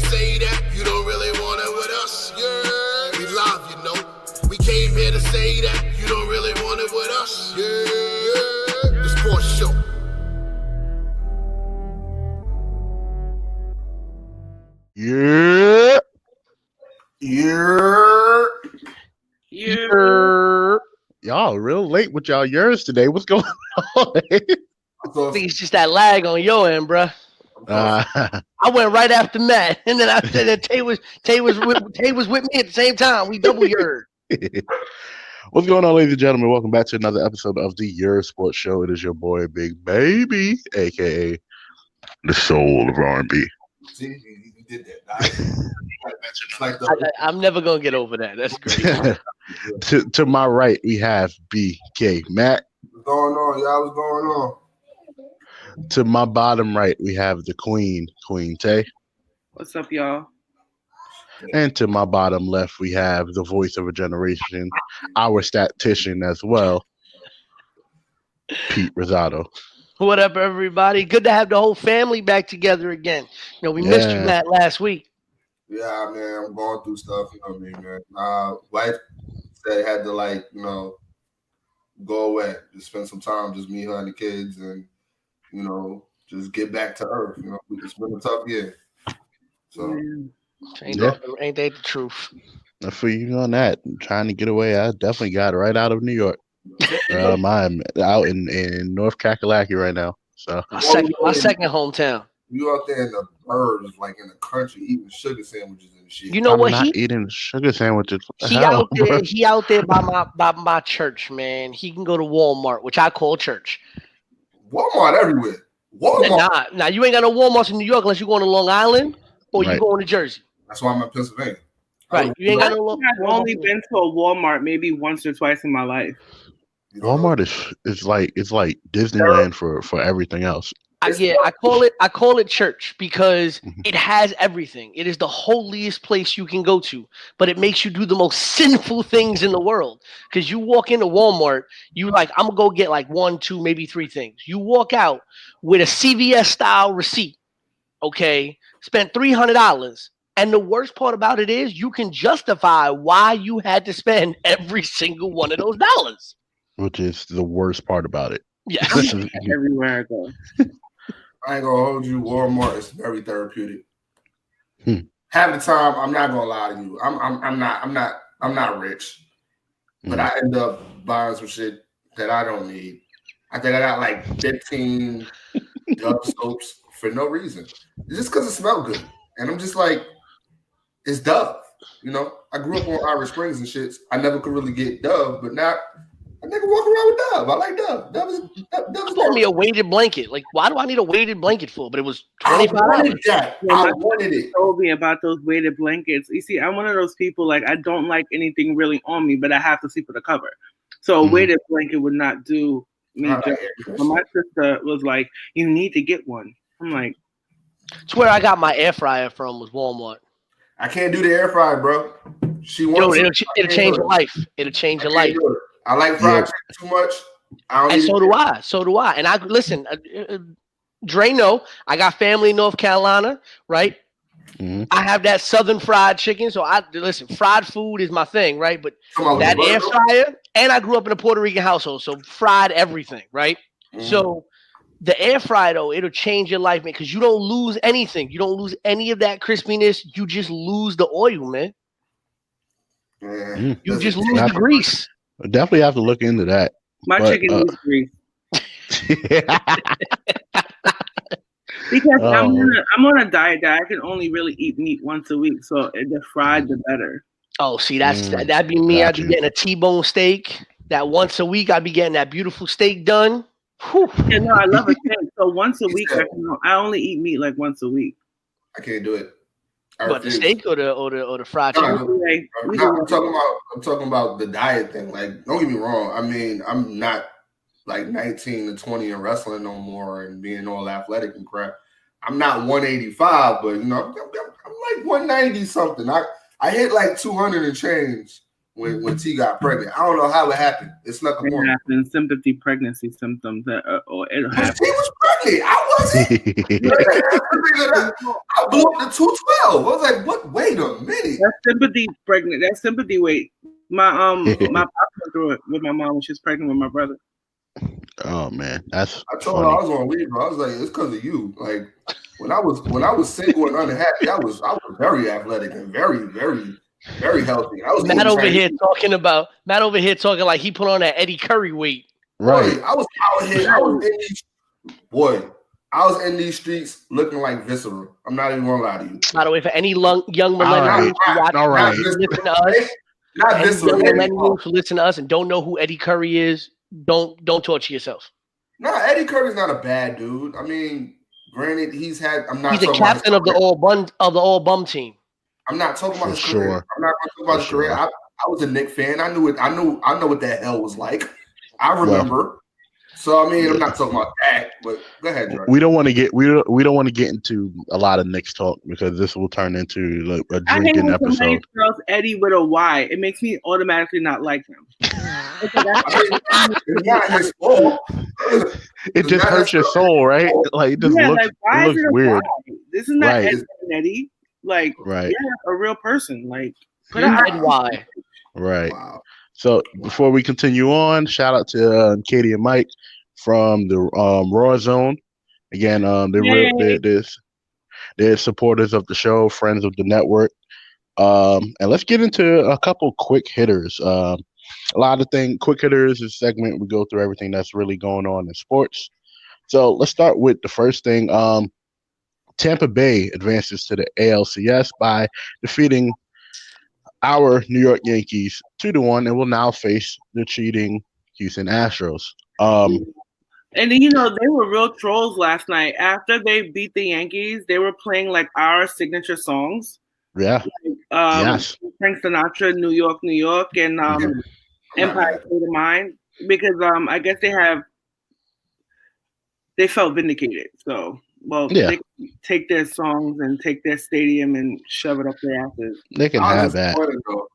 say that you don't really want it with us. Yeah, we live, you know. We came here to say that you don't really want it with us. Yeah, the sports show. Yeah. Yerrr. Yerrr. Y'all real late with y'all years today. What's going on? I think it's just that lag on your end, bruh. I went right after Matt, and then I said that Tay was with me at the same time. We double yerred. What's going on, ladies and gentlemen? Welcome back to another episode of the Yerrr Sports Show. It is your boy, Big Baby, aka the soul of R&B. See, you did that. I'm never gonna get over that. That's great. to my right, we have BK Matt. What's going on, y'all? What's going on? To my bottom right, we have the Queen Tay. What's up, y'all? And to my bottom left, we have the voice of a generation, our statistician as well, Pete Rosado. What up, everybody? Good to have the whole family back together again. You know, we missed you, Matt, last week. Yeah, man, I'm going through stuff, you know what I mean, man. Wife said it had to, go away, just spend some time, just me, her, and the kids, and, just get back to earth. It's been a tough year. So, ain't that the truth? I feel you on that. I'm trying to get away. I definitely got right out of New York. I'm out in North Kakalaki right now. So my second hometown. You out there in the birds, like in the country, eating sugar sandwiches and shit. You know I'm not eating sugar sandwiches. He out there by my church, man. He can go to Walmart, which I call church. Walmart everywhere. Walmart. Nah, you ain't got no Walmarts in New York unless you're going to Long Island or you going to Jersey. That's why I'm in Pennsylvania. Right. You ain't got no. I've only been to a Walmart maybe once or twice in my life. Walmart is like Disneyland for everything else. I call it church because it has everything. It is the holiest place you can go to, but it makes you do the most sinful things in the world. Because you walk into Walmart, you like, I'm gonna go get like 1, 2, maybe 3 things. You walk out with a CVS style receipt, okay? Spent $300, and the worst part about it is you can justify why you had to spend every single one of those dollars. Which is the worst part about it. Yeah, everywhere I go. I ain't gonna hold you. Walmart is very therapeutic. Half the time, I'm not gonna lie to you. I'm not rich, but I end up buying some shit that I don't need. I think I got like 15 Dove soaps for no reason. It's just because it smells good, and I'm just like, it's Dove. I grew up on Irish Springs and shit. I never could really get Dove, but now I nigga walk around with Dove. I like Dove. Dove is bought me a weighted blanket. Like, why do I need a weighted blanket for? But it was $25. I wanted it. Told me about those weighted blankets. You see, I'm one of those people, like, I don't like anything really on me, but I have to sleep with a cover. So a weighted blanket would not do me. But my sister was like, you need to get one. I'm like, it's where I got my air fryer from, was Walmart. I can't do the air fryer, bro. It'll change your life. It'll change your life. I like fried chicken too much. So do I. And I listen, Dre, I got family in North Carolina, right? Mm-hmm. I have that Southern fried chicken. So fried food is my thing, right? But that air fryer, and I grew up in a Puerto Rican household, so fried everything, right? Mm-hmm. So the air fryer, though, it'll change your life, man, because you don't lose anything. You don't lose any of that crispiness. You just lose the oil, man. You just lose the grease. I definitely have to look into that. My chicken needs grease. Because I'm on a diet that I can only really eat meat once a week, so the fried the better. Oh, see, that'd be me. I'd be getting a T-bone steak. That once a week, I'd be getting that beautiful steak done. Whew. Yeah, no, I love a steak. So once a week, I only eat meat like once a week. I can't do it. But the steak or the fried chicken? I'm talking about the diet thing. Like, don't get me wrong. I mean, I'm not like 19 to 20 and wrestling no more and being all athletic and crap. I'm not 185, but I'm like 190 something. I hit like 200 and change when T got pregnant. I don't know how it happened. It snuck up on me. Sympathy pregnancy symptoms. Or it happened. T was money. I wasn't. I blew up to 212. I was like, what? Wait a minute. That's sympathy pregnant. That's sympathy weight. My my pop went through it with my mom when she was pregnant with my brother. Oh man, that's I told funny. her I was gonna leave her. I was like, it's because of you. Like when I was single and unhappy, I was very athletic and very, very, very healthy. I was Matt over here talking like he put on that Eddie Curry weight. Right. Boy, I was out here. I was in these streets looking like Viscera. I'm not even gonna lie to you. By the way, for any young millennials listen to us, not millennials who listen to us and don't know who Eddie Curry is, don't torture yourself. No, Eddie Curry's not a bad dude. I mean, granted, he's a captain of the all bum team. I'm not talking about his career. I'm not talking about his career. I was a Knicks fan. I knew it. I know what that hell was like. I remember. Well, so I mean, I'm not talking about that. But go ahead, Dre. We don't want to get into a lot of Knicks talk because this will turn into like a drinking episode. Somebody spells Eddie with a Y. It makes me automatically not like him. It's not his fault. It just hurts your soul, right? Like it just looks weird. This is not Eddie. Like, yeah, a real person. Like, put out Y. Right. Wow. So before we continue on, shout out to Katie and Mike from the Raw Zone. Again, they're supporters of the show, friends of the network. And let's get into a couple quick hitters. A lot of quick hitters is a segment we go through everything that's really going on in sports. So let's start with the first thing. Tampa Bay advances to the ALCS by defeating our New York Yankees 2-1 and will now face the cheating Houston Astros. And then, they were real trolls last night. After they beat the Yankees, they were playing like our signature songs. Yeah. Yes. Frank Sinatra, New York, New York, and Empire State of Mind. Because I guess they felt vindicated. So they can take their songs and take their stadium and shove it up their asses. They can have that.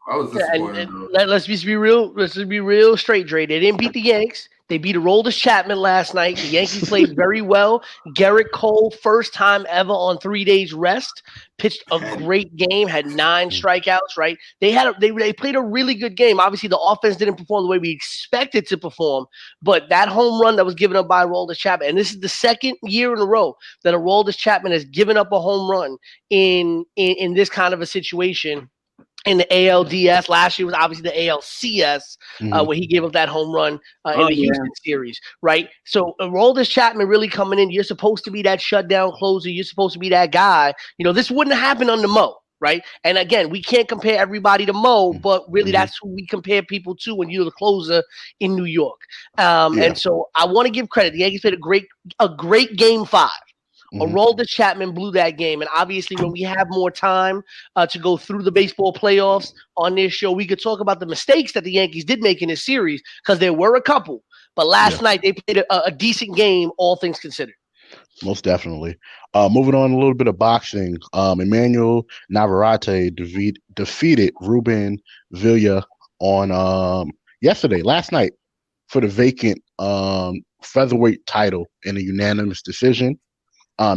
I was disappointed. Let's just be real. Let's just be real straight, Dre. They didn't beat the Yanks. They beat Aroldis Chapman last night. The Yankees played very well. Garrett Cole, first time ever on 3 days rest, pitched a great game. Had 9 strikeouts. Right? They played a really good game. Obviously, the offense didn't perform the way we expected to perform, but that home run that was given up by Aroldis Chapman, and this is the second year in a row that Aroldis Chapman has given up a home run in this kind of a situation. In the ALDS, last year was obviously the ALCS, where he gave up that home run in the Houston series, right? So Aroldis Chapman really coming in. You're supposed to be that shutdown closer. You're supposed to be that guy. This wouldn't happen under Mo, right? And again, we can't compare everybody to Mo, but really that's who we compare people to when you're the closer in New York. And so I want to give credit. The Yankees played a great game 5. Aroldis Chapman blew that game. And obviously, when we have more time to go through the baseball playoffs on this show, we could talk about the mistakes that the Yankees did make in this series because there were a couple. But last night, they played a decent game, all things considered. Most definitely. Moving on, a little bit of boxing. Emmanuel Navarrete defeated Ruben Villa on last night, for the vacant featherweight title in a unanimous decision.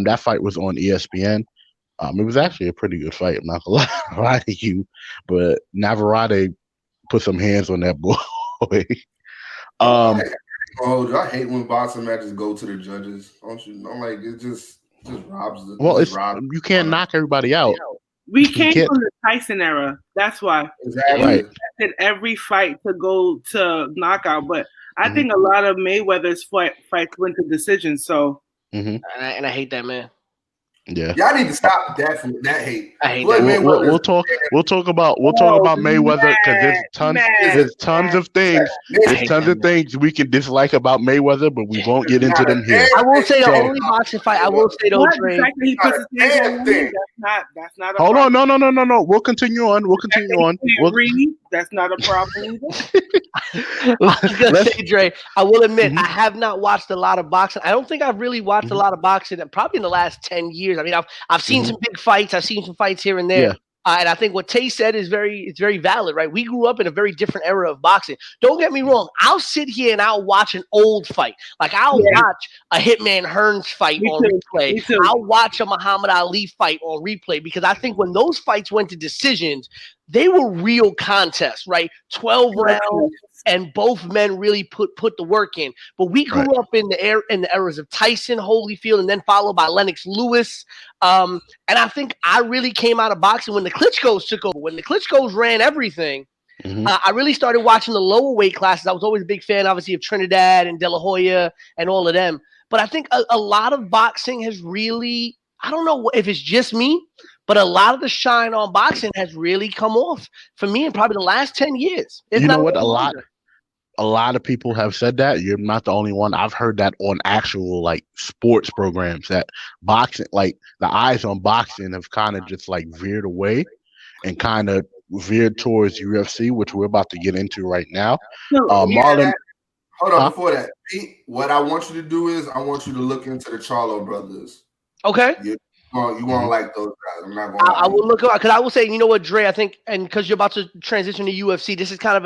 That fight was on ESPN. It was actually a pretty good fight. I'm not gonna lie to you, but Navarrete put some hands on that boy. I hate when boxing matches go to the judges. Don't you know? Like it just robs the. Well, you can't knock everybody out. We came from the Tyson era. That's why. Exactly. Right. Every fight to go to knockout, but I think a lot of Mayweather's fights went to decision. So. And I hate that, man. Yeah, y'all need to stop that hate. I hate that. We'll talk about Mayweather because there's tons of things. There's tons of things we can dislike about Mayweather, but we won't get into them here. I will say the only boxing fight I will say though, Trey. That's not. Hold on, no. We'll continue on. That's not a problem. I was gonna say, Dre, I will admit I have not watched a lot of boxing. I don't think I've really watched a lot of boxing probably in the last 10 years. I mean, I've seen some big fights. I've seen some fights here and there. And I think what Tay said is very valid, right? We grew up in a very different era of boxing. Don't get me wrong. I'll sit here and I'll watch an old fight. Like I'll watch a Hitman Hearns fight on replay. I'll watch a Muhammad Ali fight on replay because I think when those fights went to decisions, they were real contests, right? 12 rounds. And both men really put the work in. But we grew up in the eras of Tyson, Holyfield, and then followed by Lennox Lewis. And I think I really came out of boxing when the Klitschko's took over. When the Klitschko's ran everything, I really started watching the lower weight classes. I was always a big fan, obviously, of Trinidad and De La Hoya and all of them. But I think a lot of boxing has really, I don't know if it's just me, but a lot of the shine on boxing has really come off for me in probably the last 10 years. You know what? A lot of people have said that. You're not the only one. I've heard that on actual like sports programs that boxing, like the eyes on boxing have kind of just like veered away and kind of veered towards UFC, which we're about to get into right now. Marlon, hold on before that. Pete, what I want you to do is I want you to look into the Charlo brothers. Okay. You won't like those guys. I'm not going to. I will look up because I will say, you know what, Dre, I think, and because you're about to transition to UFC, this is kind of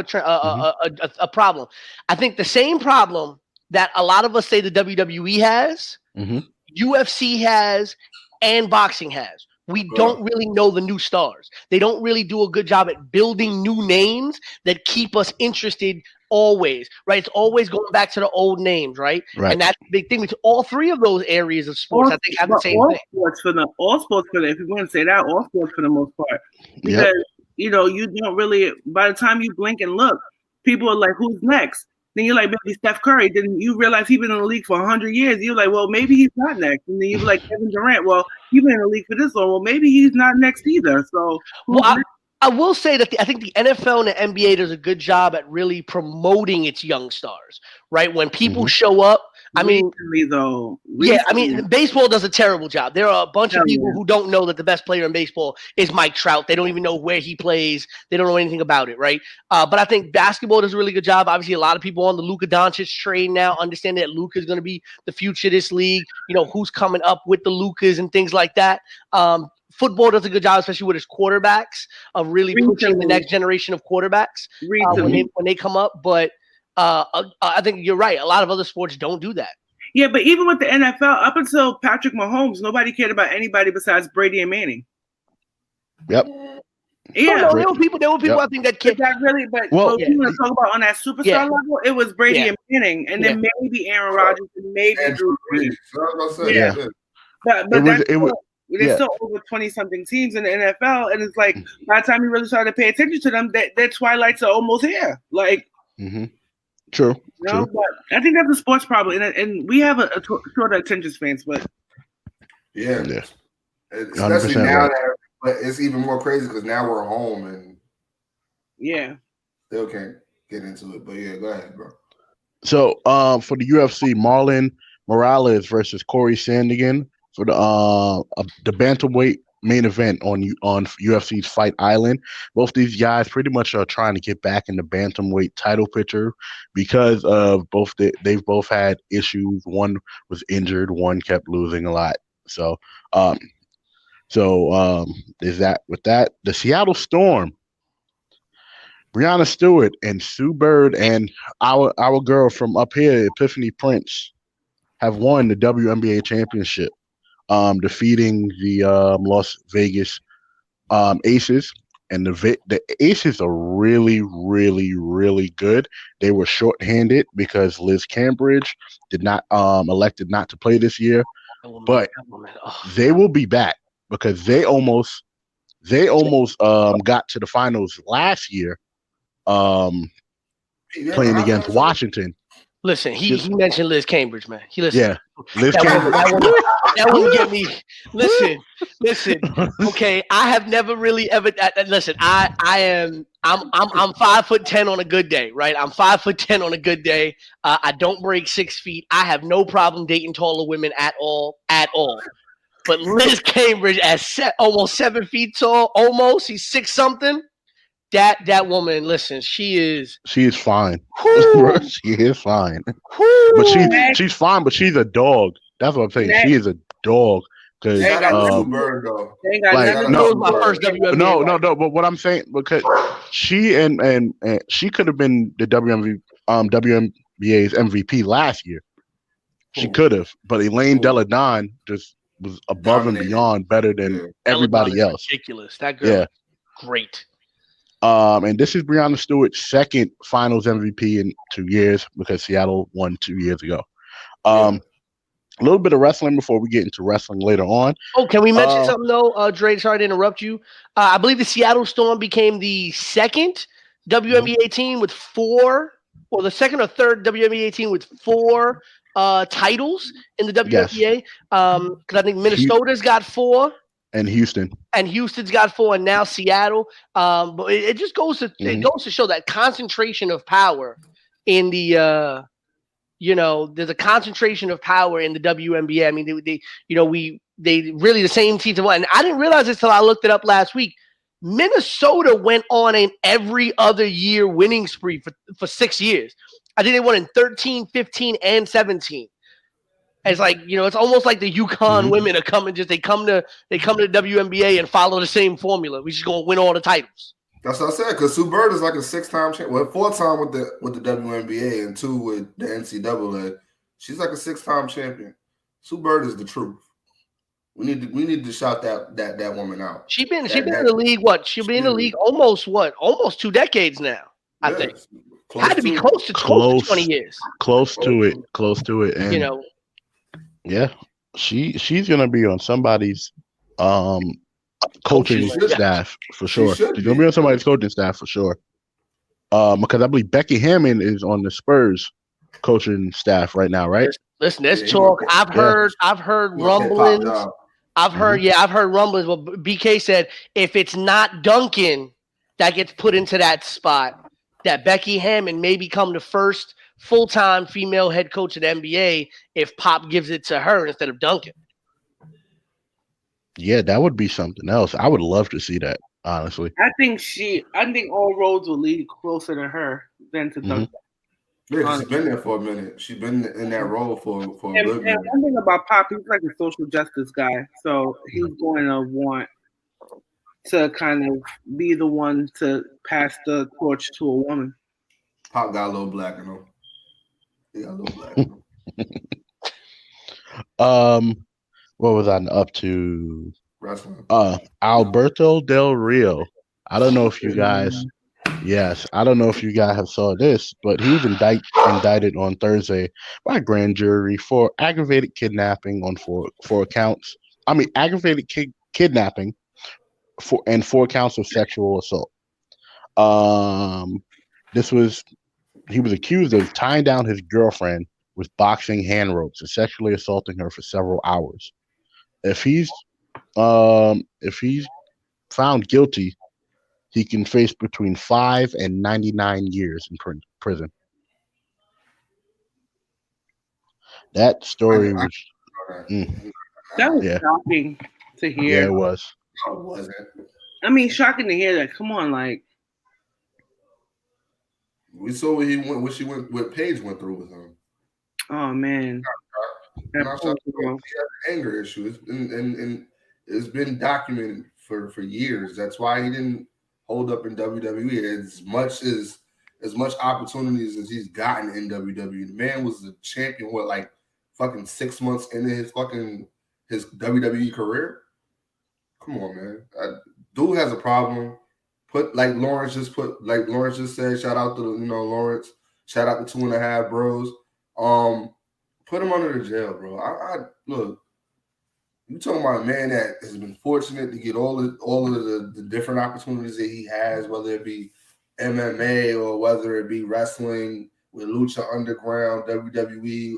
a problem. I think the same problem that a lot of us say the WWE has, UFC has, and boxing has. We don't really know the new stars. They don't really do a good job at building new names that keep us interested always, right? It's always going back to the old names, right? And that's the big thing with all three of those areas of sports. I think have the same thing. All sports for the, if you want to say that, all sports for the most part. Because, you know, you don't really, by the time you blink and look, people are like, who's next? Then you're like, maybe Steph Curry. Then you realize he's been in the league for 100 years. You're like, well, maybe he's not next. And then you're like, Kevin Durant. Well, he's been in the league for this long. Well, maybe he's not next either. So, I will say that I think the NFL and the NBA does a good job at really promoting its young stars, right? When people show up, I mean, baseball does a terrible job. There are a bunch of people who don't know that the best player in baseball is Mike Trout. They don't even know where he plays. They don't know anything about it, right? But I think basketball does a really good job. Obviously, a lot of people on the Luka Doncic train now understand that Luka is going to be the future of this league. You know, who's coming up with the Lukas and things like that. Football does a good job, especially with its quarterbacks, of really pushing the next generation of quarterbacks when they come up. But I think you're right. A lot of other sports don't do that. Yeah, but even with the NFL, up until Patrick Mahomes, nobody cared about anybody besides Brady and Manning. Yep. Yeah, there were people I think that cared. That really, but you want to talk about on that superstar level, it was Brady and Manning, and then maybe Aaron Rodgers and maybe Drew Brees. But there's still over 20-something teams in the NFL, and it's like by the time you really started to pay attention to them, their twilights are almost here. Like, true. You know, but I think that's a sports problem, and we have a shorter attention spans. But especially now that, but it's even more crazy because now we're home and still can't get into it. But go ahead, bro. So, for the UFC, Marlon Morales versus Corey Sandhagen for the bantamweight main event on UFC's Fight Island. Both these guys pretty much are trying to get back in the bantamweight title picture because of they've both had issues. One was injured, one kept losing a lot. So is that with that? The Seattle Storm, Breonna Stewart and Sue Bird and our girl from up here, Epiphany Prince, have won the WNBA championship. Defeating the Las Vegas Aces, and the Aces are really, really, really good. They were shorthanded because Liz Cambridge did not elected not to play this year, but they will be back because they almost got to the finals last year, playing against Washington. Listen, he mentioned Liz Cambridge, man. Liz Cambridge. That wouldn't get me. Listen. Okay, I have never really ever. Listen, I'm 5'10" on a good day, right? I'm 5'10" on a good day. I don't break 6 feet. I have no problem dating taller women at all. But Liz Cambridge at almost 7 feet tall, she's 6 something. That woman, listen, she is fine. She is fine. Woo. But she's fine, but she's a dog. That's what I'm saying. She is a dog because Shout out to Bird though. They ain't got like nothing. That was my first WNBA. no. But what I'm saying, because she and she could have been the WNBA's MVP last year. She could have, but Elaine Deladon just was above and beyond better than everybody else. Ridiculous. That girl is great. And this is Breonna Stewart's second Finals MVP in 2 years because Seattle won 2 years ago. A little bit of wrestling before we get into wrestling later on. Oh, can we mention something though, Dre? Sorry to interrupt you. I believe the Seattle Storm became the second WNBA team with 4, or the second or third WNBA team with 4 titles in the WNBA. Because I think Minnesota's got 4. And Houston's got 4, and now Seattle. But it just goes to it goes to show that concentration of power in the there's a concentration of power in the WNBA. I mean, they really the same team to one. And I didn't realize this till I looked it up last week. Minnesota went on an every other year winning spree for 6 years. I think they won in 13, 15, and 17. It's like, it's almost like the UConn women are coming. They come to the WNBA and follow the same formula. We're just gonna win all the titles. That's what I said. Because Sue Bird is like a 6-time champion. Well, 4-time with the WNBA and 2 with the NCAA. She's like a 6-time champion. Sue Bird is the truth. We need to shout that woman out. She's been in the league. She's been in the league almost 2 decades now. I think had to be close to 20 years. Close to it. And yeah, she's gonna be on somebody's coaching staff for sure. She's gonna be on somebody's coaching staff for sure. Because I believe Becky Hammon is on the Spurs coaching staff right now, right? Listen, there's talk. I've heard rumblings. I've heard rumblings. Well, BK said if it's not Duncan that gets put into that spot, that Becky Hammon may become the first full-time female head coach at the NBA if Pop gives it to her instead of Duncan. Yeah, that would be something else. I would love to see that, honestly. I think all roads will lead closer to her than to Duncan. Yeah, she's been there for a minute. She's been in that role for a good minute. And one thing about Pop, he's like a social justice guy, so he's going to want to kind of be the one to pass the torch to a woman. Pop got a little black in him. He got a little black in him. What was I up to? Wrestling. Alberto Del Rio. I don't know if you guys have saw this, but he was indicted on Thursday by a grand jury for aggravated kidnapping on four counts. I mean, aggravated kidnapping and 4 counts of sexual assault. He was accused of tying down his girlfriend with boxing hand ropes and sexually assaulting her for several hours. If he's found guilty, he can face between 5 and 99 years in prison. That story was that was shocking to hear. Yeah, it was. No, it wasn't. I mean, shocking to hear that. Come on, like we saw what Paige went through with him. Oh man, he had an anger issue. It's been documented for years. That's why he didn't hold up in WWE as much opportunities as he's gotten in WWE. The man was the champion. Like fucking 6 months into his WWE career. Come on, man. Dude has a problem. Like Lawrence just said, shout out to Lawrence. Shout out to 2.5 Bros. Put him under the jail, bro. I look. You talking about a man that has been fortunate to get all of the different opportunities that he has, whether it be MMA or whether it be wrestling with Lucha Underground, WWE,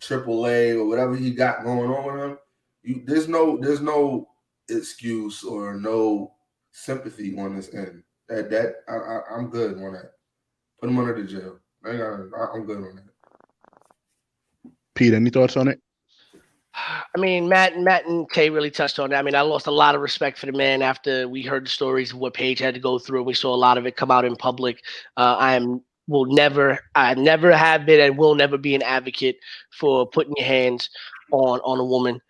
AAA, or whatever he got going on with him. There's no excuse or no sympathy on this end. I'm good on that. Put him under the jail. I'm good on that. Pete, any thoughts on it? I mean, Matt and Kay really touched on that. I mean, I lost a lot of respect for the man after we heard the stories of what Paige had to go through, and we saw a lot of it come out in public. I never have been and will never be an advocate for putting your hands on a woman.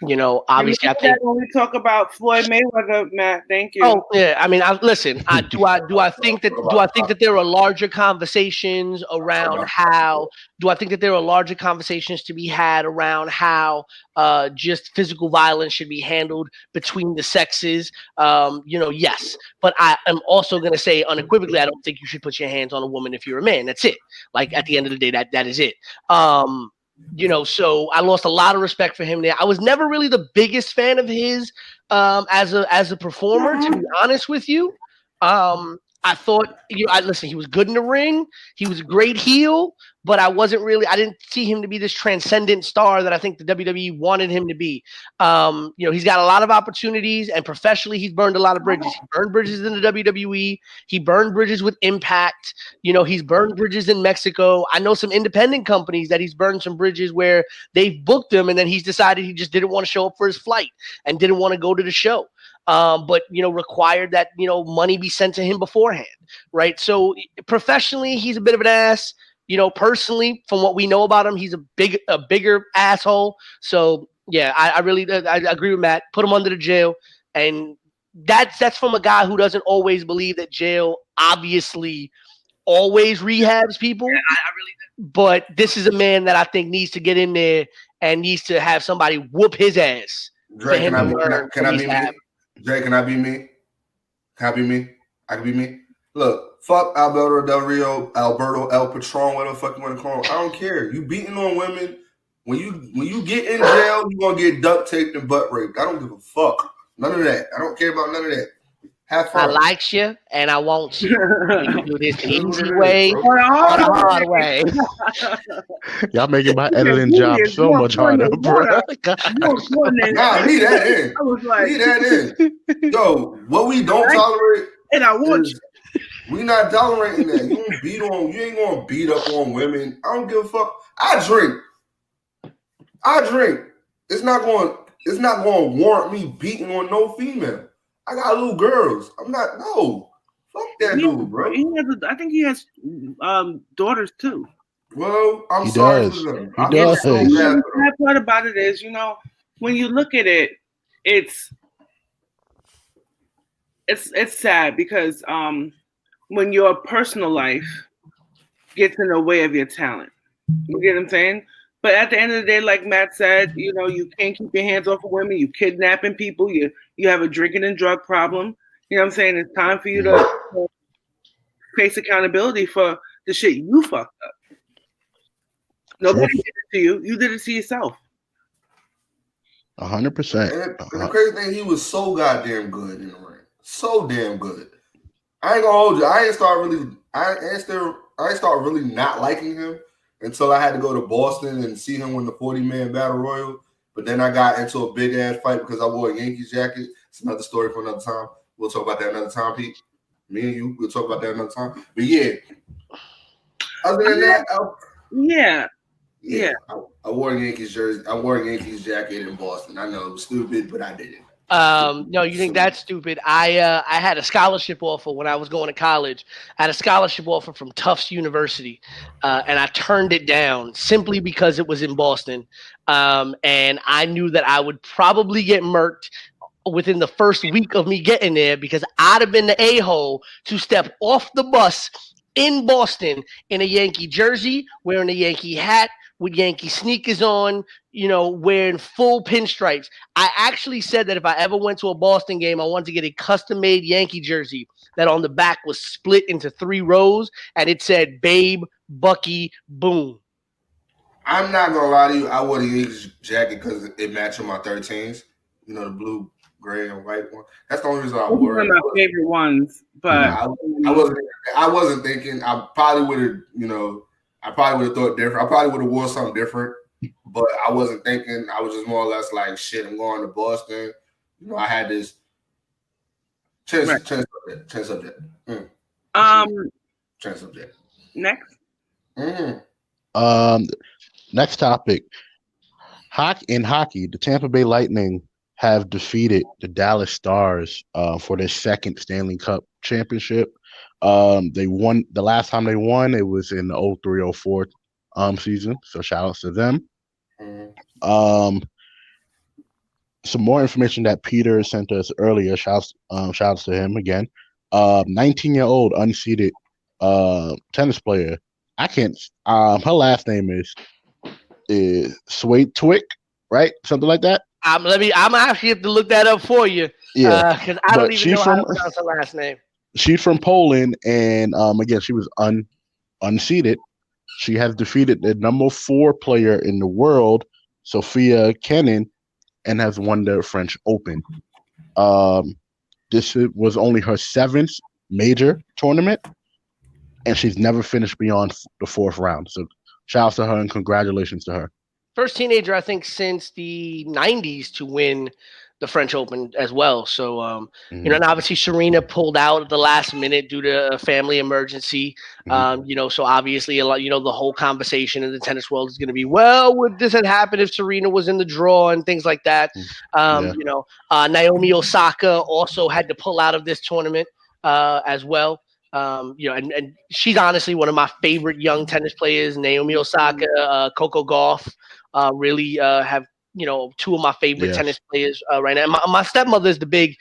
You know, obviously, I think when we talk about Floyd Mayweather, Matt. Thank you. Oh yeah, I mean, listen. Do I think that there are larger conversations around how? Do I think that there are larger conversations to be had around how just physical violence should be handled between the sexes? You know, yes, but I am also going to say unequivocally, I don't think you should put your hands on a woman if you're a man. That's it. Like at the end of the day, that is it. You know, so I lost a lot of respect for him there. I was never really the biggest fan of his as a performer, to be honest with you. I thought listen, he was good in the ring, he was a great heel, but I didn't see him to be this transcendent star that I think the WWE wanted him to be. You know, he's got a lot of opportunities, and professionally, he's burned a lot of bridges. He burned bridges in the WWE. He burned bridges with Impact. You know, he's burned bridges in Mexico. I know some independent companies that he's burned some bridges where they've booked him, and then he's decided he just didn't want to show up for his flight and didn't want to go to the show. But you know, required that money be sent to him beforehand, right? So professionally, he's a bit of an ass. You know, personally, from what we know about him, he's a bigger asshole. So yeah, I really agree with Matt. Put him under the jail, and that's from a guy who doesn't always believe that jail obviously always rehabs people. Yeah, I really. But this is a man that I think needs to get in there and needs to have somebody whoop his ass. Dre, can I be me? Dre, can I be me? Can I be me? I can be me. Look, fuck Alberto Del Rio, Alberto El Patron, whatever the fuck you want to call him. I don't care. You beating on women. When you get in jail, you're gonna get duct taped and butt raped. I don't give a fuck. None of that. I don't care about none of that. Have fun. I likes you and I want you. You do this the easy way or the hard way. Y'all making my editing job so much harder, bro. Nah, leave that in. I was like, leave that in. Yo, what we don't tolerate, and I want you. We not tolerating that. You ain't gonna beat up on women. I don't give a fuck. I drink. It's not going to warrant me beating on no female. I got little girls. Fuck that dude, bro. I think he has daughters too. Well, I'm sorry for them. He does. The bad part about it is, when you look at it, it's sad because when your personal life gets in the way of your talent, you get what I'm saying? But at the end of the day, like Matt said, you can't keep your hands off of women. You kidnapping people. You have a drinking and drug problem. You know what I'm saying? It's time for you to face accountability for the shit you fucked up. Nobody did it to you. You did it to yourself. 100%. And the crazy thing, he was so goddamn good in the ring. So damn good. I ain't gonna hold you. I ain't start really not liking him until I had to go to Boston and see him win the 40-man battle royal. But then I got into a big ass fight because I wore a Yankees jacket. It's another story for another time. We'll talk about that another time, Pete. Me and you, we'll talk about that another time. But yeah, other than that, I wore a Yankees jersey. I wore a Yankees jacket in Boston. I know it was stupid, but I did it. No, you think that's stupid? I had a scholarship offer when I was going to college. I had a scholarship offer from Tufts University, and I turned it down simply because it was in Boston, and I knew that I would probably get murked within the first week of me getting there because I'd have been the a-hole to step off the bus in Boston in a Yankee jersey, wearing a Yankee hat, with Yankee sneakers on, wearing full pinstripes. I actually said that if I ever went to a Boston game, I wanted to get a custom-made Yankee jersey that on the back was split into 3 rows, and it said, Babe, Bucky, Boom. I'm not going to lie to you. I wore the Yankees jacket because it matched with my 13s. The blue, gray, and white one. That's the only reason I wore it. One of my favorite ones, but I wasn't thinking. I probably would have thought different. I probably would have worn something different, but I wasn't thinking. I was just more or less like, shit, I'm going to Boston. I had this change subject. Change subject. Next. Mm-hmm. Next topic. In hockey, the Tampa Bay Lightning have defeated the Dallas Stars for their second Stanley Cup championship. They won the last time they won. It was in the 03-04 season. So shout outs to them. some more information that Peter sent us earlier. Shouts to him again. 19-year-old unseeded tennis player. I can't. Her last name is Sway Twick, right? Something like that. I'm actually have to look that up for you. Yeah, because I don't but even know how to pronounce her last name. She's from Poland, and again, she was unseeded. She has defeated the number 4 player in the world, Sophia Kenin, and has won the French Open. This was only her 7th major tournament, and she's never finished beyond the 4th round. So shout out to her and congratulations to her. First teenager, I think, since the 90s to win the French Open as well. So, and obviously Serena pulled out at the last minute due to a family emergency. So obviously a lot, the whole conversation in the tennis world is going to be, well, would this have happened if Serena was in the draw and things like that? Naomi Osaka also had to pull out of this tournament as well. And she's honestly one of my favorite young tennis players. Naomi Osaka, Coco Gauff, really have 2 of my favorite tennis players right now. My stepmother is the big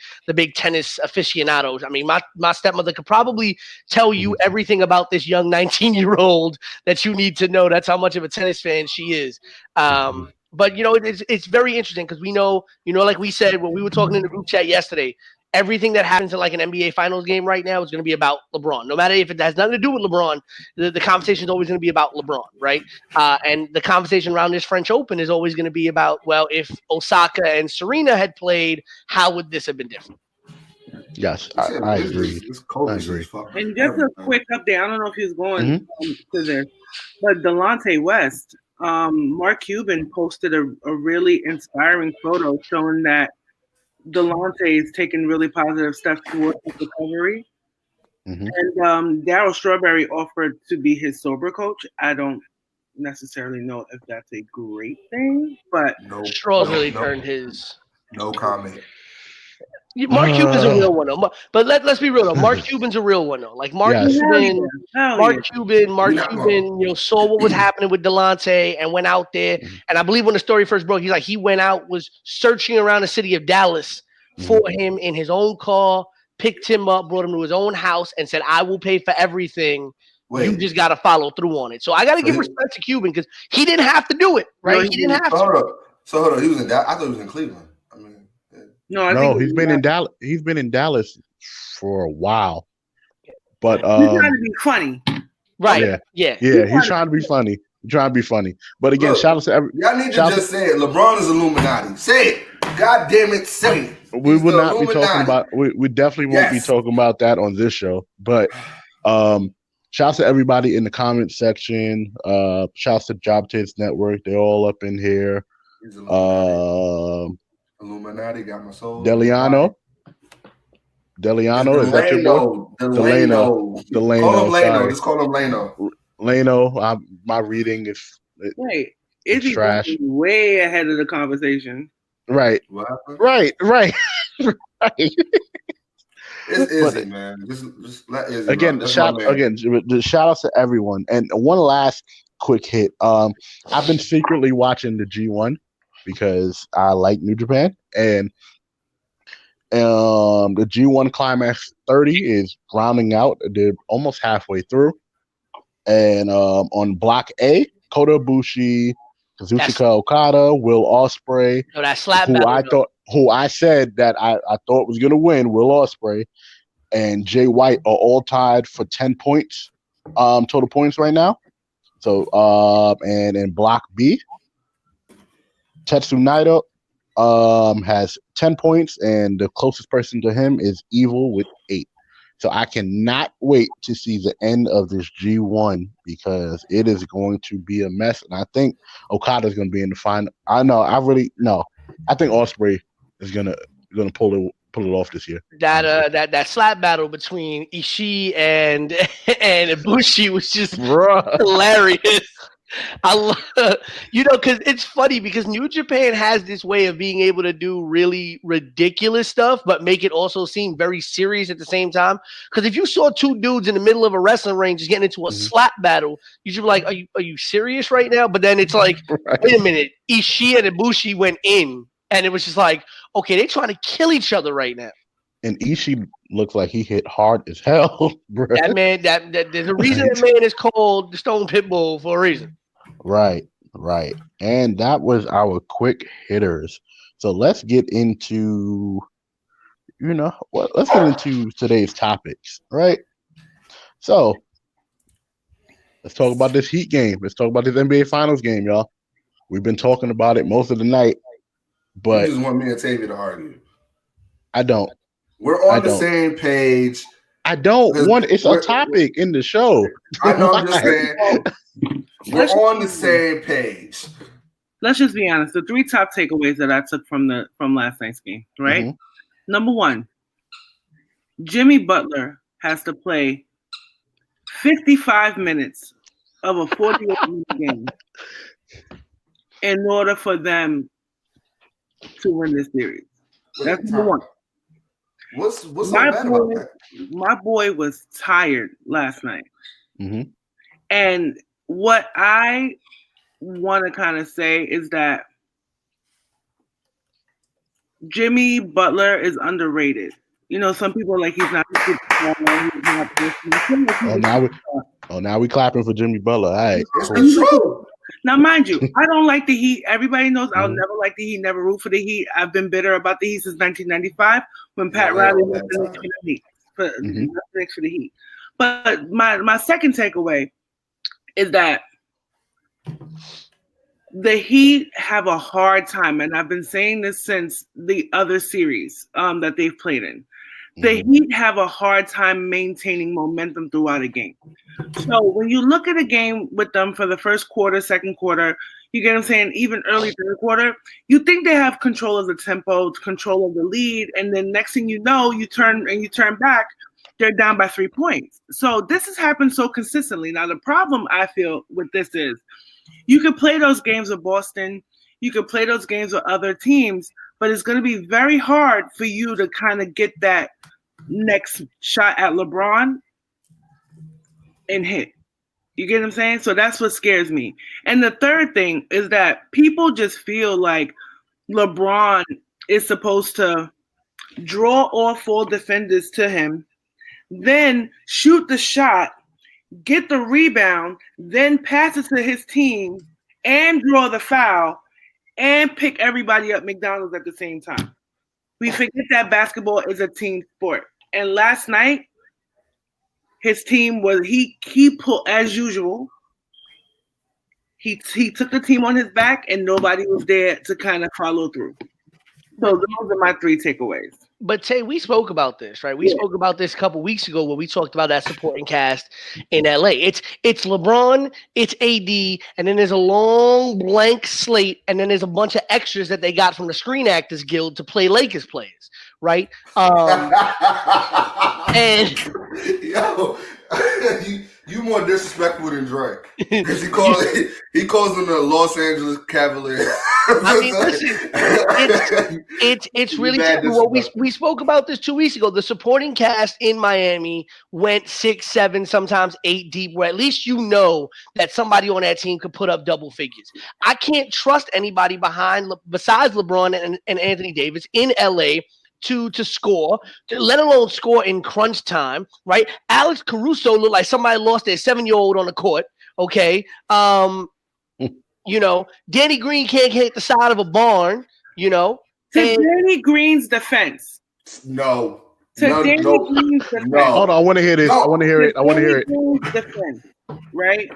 tennis aficionados. I mean, my stepmother could probably tell you everything about this young 19-year-old that you need to know. That's how much of a tennis fan she is. But it's very interesting because we know, like we said when we were talking in the group chat yesterday, everything that happens in like an NBA Finals game right now is going to be about LeBron. No matter if it has nothing to do with LeBron, the conversation is always going to be about LeBron, right? And the conversation around this French Open is always going to be about, well, if Osaka and Serena had played, how would this have been different? Yes, I agree. I agree. And just a quick update. I don't know if he's going to this, but Delonte West, Mark Cuban posted a really inspiring photo showing that Delonte is taking really positive steps towards his recovery. And Darryl Strawberry offered to be his sober coach. I don't necessarily know if that's a great thing, but Straw's really turned his. No comment. Mark Cuban's a real one, though. But let's be real though. Mark Cuban's a real one though. Like Mark Cuban, saw what was happening with Delonte and went out there. And I believe when the story first broke, he went out, was searching around the city of Dallas for him in his own car, picked him up, brought him to his own house, and said, "I will pay for everything. You just got to follow through on it." So I got to give respect to Cuban because he didn't have to do it, right? He didn't have to. So hold on, he was in Dallas. I thought he was in Cleveland. No, he's been in Dallas. He's been in Dallas for a while, but he's trying to be funny, right? Yeah. He's trying to be funny. But again, shout out to every. Y'all need to just say it. LeBron is Illuminati. Say it. God damn it, say it. We will not be talking about. We definitely won't be talking about that on this show. But shout out to everybody in the comment section. Shout out to Job Tits Network. They're all up in here. Illuminati got my soul. Deliano, is that your boy? Delano. Call him Lano. Just call him Lano. Lano. My reading is Izzy's trash. Way ahead of the conversation. Right. Right. It's Izzy, man. Just let Izzy. Again, shout outs to everyone. And one last quick hit. I've been secretly watching the G1 because I like New Japan, and the G1 Climax 30 is rounding out. They're almost halfway through, and on Block A, Kota Ibushi, Kazuchika Okada, Will Ospreay, who I said that I thought was gonna win, Will Ospreay, and Jay White are all tied for 10 points, total points right now. So and in Block B, Tetsu Naito has 10 points, and the closest person to him is Evil with 8. So I cannot wait to see the end of this G1 because it is going to be a mess. And I think Okada is going to be in the final. I think Ospreay is gonna pull it off this year. That slap battle between Ishii and Ibushi was just hilarious. I love, because it's funny because New Japan has this way of being able to do really ridiculous stuff, but make it also seem very serious at the same time. Because if you saw 2 dudes in the middle of a wrestling ring just getting into a slap battle, you should be like, "Are you serious right now?" But then it's like, wait a minute, Ishii and Ibushi went in. And it was just like, okay, they're trying to kill each other right now. And Ishii looks like he hit hard as hell, bro. That man, that there's a reason that man is called the Stone Pitbull for a reason. Right. And that was our quick hitters. So let's get into, let's get into today's topics, right? So let's talk about this Heat game. Let's talk about this NBA Finals game, y'all. We've been talking about it most of the night, but you just want me and Tavia to argue. I don't. We're on the same page. I don't want it's a topic in the show. I know, I'm just saying. We're on the same page. Let's just be honest. The 3 top takeaways that I took from last night's game, right? Mm-hmm. Number 1, Jimmy Butler has to play 55 minutes of a 48-minute game in order for them to win this series. That's number 1. What's so bad about that? My boy was tired last night. Mm-hmm. And what I want to kind of say is that Jimmy Butler is underrated. Some people are like he's not. Now we clapping for Jimmy Butler. All right. Cool. Now, mind you, I don't like the Heat. Everybody knows I'll never like the Heat, never root for the Heat. I've been bitter about the Heat since 1995 when Pat Riley was the Knicks for the Heat. But my second takeaway is that the Heat have a hard time, and I've been saying this since the other series that they've played in. The Heat have a hard time maintaining momentum throughout a game. So when you look at a game with them for the first quarter, second quarter, you get what I'm saying, even early third quarter, you think they have control of the tempo, control of the lead, and then next thing you know, you turn back, they're down by 3 points. So this has happened so consistently. Now the problem I feel with this is you could play those games with Boston, you could play those games with other teams, but it's going to be very hard for you to kind of get that next shot at LeBron and hit. You get what I'm saying? So that's what scares me. And the third thing is that people just feel like LeBron is supposed to draw all 4 defenders to him, then shoot the shot, get the rebound, then pass it to his team and draw the foul and pick everybody up McDonald's at the same time. We forget that basketball is a team sport. And last night, his team was he pulled as usual. He took the team on his back, and nobody was there to kind of follow through. So those are my 3 takeaways. But Tay, we spoke about this, right? We spoke about this a couple weeks ago when we talked about that supporting cast in LA. It's LeBron, it's AD, and then there's a long blank slate, and then there's a bunch of extras that they got from the Screen Actors Guild to play Lakers players, right? And yo, you more disrespectful than Drake because he calls them the Los Angeles Cavaliers. I mean, listen, it's really true. Well, we spoke about this 2 weeks ago. The supporting cast in Miami went 6, 7, sometimes 8 deep, where at least you know that somebody on that team could put up double figures. I can't trust anybody besides LeBron and Anthony Davis in LA to score, let alone score in crunch time, right? Alex Caruso looked like somebody lost their 7-year-old on the court, okay? Danny Green can't hit the side of a barn, To Danny Green's defense. No. Danny Green's defense. No. Hold on, I want to hear this. No. I want to hear it. Green's defense, right?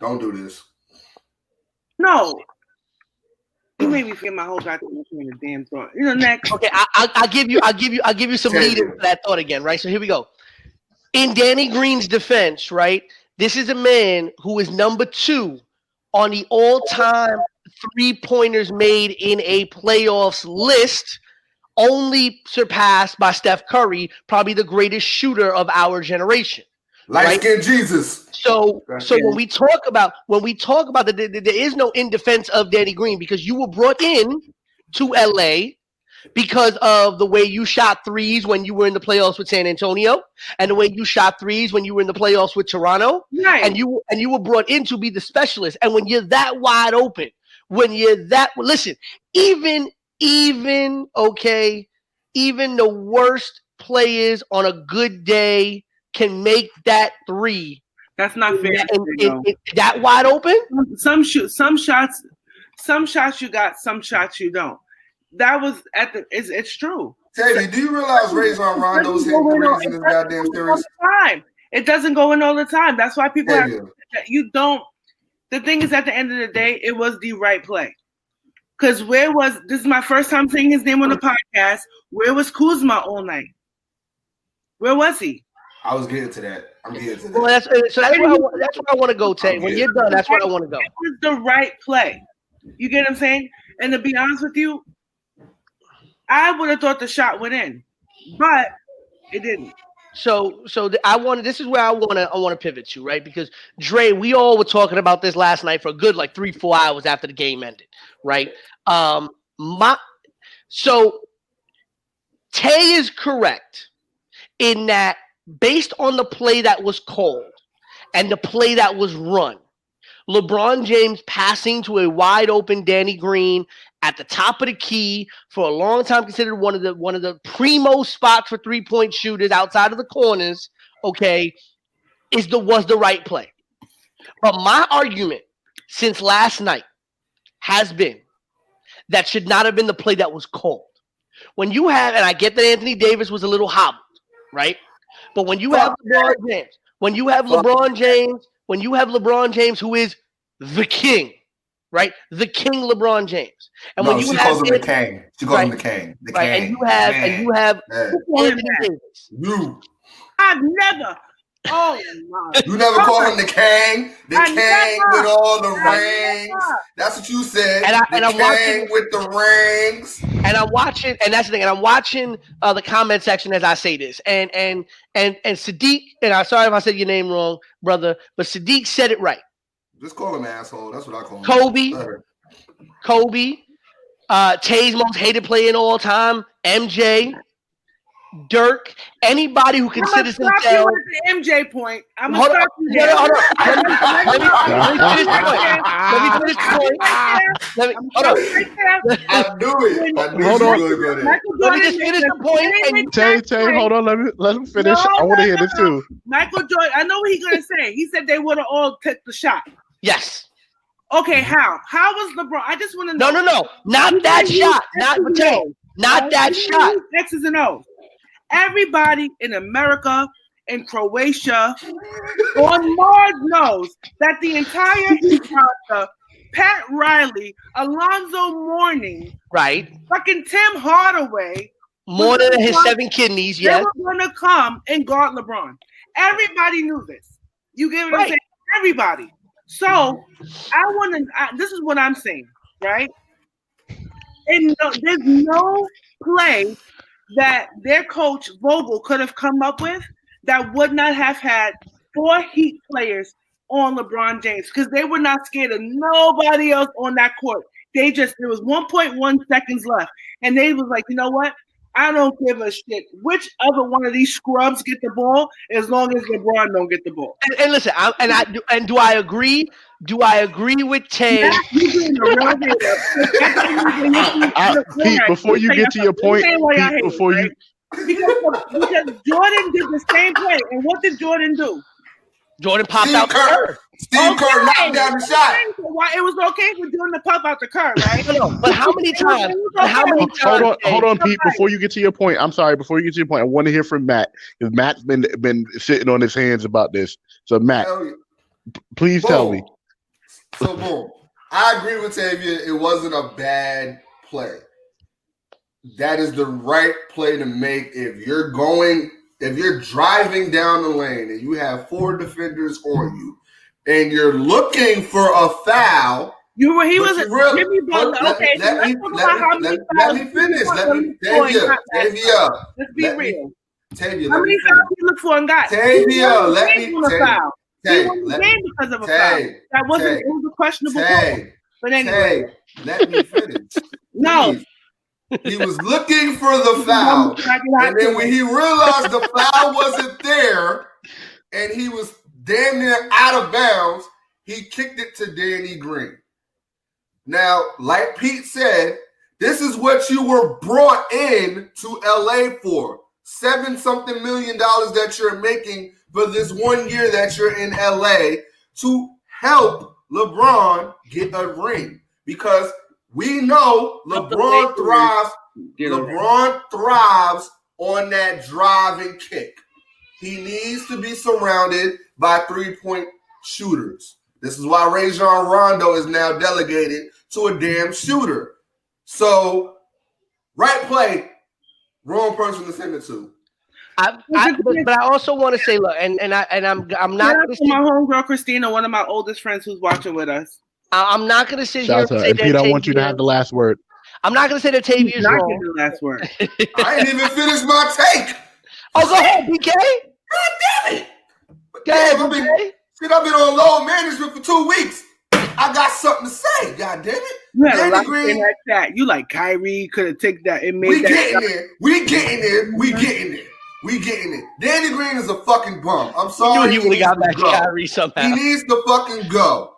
Don't do this. No. You made me forget my whole goddamn damn thought. Next. Okay, I'll give you some lead into that thought again, right? So here we go. In Danny Green's defense, right? This is a man who is number 2 on the all-time 3-pointers made in a playoffs list, only surpassed by Steph Curry, probably the greatest shooter of our generation. Light-skinned Jesus. So when we talk about that, there is no in defense of Danny Green because you were brought in to LA because of the way you shot threes when you were in the playoffs with San Antonio, and the way you shot threes when you were in the playoffs with Toronto, right. and you were brought in to be the specialist. And when you're that wide open, when you're that. Listen, even the worst players on a good day can make that three. That's not fair. That wide open. Some shots you got, some shots you don't. That was it's true. Tavy, do you realize Rajon Rondo's hitting threes in this goddamn series? It doesn't go in all the time. That's why people you don't. The thing is, at the end of the day, it was the right play. Because this is my first time saying his name on the podcast. Where was Kuzma all night? Where was he? I was getting to that. I'm getting to that. Well, that's where I want to go, Tay. When you're done, that's where I want to go. It was the right play. You get what I'm saying? And to be honest with you, I would have thought the shot went in, but it didn't. This is where I want to pivot to, right? Because Dre, we all were talking about this last night for a good 3-4 hours after the game ended, right? So Tay is correct in that based on the play that was called and the play that was run, LeBron James passing to a wide open Danny Green at the top of the key, for a long time considered one of the primo spots for 3-point shooters outside of the corners, okay, was the right play. But my argument since last night has been that should not have been the play that was called. When you have, and I get that Anthony Davis was a little hobbled, right? But when you have LeBron James, who is the king, right? The king LeBron James. And when you she calls him the king. She calls him the king. The king. And you have Anthony Davis. I've never. Oh my! You never call him the king. The king with all the rings. That's what you said. And I'm watching with the rings. And I'm watching, and that's the thing. And I'm watching the comment section as I say this. And Sadiq, and I'm sorry if I said your name wrong, brother, but Sadiq said it right. Just call him asshole. That's what I call him. Kobe. Tay's most hated player in all time. MJ. Dirk, anybody who considers himself. At the MJ point. I'm gonna stop you there. Hold on. Let me finish the point. Hold on. I knew it. Hold on. Let me just finish the point. Tay, hold on. Let him finish. I want to hear this too. Michael Jordan. I know what he's gonna say. He said they would have all took the shot. Yes. Okay. How? How was LeBron? I just want to know. No. Not that shot. Not that shot. X's and O's. Everybody in America, in Croatia, on Mars knows that the entire roster, Pat Riley, Alonzo Mourning, right, fucking Tim Hardaway, more than his 7 kidneys, they were gonna come and guard LeBron. Everybody knew this. You get what I'm saying? Everybody. So this is what I'm saying, right? And there's no play that their coach Vogel could have come up with that would not have had 4 Heat players on LeBron James, because they were not scared of nobody else on that court. There was 1.1 seconds left, and they was like, you know what? I don't give a shit which other one of these scrubs get the ball, as long as LeBron don't get the ball. And listen, do I agree? Do I agree with Tay? Pete, before you get to your point, because Jordan did the same play, and what did Jordan do? Jordan popped out the curve. Steve Kerr knocked down the shot. It was okay for Jordan to pop out the curve, right? But how many times? Hold on, Pete. Before you get to your point, I'm sorry. Before you get to your point, I want to hear from Matt, because Matt's been sitting on his hands about this. So Matt, please tell me. So boom, I agree with Tavia. It wasn't a bad play. That is the right play to make if you're driving down the lane and you have 4 defenders on you and you're looking for a foul. Let me finish. Tavia. Let's be real. Tavia, how many fouls you look for and got? Tavia, let me foul. He won the game because of a foul. That wasn't. It was a questionable call. But anyway, let me finish. No. He was looking for the foul, and then when he realized the foul wasn't there, and he was damn near out of bounds, he kicked it to Danny Green. Now, like Pete said, this is what you were brought in to LA for. $7-something million that you're making for this 1 year that you're in LA to help LeBron get a ring. Because we know LeBron thrives. LeBron thrives on that driving kick. He needs to be surrounded by three-point shooters. This is why Rajon Rondo is now delegated to a damn shooter. So, right play, wrong person to send it to. But I also want to say, look, and I'm not going to say my homegirl Christina, one of my oldest friends who's watching with us. I'm not going to sit here and say that Pete, I want you to have the last word. I'm not going to say that Tavia's wrong. The last word. I ain't even finished my take. Oh, go ahead, BK. God damn it. I've been on load management for 2 weeks. I got something to say. God damn it. You had a lot in that chat. You like Kyrie could have taken that and made we that. We getting there. Danny Green is a fucking bum. I'm sorry. He would have got back Kyrie somehow. He needs to fucking go.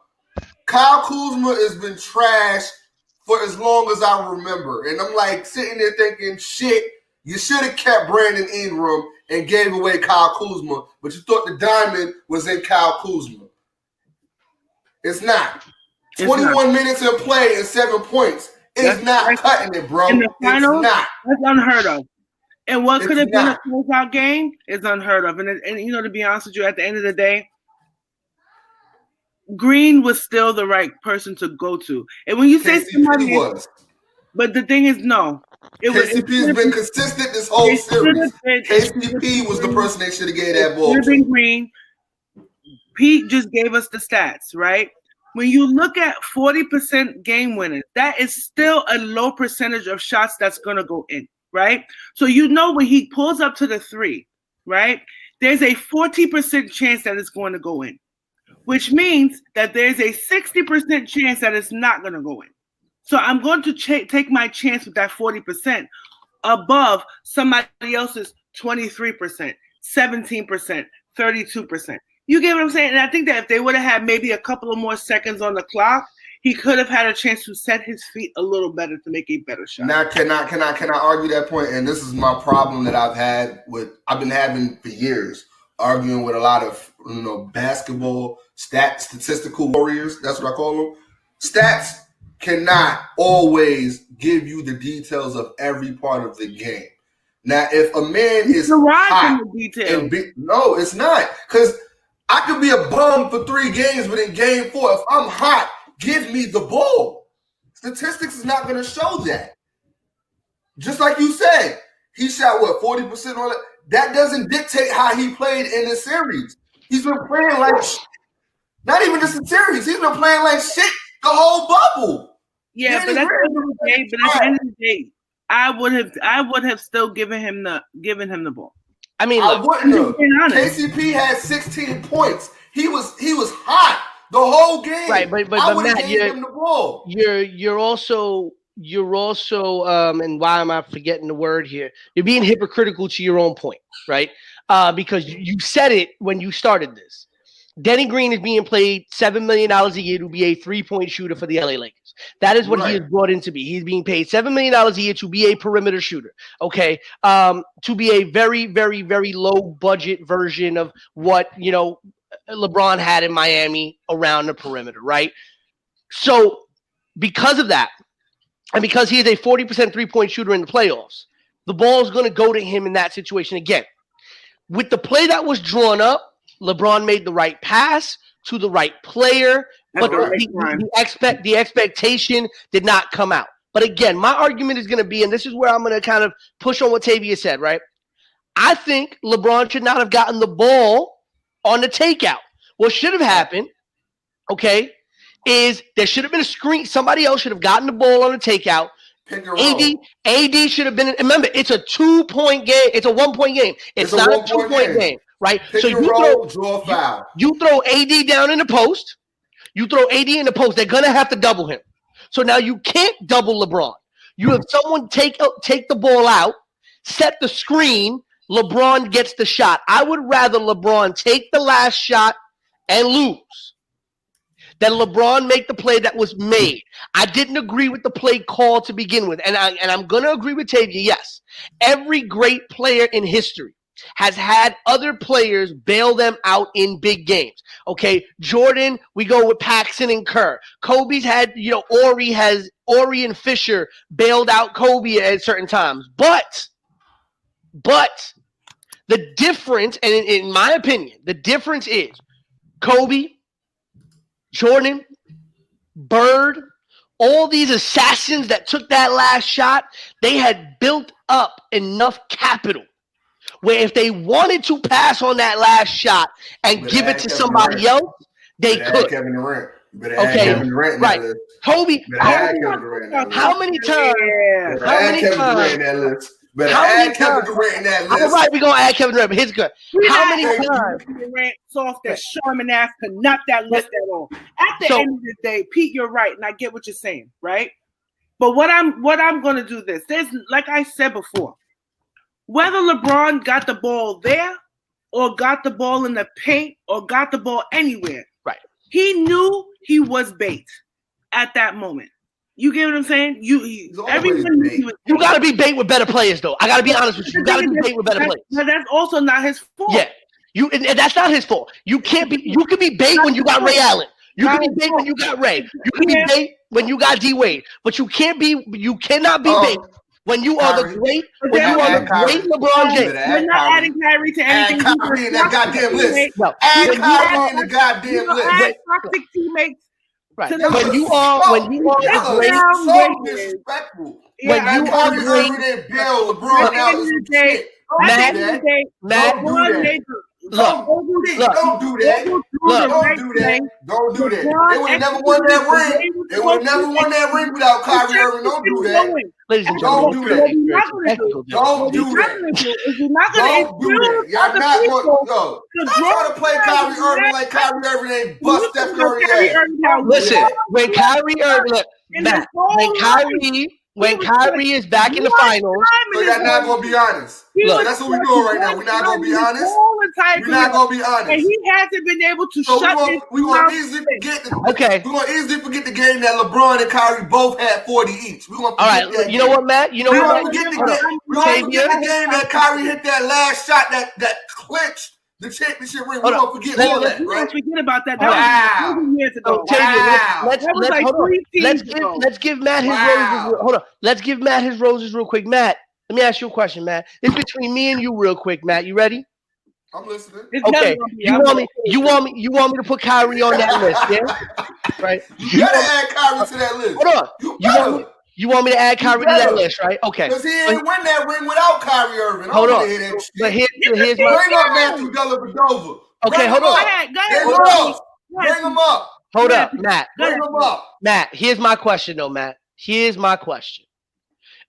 Kyle Kuzma has been trash for as long as I remember. And I'm like sitting there thinking, shit, you should have kept Brandon Ingram and gave away Kyle Kuzma, but you thought the diamond was in Kyle Kuzma. It's not. 21 minutes in play and 7 points. It's not cutting it, bro. In the finals, it's not. That's unheard of. And what could have been a closeout game is unheard of. And you know, to be honest with you, at the end of the day, Green was still the right person to go to. And when you say somebody was, but the thing is, no. KCP has been consistent this whole series. KCP was the person they should have gave that ball to. Been Green. Pete just gave us the stats, right? When you look at 40% game winners, that is still a low percentage of shots that's going to go in, right? So you know when he pulls up to the three, right, there's a 40% chance that it's going to go in, which means that there's a 60% chance that it's not going to go in. So I'm going to take my chance with that 40% above somebody else's 23%, 17%, 32%. You get what I'm saying? And I think that if they would have had maybe a couple of more seconds on the clock, he could have had a chance to set his feet a little better to make a better shot. Now, can I argue that point? And this is my problem that I've been having for years, arguing with a lot of basketball statistical warriors. That's what I call them. Stats cannot always give you the details of every part of the game. Now, if a man is hot, no, it's not, because I could be a bum for 3 games, but in game 4, if I'm hot, give me the ball. Statistics is not going to show that. Just like you said, he shot, 40% on it? That doesn't dictate how he played in the series. He's been playing like shit. Not even just the series. He's been playing like shit the whole bubble. Yeah, but at the end of the day, I would have still given him the ball. I mean, I wouldn't have. KCP had 16 points. He was hot the whole game. Right, but Matt, him the ball. You're also, and why am I forgetting the word here? You're being hypocritical to your own point, right? Because you said it when you started this. Denny Green is being paid $7 million a year to be a 3-point shooter for the LA Lakers. That is what he is brought in to be. He's being paid $7 million a year to be a perimeter shooter. Okay. To be a very, very, very low budget version of what, LeBron had in Miami around the perimeter, right? So because of that, and because he is a 40% 3-point shooter in the playoffs, the ball is going to go to him in that situation again. With the play that was drawn up, LeBron made the right pass to the right player, but the expectation did not come out. But again, my argument is going to be, and this is where I'm going to kind of push on what Tavia said, right? I think LeBron should not have gotten the ball on the takeout. What should have happened, okay, is there should have been a screen. Somebody else should have gotten the ball on the takeout. AD should have been. Remember, it's a 2-point game. It's a 1-point game. It's not a 2-point game, right? So draw a foul. You throw AD down in the post. You throw AD in the post. They're gonna have to double him. So now you can't double LeBron. You have someone take the ball out, set the screen. LeBron gets the shot. I would rather LeBron take the last shot and lose that LeBron make the play that was made. I didn't agree with the play call to begin with. And I'm going to agree with Tavia, yes. Every great player in history has had other players bail them out in big games. Okay, Jordan, we go with Paxson and Kerr. Kobe's had, Ori and Fisher bailed out Kobe at certain times. But the difference, and in my opinion, the difference is Kobe, Jordan, Bird, all these assassins that took that last shot, they had built up enough capital where if they wanted to pass on that last shot and give it to somebody else, they could. Kevin Durant. Okay, Kevin Durant right. Kobe, how many times? Better add Kevin Durant in that list. All right, we're going to add Kevin Durant, but here's good. How many times? Durant soft that Sherman ass could knock that list at all. At the end of the day, Pete, you're right, and I get what you're saying, right? But what I'm going to do there's, like I said before, whether LeBron got the ball there or got the ball in the paint or got the ball anywhere, right? He knew he was bait at that moment. You get what I'm saying? You got to be bait with better players, though. I got to be honest with you. You got to be bait with better players. But that's also not his fault. Yeah, and that's not his fault. You can't be. You can be bait when you got Ray Allen. You can be bait when you got Ray. You can be bait when you got D Wade. But you cannot be bait when you are the great. When you are the great LeBron James. We're not adding Kyrie to anything. Add Kyrie in that goddamn list. Add Kyrie in the goddamn list. Add toxic teammates. Right. When you are the great, so disrespectful. When you are great, LeBron out. Matt, Don't do that. Don't do that. They would have never won that ring. They would have never won that ring without Kyrie Irving. Don't do that. Ladies and Don't gentlemen, do that. Don't do that. Don't do that. Y'all not going to try to play Kyrie Irving like Kyrie Irving ain't bust Steph Curry ass. Listen, when Kyrie Irving, when Kyrie is back in the finals, so y'all not gonna be honest. Look, that's what we're doing right now. We're not gonna be honest. We're not gonna be honest. And he hasn't been able to so shut we're gonna easily forget the game that LeBron and Kyrie both had 40 each. We're gonna forget that. You know what, Matt? We're gonna forget the game that Kyrie hit that last shot that clinched the championship ring. We're gonna forget all that, right? Forget about that. That was years ago. Let's give Matt his roses. Hold on. Let's give Matt his roses real quick. Matt, let me ask you a question, Matt. It's between me and you real quick, Matt. You ready? I'm listening. Okay. You want me to put Kyrie on that list, yeah? Right? You gotta add Kyrie to that list. Hold on. You want me to add Kyrie to that list, right? Okay. Because he ain't win that ring without Kyrie Irving. Hold on. But here's bring up Matthew Dellavedova. Okay, hold on. Bring him up. Hold up, Matt. Bring him up. Matt, here's my question, though, Matt. Here's my question.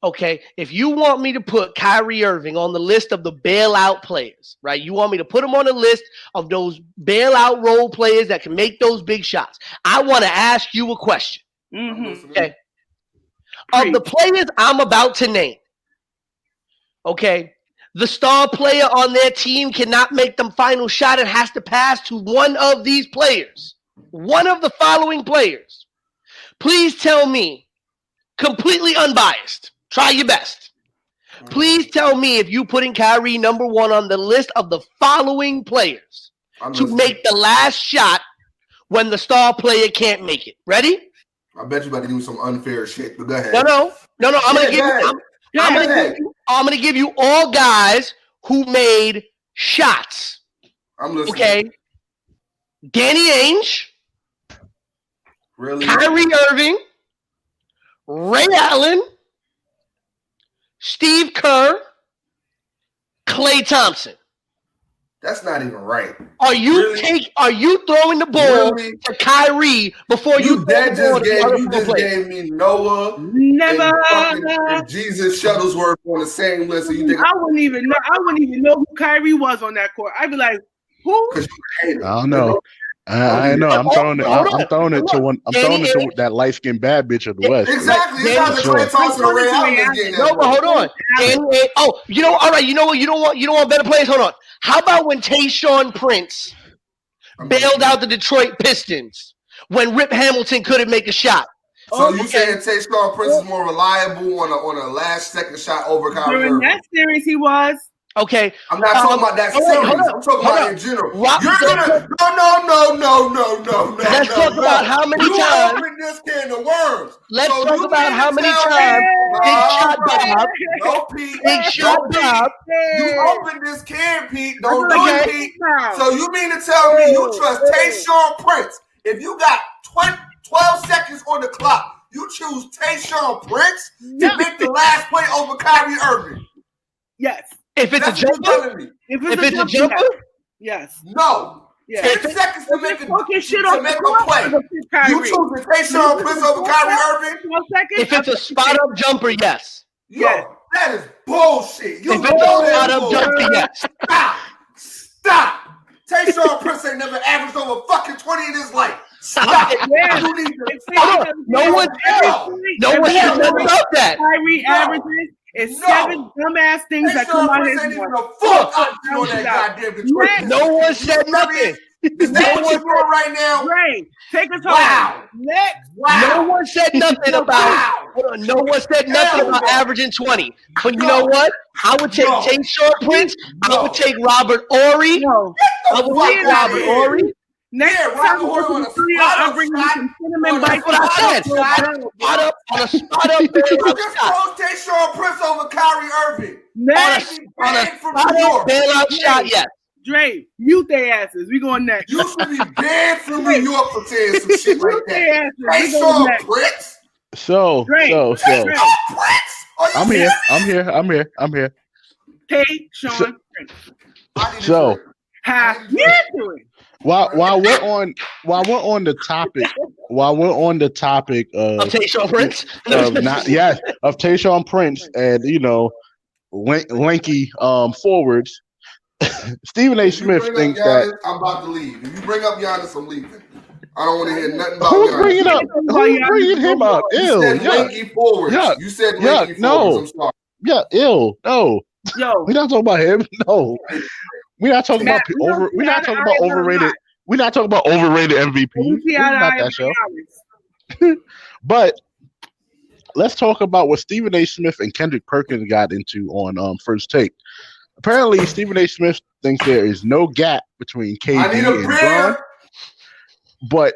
Okay, if you want me to put Kyrie Irving on the list of the bailout players, right? You want me to put him on the list of those bailout role players that can make those big shots. I want to ask you a question. Mm-hmm. Okay. Of the players I'm about to name, okay, the star player on their team cannot make the final shot and has to pass to one of these players. One of the following players. Please tell me, completely unbiased, try your best. Please tell me if you putting Kyrie number one on the list of the following players to make the last shot when the star player can't make it. Ready? I bet you about to do some unfair shit, but go ahead. No. I'm gonna give you all guys who made shots. I'm listening. Okay. Danny Ainge. Really? Kyrie Irving. Ray Allen. Steve Kerr. Klay Thompson. That's not even right. Are you throwing the ball to Kyrie before you just gave me Noah never and Jesus Shuttlesworth on the same list. So you think I wouldn't even know who Kyrie was on that court. I'd be like, who? I don't know. I know. I'm throwing it to that light skinned bad bitch of the West. Exactly. It's not the Klay Thompson or Ray Allen. No, but hold on. All right. You know what? You don't want better players. Hold on. How about when Tayshaun Prince bailed out the Detroit Pistons when Rip Hamilton couldn't make a shot. So you saying Tayshaun Prince is more reliable on a last second shot over Kyrie Irving? During that series, he was. Okay. I'm not talking about that series. I'm talking about in general. You're gonna no. Let's talk about how many times. You open this can of worms. Let's talk about how many times Big Shot Bob. No, Pete. Big Shot Bob. You open this can, Pete. Don't do it, Pete. So you mean to tell me you trust Tayshaun Prince? If you got 12 seconds on the clock, you choose Tayshaun Prince to make the last play over Kyrie Irving? Yes. If it's a jumper? If it's a jumper? Yes. No. Yeah. 10 seconds to make a play. You choose Tayshaun Prince over Kyrie Irving? If it's a spot-up jumper, yes. Yo, that is bullshit. If it's a spot-up jumper, yes. Stop. Tayshaun Prince ain't never averaged over fucking 20 in his life. Stop. Yeah. You need to No one said nothing about that. Kyrie averages is 7 dumbass things that come out his mouth. No one said nothing. Is that what you're doing right now? Ray, take us home. Wow. Next. No one said nothing about. No one said nothing about averaging 20. But you know what? I would take Tayshaun Prince. I would take Robert Horry. I would take Robert Horry. Next time we're on a studio, I'm bringing you some cinnamon bites. That's what I said. Spot up on a spot up. You just chose Tayshaun Prince over Kyrie Irving. Next. On a spot up bailout shot, yes. Dre, mute their asses. We going next. You should be banned from New York for saying some shit like that. Tayshaun Prince? So. I'm here. Tayshaun Prince. So. How you doing? While we're on the topic of Tayshaun Prince, of Tayshaun Prince and lanky forwards, Stephen A. Smith thinks Giannis, I'm about to leave. If you bring up Giannis, I'm leaving. I don't want to hear nothing about Who's Giannis. bringing him up? You said lanky forwards. You said lanky forwards. I'm sorry. Yeah, ill. No. Yo, we're not talking about him. No. We're not talking about overrated. We're not talking about overrated MVP. Not that show. But let's talk about what Stephen A. Smith and Kendrick Perkins got into on First Take. Apparently, Stephen A. Smith thinks there is no gap between KD and Bron, but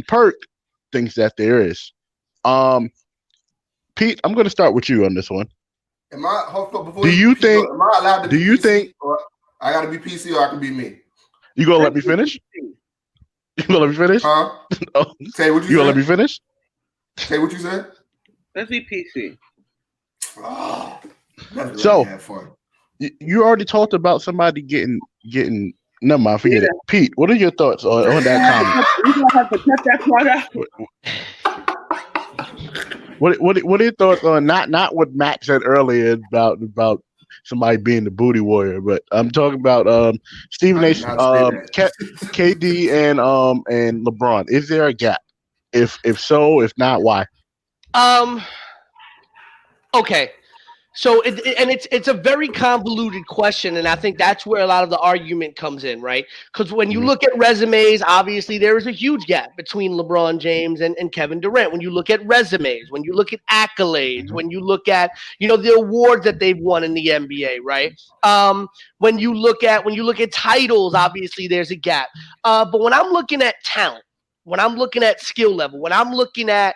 Perk thinks that there is. Pete, I'm going to start with you on this one. Am I? Do you think? Am I allowed to be do you PC, think? Or I got to be PC, or I can be me? You gonna let me finish? You gonna let me finish? Huh? Oh. Say what you said. You gonna let me finish? Say what you said. Let's be PC. Oh, so you already talked about somebody getting. Never mind, forget it. Pete, what are your thoughts on that comment? You gonna have to cut that part out. What are your thoughts on not what Matt said earlier about somebody being the booty warrior, but I'm talking about Stephen A. KD and LeBron. Is there a gap? If so, if not, why? Okay. So it's a very convoluted question, and I think that's where a lot of the argument comes in, right? Because when you look at resumes, obviously there is a huge gap between LeBron James and Kevin Durant. When you look at resumes, when you look at accolades, when you look at the awards that they've won in the NBA, right? When you look at titles, obviously there's a gap. But when I'm looking at talent, when I'm looking at skill level, when I'm looking at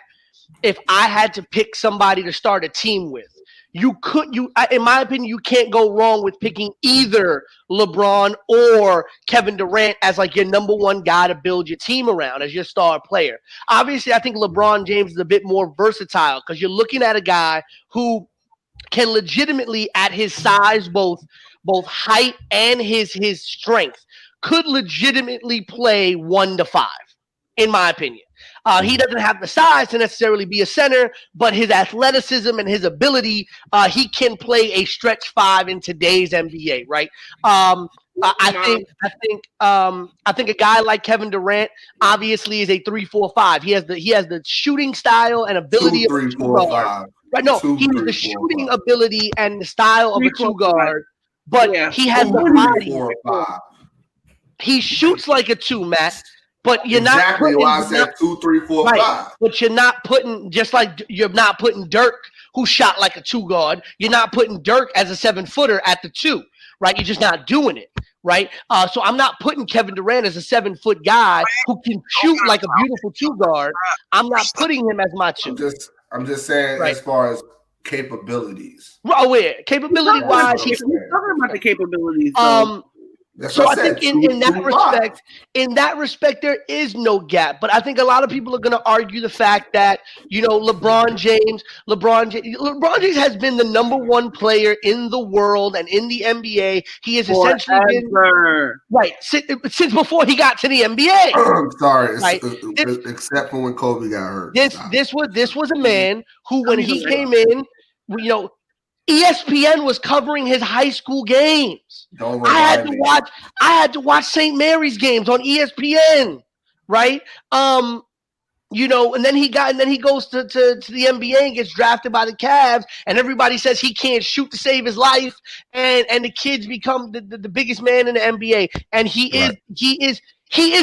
if I had to pick somebody to start a team with, in my opinion, you can't go wrong with picking either LeBron or Kevin Durant as like your number one guy to build your team around as your star player. Obviously, I think LeBron James is a bit more versatile because you're looking at a guy who can legitimately, at his size, both height and his strength, could legitimately play 1 to 5, in my opinion. He doesn't have the size to necessarily be a center, but his athleticism and his ability, he can play a stretch 5 in today's NBA, right? I think a guy like Kevin Durant obviously is a 3-4-5. He has the shooting style and ability of a 2-guard. Right? No, he has the shooting ability and the style of a 2-guard, but he has the body. He shoots like a 2, Matt. But you're exactly not why I said 2, 3, 4, right. 5. But you're not putting, just like you're not putting Dirk, who shot like a 2 guard. You're not putting Dirk as a 7-footer at the 2, right? You're just not doing it, right? So I'm not putting Kevin Durant as a 7-foot guy who can shoot like a beautiful 2 guard. I'm not putting him as my 2. I'm just saying, right, as far as capabilities. Oh, yeah, capability wise, he's talking about the capabilities. So I think in that respect, there is no gap. But I think a lot of people are going to argue the fact that, LeBron James has been the number 1 player in the world and in the NBA. He has essentially been right since before he got to the NBA. I'm sorry, right? Except for when Kobe got hurt. This was a man who, when he came in, ESPN was covering his high school games. I had to watch St. Mary's games on ESPN, right? And then he goes to the NBA and gets drafted by the Cavs, and everybody says he can't shoot to save his life, and the kids become the biggest man in the NBA, and he is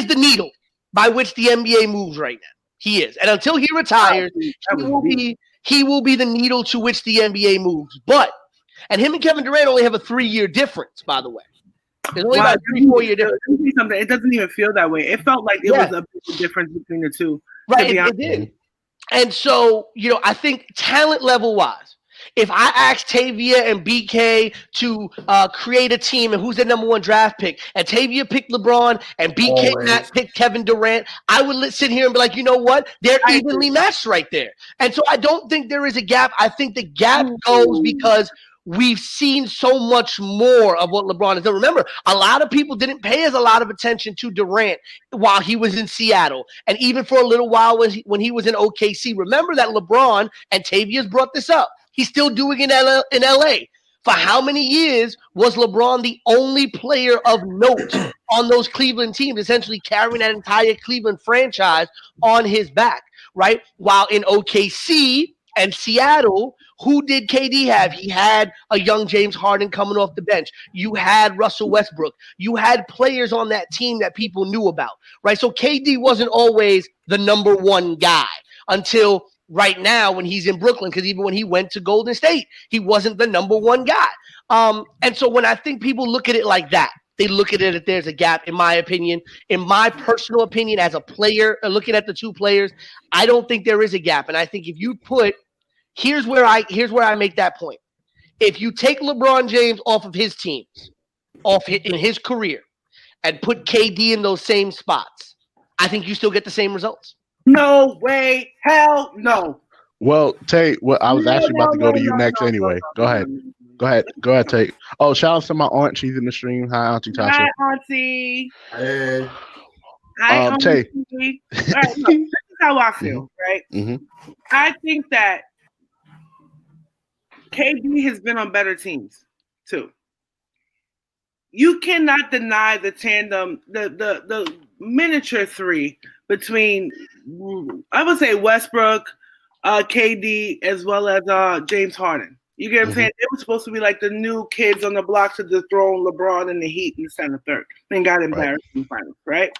the needle by which the NBA moves right now. He is, and until he retires, he will be the needle to which the NBA moves. And him and Kevin Durant only have a 3-year difference, by the way. There's only about 3-4 year difference. It doesn't even feel that way. It felt like it was a big difference between the two. Right, it did. And so, I think talent level wise, if I asked Tavia and BK to create a team and who's the number 1 draft pick, and Tavia picked LeBron and BK picked Kevin Durant, I would sit here and be like, you know what? They're evenly matched right there. And so I don't think there is a gap. I think the gap goes because we've seen so much more of what LeBron has done. Remember, a lot of people didn't pay as a lot of attention to Durant while he was in Seattle, and even for a little while when he was in OKC. Remember that LeBron, and Tavia's brought this up, he's still doing it in LA. For how many years was LeBron the only player of note on those Cleveland teams, essentially carrying that entire Cleveland franchise on his back, right? While in OKC and Seattle, who did KD have? He had a young James Harden coming off the bench. You had Russell Westbrook. You had players on that team that people knew about, right? So KD wasn't always the number 1 guy until right now when he's in Brooklyn, because even when he went to Golden State, he wasn't the number 1 guy. And so when I think people look at it like that, they look at it that there's a gap, in my opinion. In my personal opinion, as a player, looking at the 2 players, I don't think there is a gap. And I think if you put Here's where I make that point. If you take LeBron James off of his teams, in his career, and put KD in those same spots, I think you still get the same results. No way, hell no. Well, Tate, I was actually about to go to you next anyway. Go ahead, Tate. Oh, shout out to my aunt. She's in the stream. Hi, Auntie Tasha. Hi, Auntie. Hey. Hi, Tate. All right, look, this is how I feel, right? Mm-hmm. I think that KD has been on better teams too. You cannot deny the tandem, the miniature 3 between, I would say, Westbrook, KD, as well as James Harden. You get what I'm saying? They were supposed to be like the new kids on the block to dethrone LeBron and the Heat in the center third, and got embarrassed in the finals, right?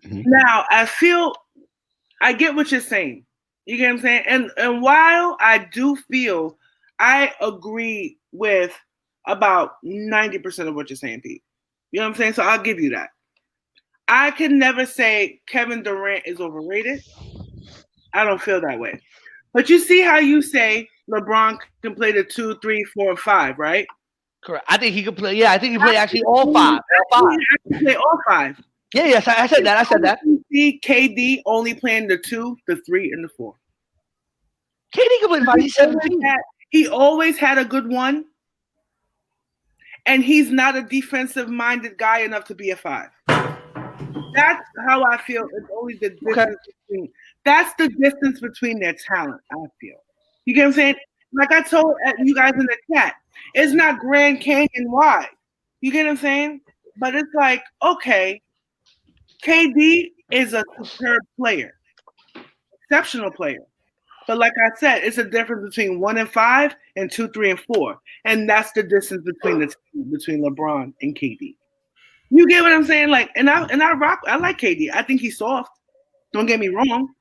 Now, I get what you're saying. You get what I'm saying? And while I do feel I agree with about 90% of what you're saying, Pete. You know what I'm saying? So I'll give you that. I can never say Kevin Durant is overrated. I don't feel that way. But you see how you say LeBron can play the 2, 3, 4, and 5, right? Correct. I think he could play. Yeah, I think he played actually all 5. I can play all 5. Yeah, yes, I said that. You see KD only playing the 2, the 3, and the 4. KD can play 5. He's 17. He always had a good one, and he's not a defensive-minded guy enough to be a 5. That's how I feel. It's only the distance between. That's the distance between their talent, I feel. You get what I'm saying? Like I told you guys in the chat, it's not Grand Canyon wide. You get what I'm saying? But it's like, okay, KD is a superb player, exceptional player. But like I said, it's a difference between 1 and 5 and 2, 3, and 4. And that's the distance between LeBron and KD. You get what I'm saying? Like, and I like KD. I think he's soft. Don't get me wrong.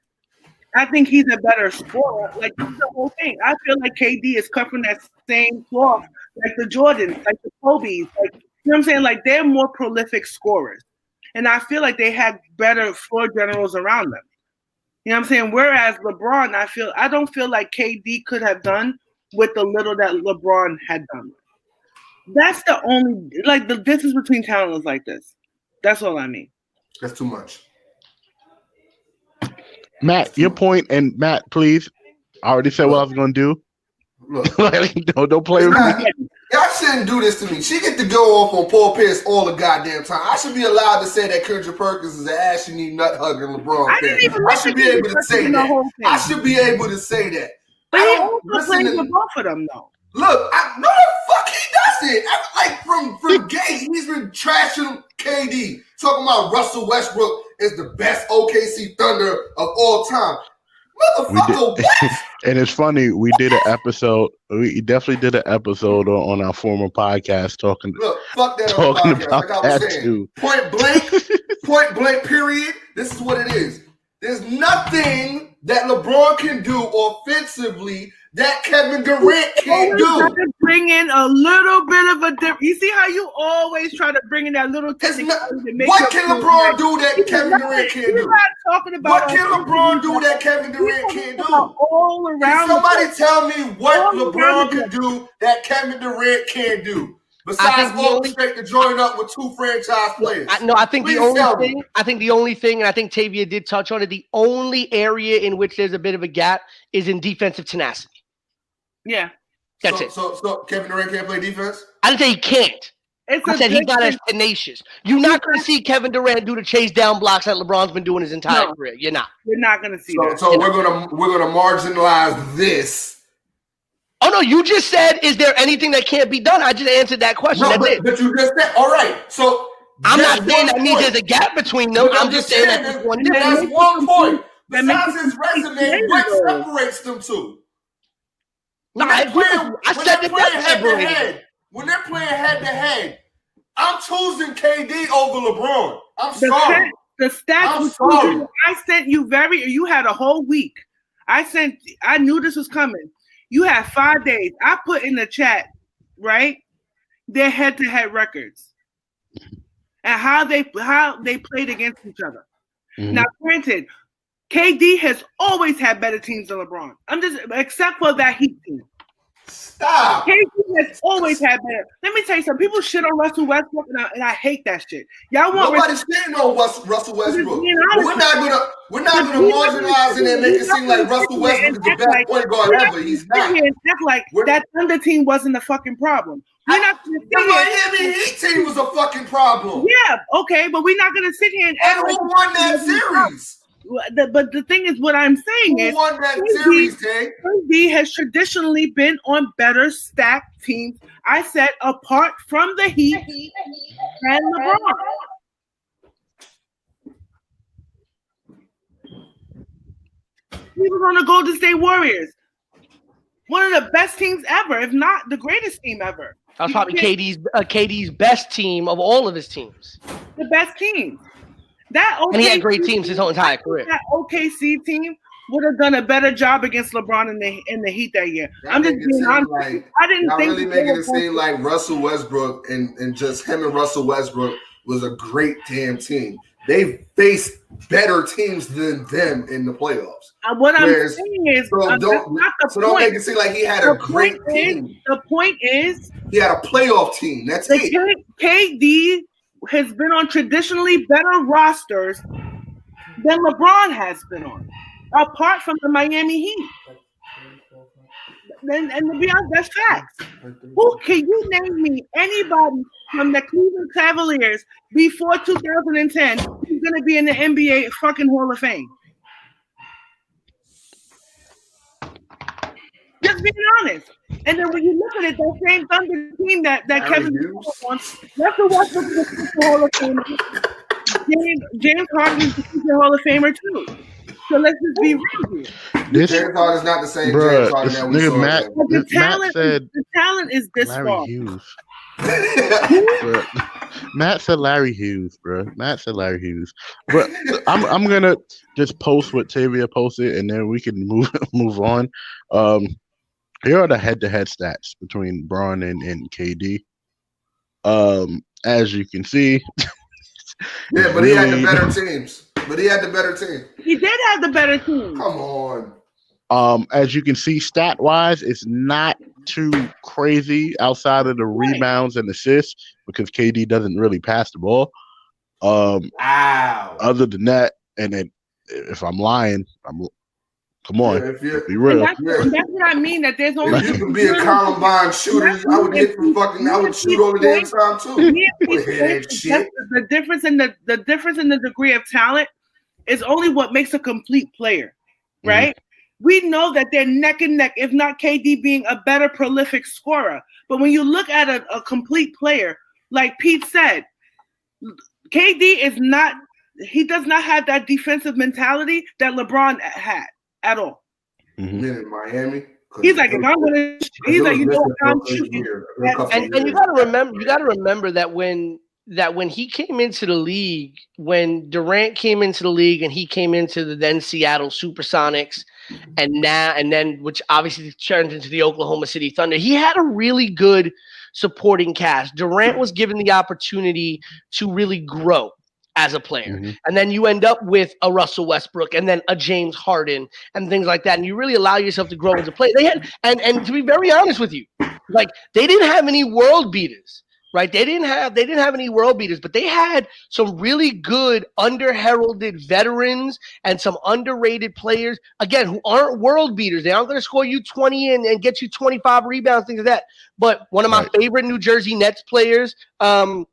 I think he's a better scorer. Like, this is the whole thing. I feel like KD is cut from that same cloth, like the Jordans, like the Kobe's. Like, you know what I'm saying? Like, they're more prolific scorers. And I feel like they had better floor generals around them. You know what I'm saying? Whereas LeBron, I don't feel like KD could have done with the little that LeBron had done. That's the only, like, the difference between talent is like this. That's all I mean. That's too much. Matt, your point, and Matt, please. I already said what I was going to do. Look, Like, don't play with me. Y'all shouldn't do this to me. She get to go off on Paul Pierce all the goddamn time. I should be allowed to say that Kendrick Perkins is an ashy nut hugging LeBron fan. I should be able to say that. I should be able to say that. But he also plays with both of them, though. Look, no the fuck he doesn't. Like from gay, he's been trashing KD, talking about Russell Westbrook is the best OKC Thunder of all time. Motherfucker, what? And it's funny, we did an episode. We definitely did an episode on our former podcast talking. Look, fuck that talking podcast. about Like I was that saying, too. Point blank. Period. This is what it is. There's nothing that LeBron can do offensively that Kevin Durant can't do. Bring in a little bit of a different. You see how you always try to bring in that little. What can LeBron do that Kevin Durant can't do? Talking about what can LeBron do that Kevin Durant can't do? All around. Can somebody tell me what LeBron can do that Kevin Durant can't do? Besides orchestrate to join up with two franchise players. I think the only thing, and I think Tavia did touch on it, the only area in which there's a bit of a gap is in defensive tenacity. Yeah. That's it. So Kevin Durant can't play defense? I didn't say he can't. I said he's not as tenacious. You're not going to see Kevin Durant do the chase down blocks that LeBron's been doing his entire career. You're not. You're not going to see that. So we're gonna marginalize this. Oh no! You just said, "Is there anything that can't be done?" I just answered that question. No, but you just said, all right. So I'm not saying that means there's a gap between them. I'm just saying that's one thing. That's one point. Besides his resume, what separates them two? No, I said that separated. When they're playing head to head, I'm choosing KD over LeBron. I'm sorry. The stats. I sent you you had a whole week. I knew this was coming. You had 5 days. I put in the chat, right? Their head-to-head records and how they played against each other. Mm-hmm. Now, granted, KD has always had better teams than LeBron. Except for that Heat team. Stop. KD has always had better. Let me tell you something. People shit on Russell Westbrook, and I hate that shit. Y'all want nobody's shitting on Russell Westbrook. We're not gonna marginalize it and make it seem like Russell Westbrook is the best point guard ever. He's not. Act like that Thunder team wasn't the fucking problem. We're not gonna sit the Miami Heat team was a fucking problem. Yeah, okay, but we're not gonna sit here and act like who won that series. But the thing is, what I'm saying is, who won that series, Tay? KD has traditionally been on better stacked teams. I said apart from the Heat and LeBron. He was on the Golden State Warriors, one of the best teams ever, if not the greatest team ever. That's probably KD's best team of all of his teams. The best team. And he had great teams his whole entire career. That OKC team would have done a better job against LeBron in the Heat that year. I'm just being honest. I didn't think really making it seem like Russell Westbrook and just him and Russell Westbrook was a great damn team. They faced better teams than them in the playoffs. What I'm saying is, don't make it seem like he had a great team. The point is, he had a playoff team. That's it. KD has been on traditionally better rosters than LeBron has been on, apart from the Miami Heat. And to be honest, that's facts. Who can you name me anybody from the Cleveland Cavaliers before 2010 who's going to be in the NBA fucking Hall of Fame? Just being honest. And then when you look at it, that same Thunder team that Kevin wants, Russell Westbrook is a future Hall of Famer. James Harden is a future Hall of Famer too. So let's just be real here. James Harden is not the same James Harden that we saw. The talent is this far. Matt said Larry Hughes, bro. Matt said Larry Hughes. But I'm gonna just post what Tavia posted, and then we can move on. Here are the head-to-head stats between Bron and KD. As you can see, yeah, but he had the better teams. But he had the better team. He did have the better team. Come on. As you can see, stat-wise, it's not too crazy outside of the rebounds and assists because KD doesn't really pass the ball. Other than that, and then if I'm lying, come on, be real. That's what I mean. That there's only you can be a Columbine shooter. I would hit from fucking. I would shoot over the time too. The difference in the degree of talent is only what makes a complete player, right? Mm-hmm. We know that they're neck and neck, if not KD being a better prolific scorer. But when you look at a complete player, like Pete said, KD he does not have that defensive mentality that LeBron had at all. Mm-hmm. In Miami. He's like, if I'm gonna, he's like, you know what, I'm shooting. And you gotta remember that when he came into the league, when Durant came into the league and he came into the then Seattle Supersonics, and then which obviously turned into the Oklahoma City Thunder, he had a really good supporting cast. Durant was given the opportunity to really grow as a player. Mm-hmm. And then you end up with a Russell Westbrook and then a James Harden and things like that. And you really allow yourself to grow as a player. They had, and to be very honest with you, like they didn't have any world beaters. Right, they didn't have any world beaters, but they had some really good under-heralded veterans and some underrated players, again, who aren't world beaters. They aren't going to score you 20 and get you 25 rebounds, things like that. But one of my favorite New Jersey Nets players, Nenad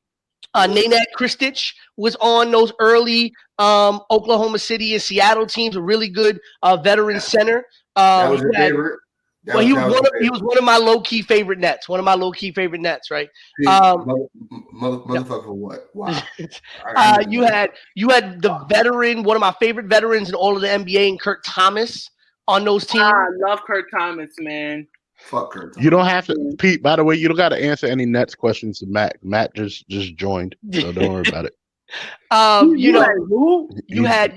Kristich, was on those early Oklahoma City and Seattle teams, a really good veteran center. That was your favorite? Well, he was one of my low-key favorite Nets. One of my low-key favorite Nets, right? Motherfucker, what? Wow. You had the veteran, one of my favorite veterans in all of the NBA, and Kurt Thomas on those teams. I love Kurt Thomas, man. Fuck Kurt Thomas. You don't have to, Pete. By the way, you don't got to answer any Nets questions to Matt. Matt just joined, so don't worry about it. You had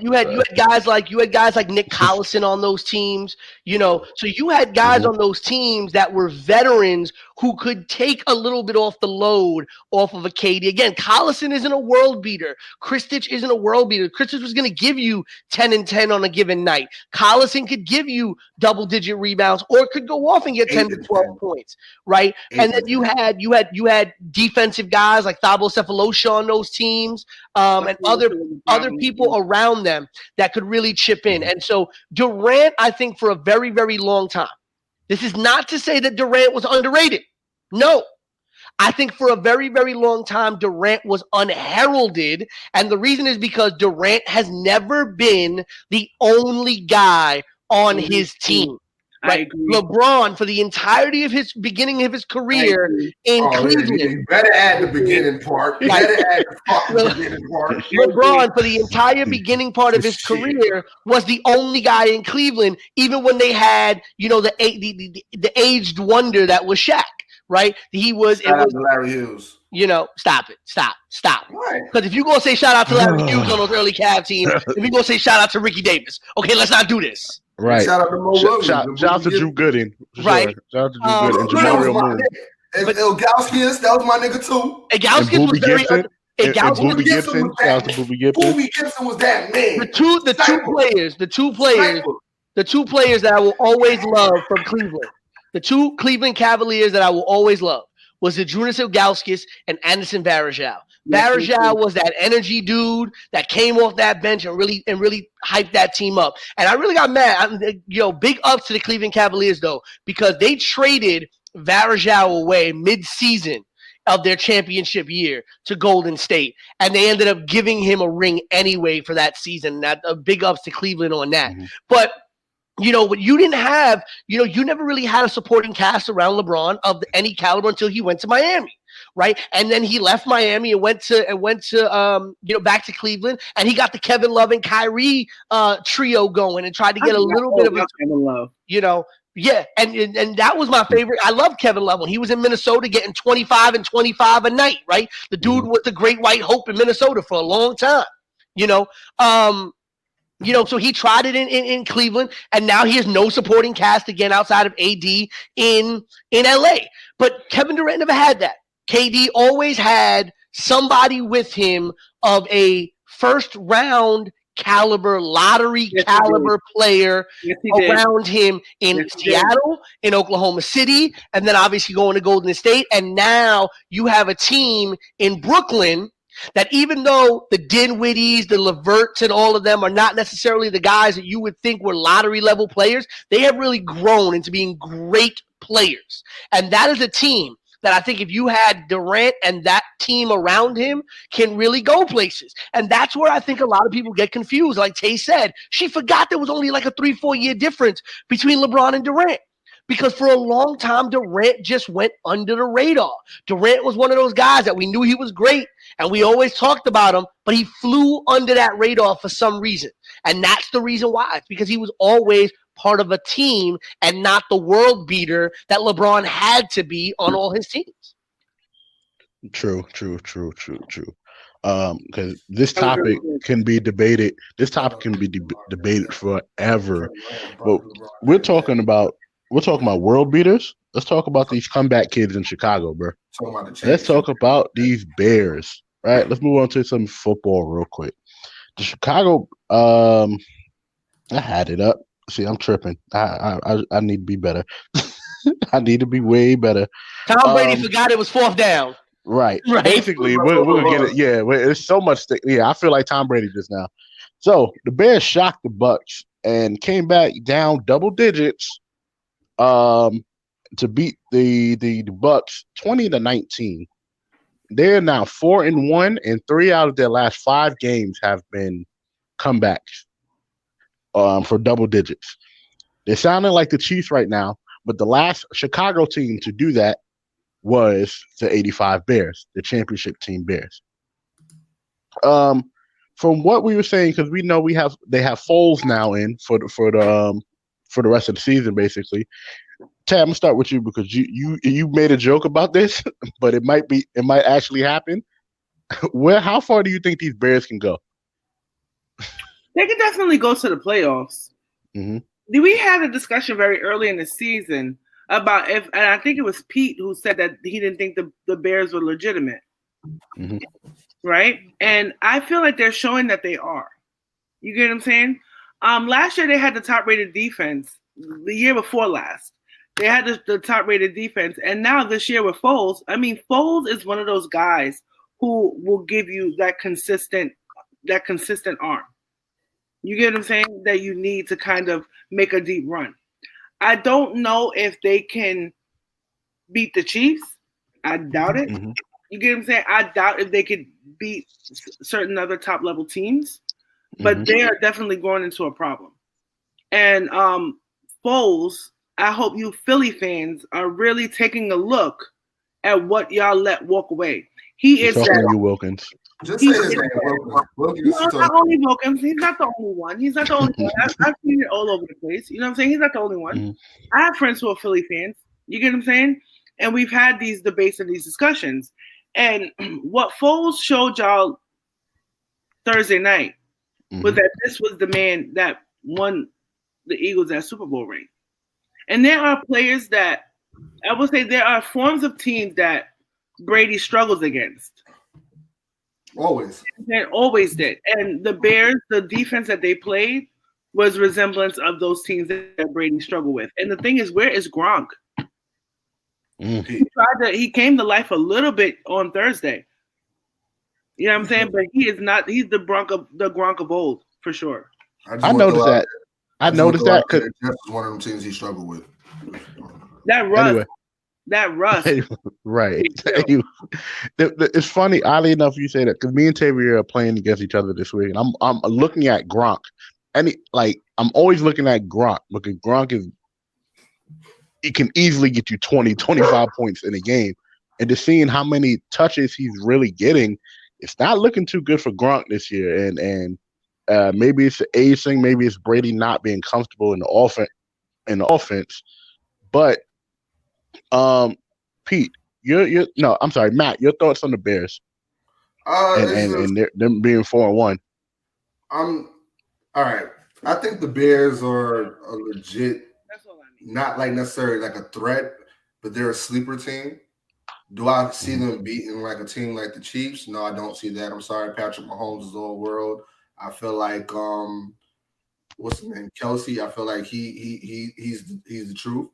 guys like Nick Collison on those teams, so you had guys on those teams that were veterans who could take a little bit off the load off of a KD. Again, Collison isn't a world beater. Kristich isn't a world beater. Kristich was going to give you 10 and 10 on a given night. Collison could give you double-digit rebounds or could go off and get 10 to 12 points, right? And then you had defensive guys like Thabo Sefolosha on those teams. And other people around them that could really chip in. And so Durant, I think for a very, very long time, this is not to say that Durant was underrated. No. I think for a very, very long time, Durant was unheralded. And the reason is because Durant has never been the only guy on his team. Right? LeBron, for the entirety of his beginning of his career in Cleveland. You better add the beginning part. You better add the beginning part. LeBron, for the entire beginning part of his career, was the only guy in Cleveland, even when they had, the aged wonder that was Shaq. Right? He was. Shout out to Larry Hughes. Stop it. Stop. Because if you're going to say shout out to Larry Hughes on those early Cavs teams, if you're going to say shout out to Ricky Davis, okay, let's not do this. Right. Shout out to Mo Williams. Shout out to Drew Gooden. Right. Shout out to Drew Gooden. And Jamario Moon. And Ilgauskas, that was my nigga too. Ilgauskas was very Booby Gibson. Shout out to Booby Gibson. Booby Gibson was that man. The two players that I will always love from Cleveland. The two Cleveland Cavaliers that I will always love was Zydrunas Ilgauskas and Anderson Varejao. Varejao was that energy dude that came off that bench and really hyped that team up. And I really got mad. Big ups to the Cleveland Cavaliers though, because they traded Varejao away mid-season of their championship year to Golden State, and they ended up giving him a ring anyway for that season. That big ups to Cleveland on that. Mm-hmm. But what you didn't have, you never really had a supporting cast around LeBron of any caliber until he went to Miami, right? And then he left Miami and went to back to Cleveland, and he got the Kevin Love and Kyrie trio going and tried to get a little bit of a, Kevin Love. Yeah, and that was my favorite. I love Kevin Love when he was in Minnesota getting 25 and 25 a night, right? The dude was the great white hope in Minnesota for a long time, so he tried it in Cleveland, and now he has no supporting cast again outside of AD in LA. But Kevin Durant never had that. KD always had somebody with him of a first round caliber, lottery caliber player around him in Seattle, in Oklahoma City, and then obviously going to Golden State. And now you have a team in Brooklyn that even though the Dinwiddies, the Leverts, and all of them are not necessarily the guys that you would think were lottery level players, they have really grown into being great players. And that is a team that I think if you had Durant and that team around him can really go places. And that's where I think a lot of people get confused. Like Tay said, she forgot there was only like a 3-4 year difference between LeBron and Durant. Because for a long time, Durant just went under the radar. Durant was one of those guys that we knew he was great, and we always talked about him, but he flew under that radar for some reason. And that's the reason why. It's because he was always part of a team and not the world beater that LeBron had to be on all his teams. True. Because this topic can be debated. This topic can be debated forever. But we're talking about world beaters. Let's talk about these comeback kids in Chicago, bro. Let's talk about these Bears. Right. Let's move on to some football real quick. The Chicago. I had it up. See, I'm tripping. I need to be better. I need to be way better. Tom Brady forgot it was fourth down. Right. Basically, we're gonna get it. Yeah, it's so much. I feel like Tom Brady just now. So the Bears shocked the Bucs and came back down double digits, to beat the Bucs 20-19. They're now 4-1, and 3 out of their last 5 games have been comebacks. For double digits. They're sounding like the Chiefs right now, but the last Chicago team to do that was the 85 Bears, the championship team Bears. From what we were saying, because we know they have Foles now in for the rest of the season, basically. Tam, I'm gonna start with you because you made a joke about this, but it might actually happen. How far do you think these Bears can go? They could definitely go to the playoffs. Mm-hmm. We had a discussion very early in the season about and I think it was Pete who said that he didn't think the Bears were legitimate. Mm-hmm. Right? And I feel like they're showing that they are. You get what I'm saying? Last year they had the top rated defense. The year before last, they had the top rated defense. And now this year with Foles, Foles is one of those guys who will give you that consistent arm. You get what I'm saying? That you need to kind of make a deep run. I don't know if they can beat the Chiefs. I doubt it. Mm-hmm. You get what I'm saying? I doubt if they could beat certain other top level teams, but they are definitely going into a problem. And Foles, I hope you Philly fans are really taking a look at what y'all let walk away. He is talking to you, Wilkins. Just say his name. Wilkins. Not only Wilkins. He's not the only one. He's not the only one. I've seen it all over the place. You know what I'm saying? He's not the only one. Mm-hmm. I have friends who are Philly fans. You get what I'm saying? And we've had these debates and these discussions. And what Foles showed y'all Thursday night was that this was the man that won the Eagles that Super Bowl ring. And there are players that, I would say there are forms of teams that Brady struggles against. Always. And always did. And the Bears, the defense that they played was resemblance of those teams that Brady struggled with. And the thing is, where is Gronk? He came to life a little bit on Thursday. You know what I'm saying? But he is not. He's the Gronk of old for sure. I noticed that. I noticed that because that's one of them teams he struggled with. That rust. Anyway. That rust. Right. It's funny. Oddly enough, you say that because me and Tavia are playing against each other this week, and I'm looking at Gronk, and I'm always looking at Gronk because Gronk he can easily get you 20, 25 points in a game, and just seeing how many touches he's really getting, it's not looking too good for Gronk this year, and maybe it's the age thing, maybe it's Brady not being comfortable in the offense. But Pete, I'm sorry, Matt, your thoughts on the Bears and them being 4-1. I'm all right. I think the Bears are a legit, not like necessarily like a threat, but they're a sleeper team. Do I see them beating like a team like the Chiefs? No, I don't see that. I'm sorry, Patrick Mahomes is all world. I feel like what's his name, Kelsey. I feel like he's the truth.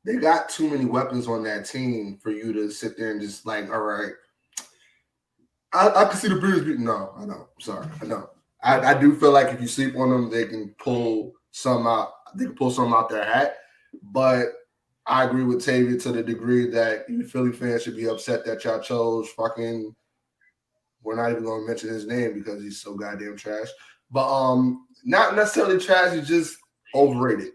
They got too many weapons on that team for you to sit there and just like, all right. I can see the Bears beating. No, I know. Sorry, I know. I do feel like if you sleep on them, they can pull some out. They can pull some out their hat. But I agree with Tavia to the degree that you Philly fans should be upset that y'all chose fucking. We're not even going to mention his name because he's so goddamn trash. But not necessarily trash. He's just overrated.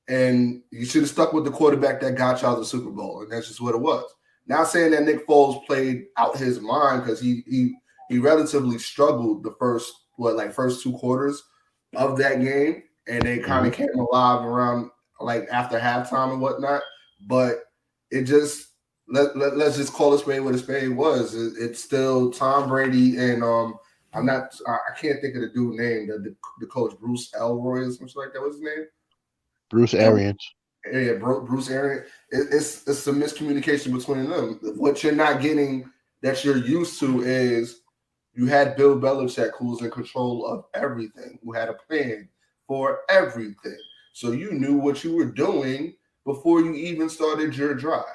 And you should have stuck with the quarterback that got y'all the Super Bowl, and that's just what it was. Not saying that Nick Foles played out his mind because he relatively struggled the first 2 quarters of that game, and they kind of came alive around like after halftime and whatnot. But it just let's just call a spade what a spade was. It's still Tom Brady and I can't think of the dude name, the coach Bruce Elroy or something like that. What's his name? Bruce Arians. Yeah, Bruce Arians. It's some miscommunication between them. What you're not getting that you're used to is you had Bill Belichick, who was in control of everything, who had a plan for everything. So you knew what you were doing before you even started your drive.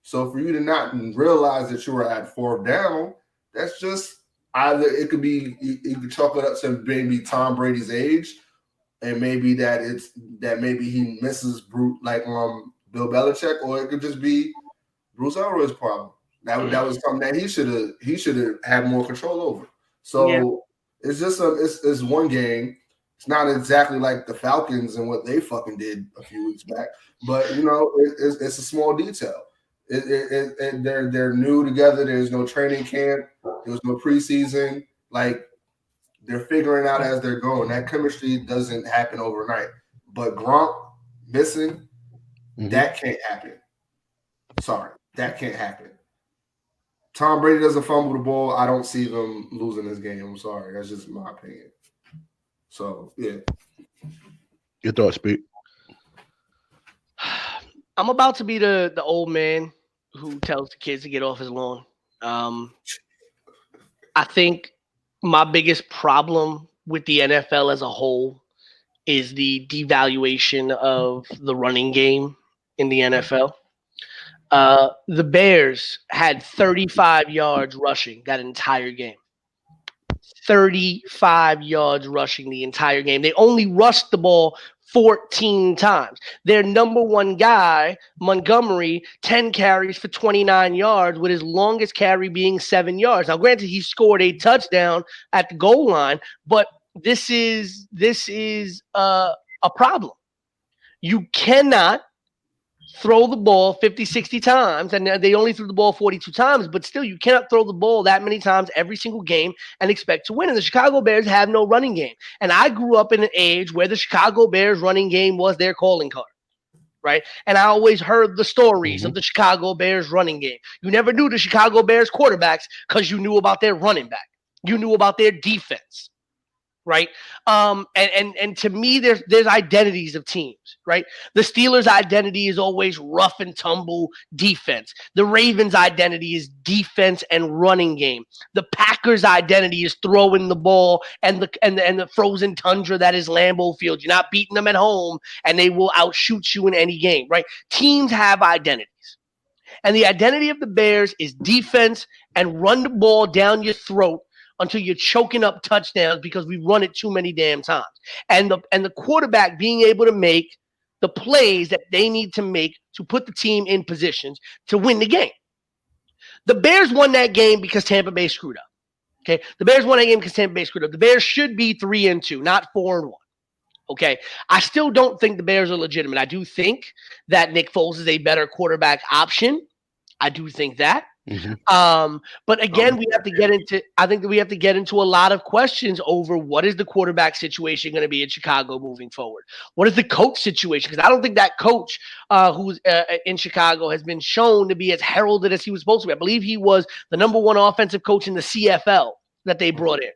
So for you to not realize that you were at 4th down, that's just either it could be you could chalk it up to maybe Tom Brady's age. And maybe maybe he misses Bill Belichick, or it could just be Bruce Elroy's problem. That was something that he should have had more control over. So it's just it's one game. It's not exactly like the Falcons and what they fucking did a few weeks back, but it's a small detail. They're new together. There's no training camp. There was no preseason. Like. They're figuring out as they're going. That chemistry doesn't happen overnight. But Gronk missing, that can't happen. Sorry, that can't happen. Tom Brady doesn't fumble the ball. I don't see them losing this game. I'm sorry. That's just my opinion. So, yeah. Your thoughts, Pete? I'm about to be the old man who tells the kids to get off his lawn. I think my biggest problem with the NFL as a whole is the devaluation of the running game in the NFL. The Bears had 35 yards rushing that entire game. 35 yards rushing the entire game. They only rushed the ball 14 times. Their number one guy, Montgomery, 10 carries for 29 yards, with his longest carry being 7 yards. Now, granted, he scored a touchdown at the goal line, but this is a problem. You cannot throw the ball 50, 60 times, and they only threw the ball 42 times, but still you cannot throw the ball that many times every single game and expect to win. And the Chicago Bears have no running game. And I grew up in an age where the Chicago Bears running game was their calling card, right? And I always heard the stories of the Chicago Bears running game. You never knew the Chicago Bears quarterbacks because you knew about their running back. You knew about their defense. Right. And to me, there's identities of teams, right? The Steelers' identity is always rough and tumble defense. The Ravens' identity is defense and running game. The Packers' identity is throwing the ball and the frozen tundra that is Lambeau Field. You're not beating them at home, and they will outshoot you in any game, right? Teams have identities. And the identity of the Bears is defense and run the ball down your throat until you're choking up touchdowns because we run it too many damn times. And the quarterback being able to make the plays that they need to make to put the team in positions to win the game. The Bears won that game because Tampa Bay screwed up. Okay, the Bears won that game because Tampa Bay screwed up. The Bears should be 3-2, not 4-1. Okay, I still don't think the Bears are legitimate. I do think that Nick Foles is a better quarterback option. I do think that. But again, we have to get into. I think that we have to get into a lot of questions over what is the quarterback situation going to be in Chicago moving forward. What is the coach situation? Because I don't think that coach who's in Chicago has been shown to be as heralded as he was supposed to be. I believe he was the #1 offensive coach in the CFL that they brought in.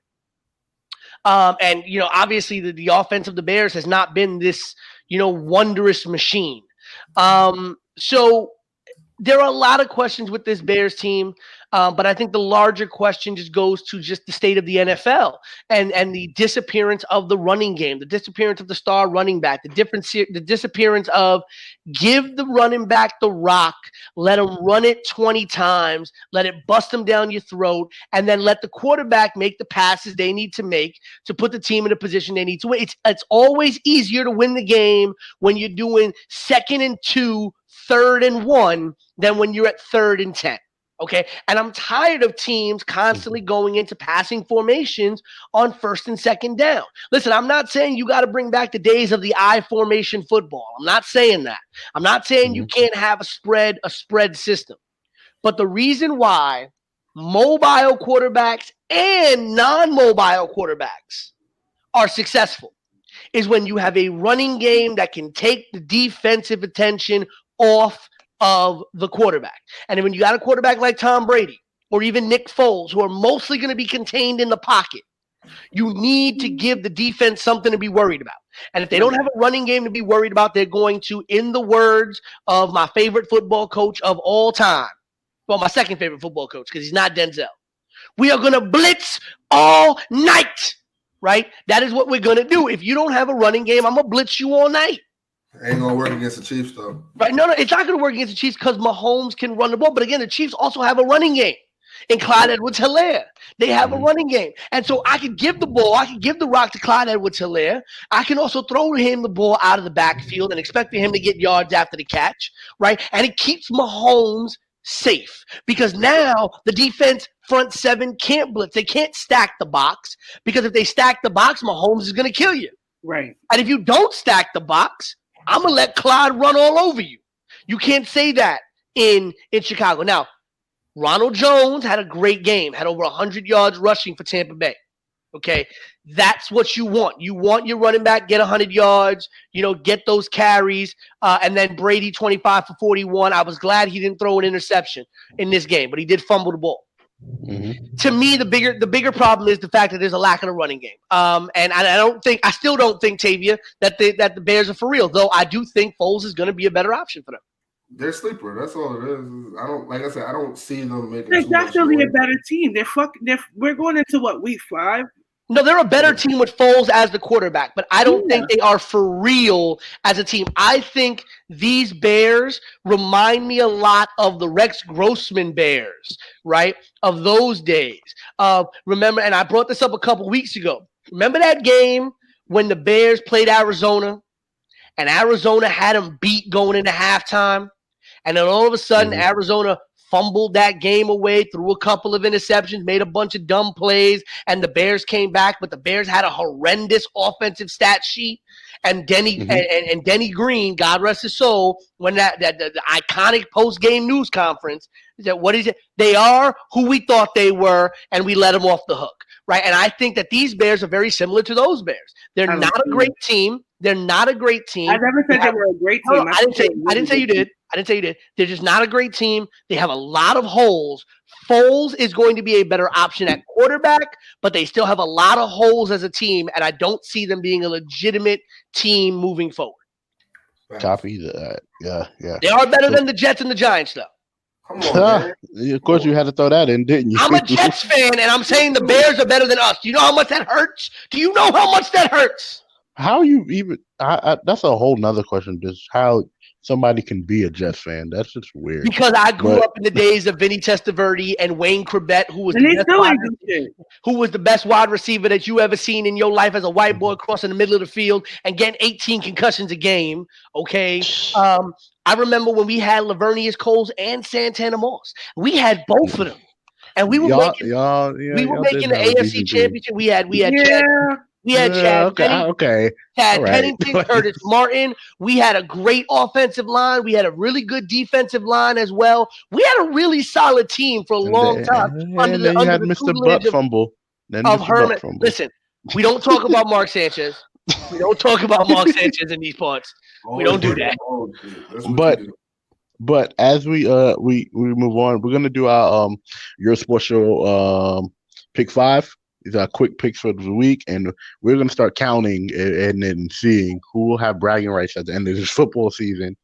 And obviously the offense of the Bears has not been this wondrous machine. So there are a lot of questions with this Bears team, but I think the larger question just goes to just the state of the NFL and the disappearance of the running game, the disappearance of the star running back, the disappearance of give the running back the rock, let him run it 20 times, let it bust him down your throat, and then let the quarterback make the passes they need to make to put the team in a position they need to win. It's always easier to win the game when you're doing 2nd and 2, 3rd and 1 than when you're at 3rd and 10. Okay. And I'm tired of teams constantly going into passing formations on 1st and 2nd down. Listen, I'm not saying you got to bring back the days of the I formation football. I'm not saying that. I'm not saying you can't have a spread system. But the reason why mobile quarterbacks and non-mobile quarterbacks are successful is when you have a running game that can take the defensive attention off of the quarterback. And when you got a quarterback like Tom Brady or even Nick Foles, who are mostly going to be contained in the pocket, you need to give the defense something to be worried about. And if they don't have a running game to be worried about, they're going to, in the words of my favorite football coach of all time, well, my second favorite football coach, because he's not Denzel, we are going to blitz all night, right? That is what we're going to do. If you don't have a running game, I'm going to blitz you all night. Ain't gonna work against the Chiefs though. Right? No, it's not gonna work against the Chiefs because Mahomes can run the ball. But again, the Chiefs also have a running game. In Clyde Edwards-Helaire, they have a running game. And so I can give the ball, I can give the rock to Clyde Edwards-Helaire. I can also throw him the ball out of the backfield and expect for him to get yards after the catch, right? And it keeps Mahomes safe because now the defense front seven can't blitz. They can't stack the box because if they stack the box, Mahomes is gonna kill you. Right. And if you don't stack the box, I'm going to let Clyde run all over you. You can't say that in Chicago. Now, Ronald Jones had a great game, had over 100 yards rushing for Tampa Bay. Okay, that's what you want. You want your running back, get 100 yards, get those carries, and then Brady 25 for 41. I was glad he didn't throw an interception in this game, but he did fumble the ball. To me, the bigger problem is the fact that there's a lack of a running game. And I still don't think Tavia that the Bears are for real. Though I do think Foles is going to be a better option for them. They're sleeper. That's all it is. I don't see them making. They're definitely a better team. We're going into week 5. No, they're a better team with Foles as the quarterback, but I don't think they are for real as a team. I think these Bears remind me a lot of the Rex Grossman Bears, right? Of those days. Remember, and I brought this up a couple weeks ago. Remember that game when the Bears played Arizona and Arizona had them beat going into halftime? And then all of a sudden, Arizona fumbled that game away, threw a couple of interceptions, made a bunch of dumb plays, and the Bears came back, but the Bears had a horrendous offensive stat sheet. And Denny and Denny Green, God rest his soul, when the iconic post-game news conference, he said, what is it? They are who we thought they were, and we let them off the hook, right? And I think that these Bears are very similar to those Bears. They're not a great team. They're not a great team. I never said they were a great team. No, I didn't say you did. I didn't say you did. They're just not a great team. They have a lot of holes. Foles is going to be a better option at quarterback, but they still have a lot of holes as a team, and I don't see them being a legitimate team moving forward. Copy that. Yeah. They are better than the Jets and the Giants, though. Come on, man. Of course, you had to throw that in, didn't you? I'm a Jets fan, and I'm saying the Bears are better than us. Do you know how much that hurts? Do you know how much that hurts? How you even? That's a whole nother question. Just how somebody can be a Jets fan. That's just weird. Because I grew up in the days of Vinny Testaverde and Wayne Corbett, who was the best wide receiver that you ever seen in your life as a white boy crossing the middle of the field and getting 18 concussions a game. Okay. I remember when we had Lavernius Coles and Santana Moss. We had both of them. And we were making the AFC Championship. We had Chad. We had Chad okay. Chad All right. Pennington, Curtis Martin. We had a great offensive line. We had a really good defensive line as well. We had a really solid team for a long time under the Mr. tutelage Fumble. of Herman. Listen, we don't talk about Mark Sanchez. We don't talk about Mark Sanchez in these parts. We don't do that. But as we move on, we're gonna do our Yerrr Sports Show pick 5. These are quick picks for the week, and we're gonna start counting and then seeing who will have bragging rights at the end of this football season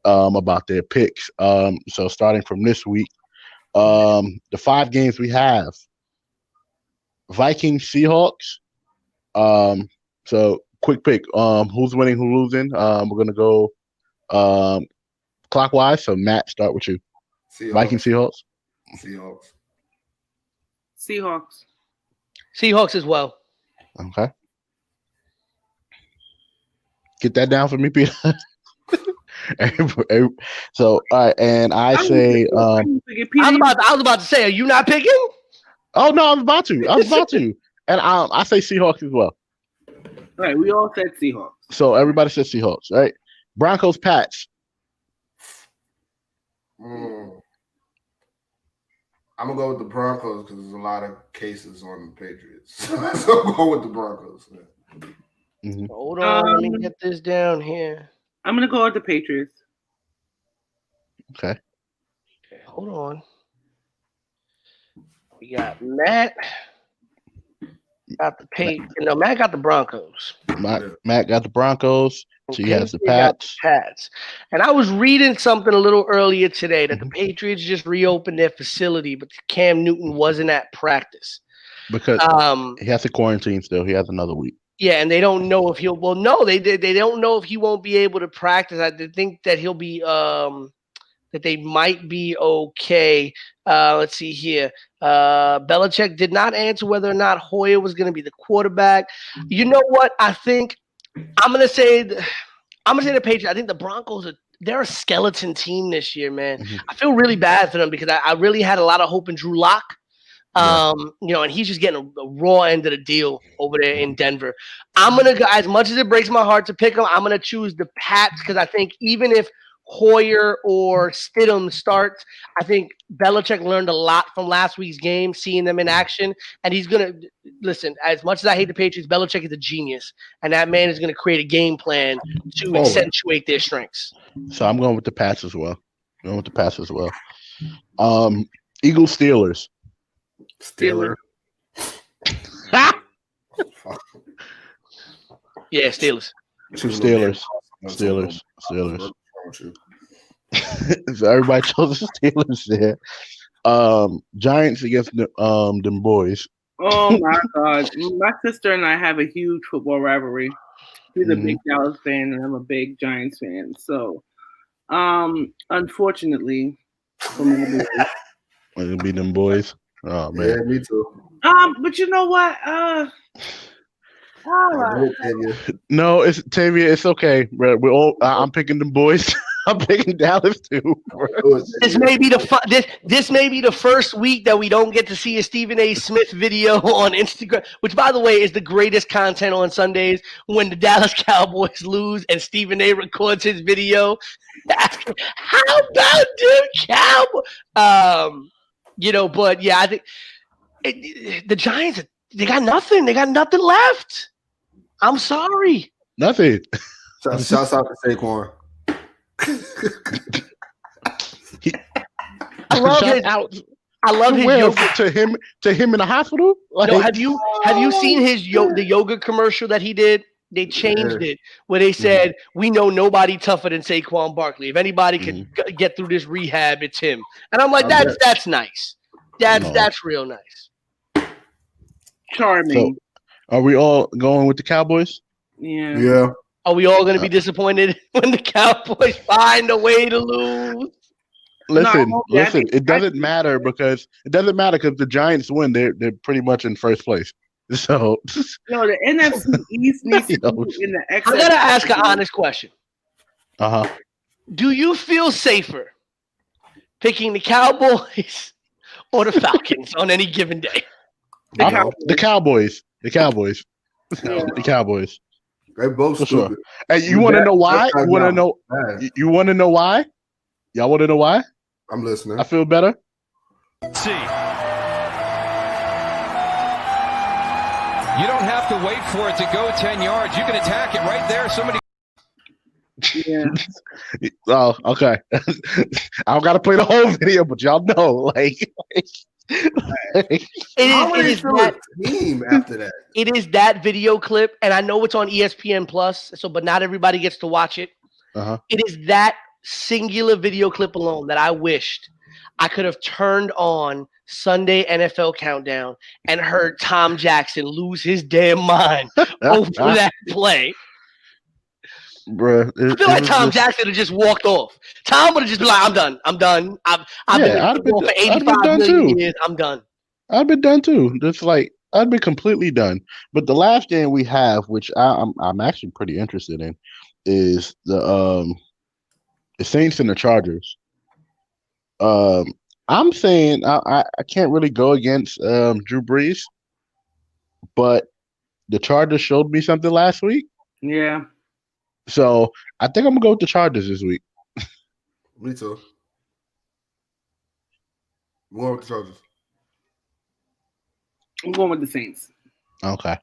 about their picks. So starting from this week, the 5 games we have: Vikings, Seahawks. So quick pick. Who's winning? Who's losing? We're gonna go clockwise. So Matt, start with you. Seahawks. Vikings, Seahawks. Seahawks as well. Okay. Get that down for me, Peter. So all right, and I say I was about to say, are you not picking? Oh no, I was about to. And I say Seahawks as well. All right, we all said Seahawks. So everybody says Seahawks, right? Broncos, Pats. I'm gonna go with the Broncos because there's a lot of cases on the Patriots. So I'm going with the Broncos. Mm-hmm. Hold on, let me get this down here. I'm gonna go with the Patriots. Okay. Hold on. We got Matt. Got the Patriots. No, Matt got the Broncos. Matt got the Broncos. So he has the Pats. And I was reading something a little earlier today that the Patriots just reopened their facility, but Cam Newton wasn't at practice. Because he has to quarantine still. He has another week. Yeah, and they don't know if he'll. Well, no, they don't know if he won't be able to practice. I think that he'll be. That they might be okay. Let's see here. Belichick did not answer whether or not Hoyer was going to be the quarterback. You know what? I think I'm gonna say the Patriots. I think the Broncos they're a skeleton team this year, man. Mm-hmm. I feel really bad for them because I really had a lot of hope in Drew Lock. And he's just getting a raw end of the deal over there in Denver. I'm gonna go, as much as it breaks my heart to pick them, I'm gonna choose the Pats because I think even if Hoyer or Stidham starts, I think Belichick learned a lot from last week's game, seeing them in action, and he's gonna listen. As much as I hate the Patriots, Belichick is a genius, and that man is gonna create a game plan to accentuate their strengths. So I'm going with the Pats as well. Eagles, Steelers. Yeah, Steelers. So everybody chose the Steelers there. Giants against them boys. Oh my God. My sister and I have a huge football rivalry. She's a big Dallas fan and I'm a big Giants fan. So unfortunately it'll be them boys. Oh man. Yeah, me too. But you know what? No, it's Tavia. It's okay, bro. We're all. I'm picking them boys. I'm picking Dallas too. This may be the first week that we don't get to see a Stephen A. Smith video on Instagram, which, by the way, is the greatest content on Sundays when the Dallas Cowboys lose and Stephen A. records his video. Asking, how about them Cowboys? But yeah, I think the Giants. They got nothing. They got nothing left. I'm sorry. Nothing. Shouts out to Saquon. I love his yoga. To him in the hospital. Like, no, have you seen the yoga commercial that he did? They changed it where they said, "We know nobody tougher than Saquon Barkley. If anybody can get through this rehab, it's him." And I'm like, that's nice. That's real nice. Charming. So, are we all going with the Cowboys? Yeah. Are we all going to be disappointed when the Cowboys find a way to lose? Listen. It doesn't matter because the Giants win. They're pretty much in first place. So the NFC East needs to be in the excess. I gotta ask an honest question. Do you feel safer picking the Cowboys or the Falcons on any given day? The Cowboys. Yeah. The Cowboys. They both For stupid. sure. And you want to know why? You want to know? You want to know why? Y'all want to know why? I'm listening. I feel better. See. You don't have to wait for it to go 10 yards. You can attack it right there. Somebody. Yeah. Oh, okay. I don't got to play the whole video, but y'all know, It is that team after that. It is that video clip, and I know it's on ESPN Plus. But not everybody gets to watch it. It is that singular video clip alone that I wished I could have turned on Sunday NFL Countdown and heard Tom Jackson lose his damn mind over that play. Bruh, I feel like Tom Jackson would have just walked off. Tom would have just been like, I'm done. I've been in football for 85 million years. I'm done. I'd been done too. Just like I'd been completely done. But the last game we have, which I'm actually pretty interested in, is the Saints and the Chargers. I'm saying I can't really go against Drew Brees, but the Chargers showed me something last week. Yeah. So I think I'm gonna go with the Chargers this week. Me too. I'm going with the Chargers. I'm going with the Saints. Okay.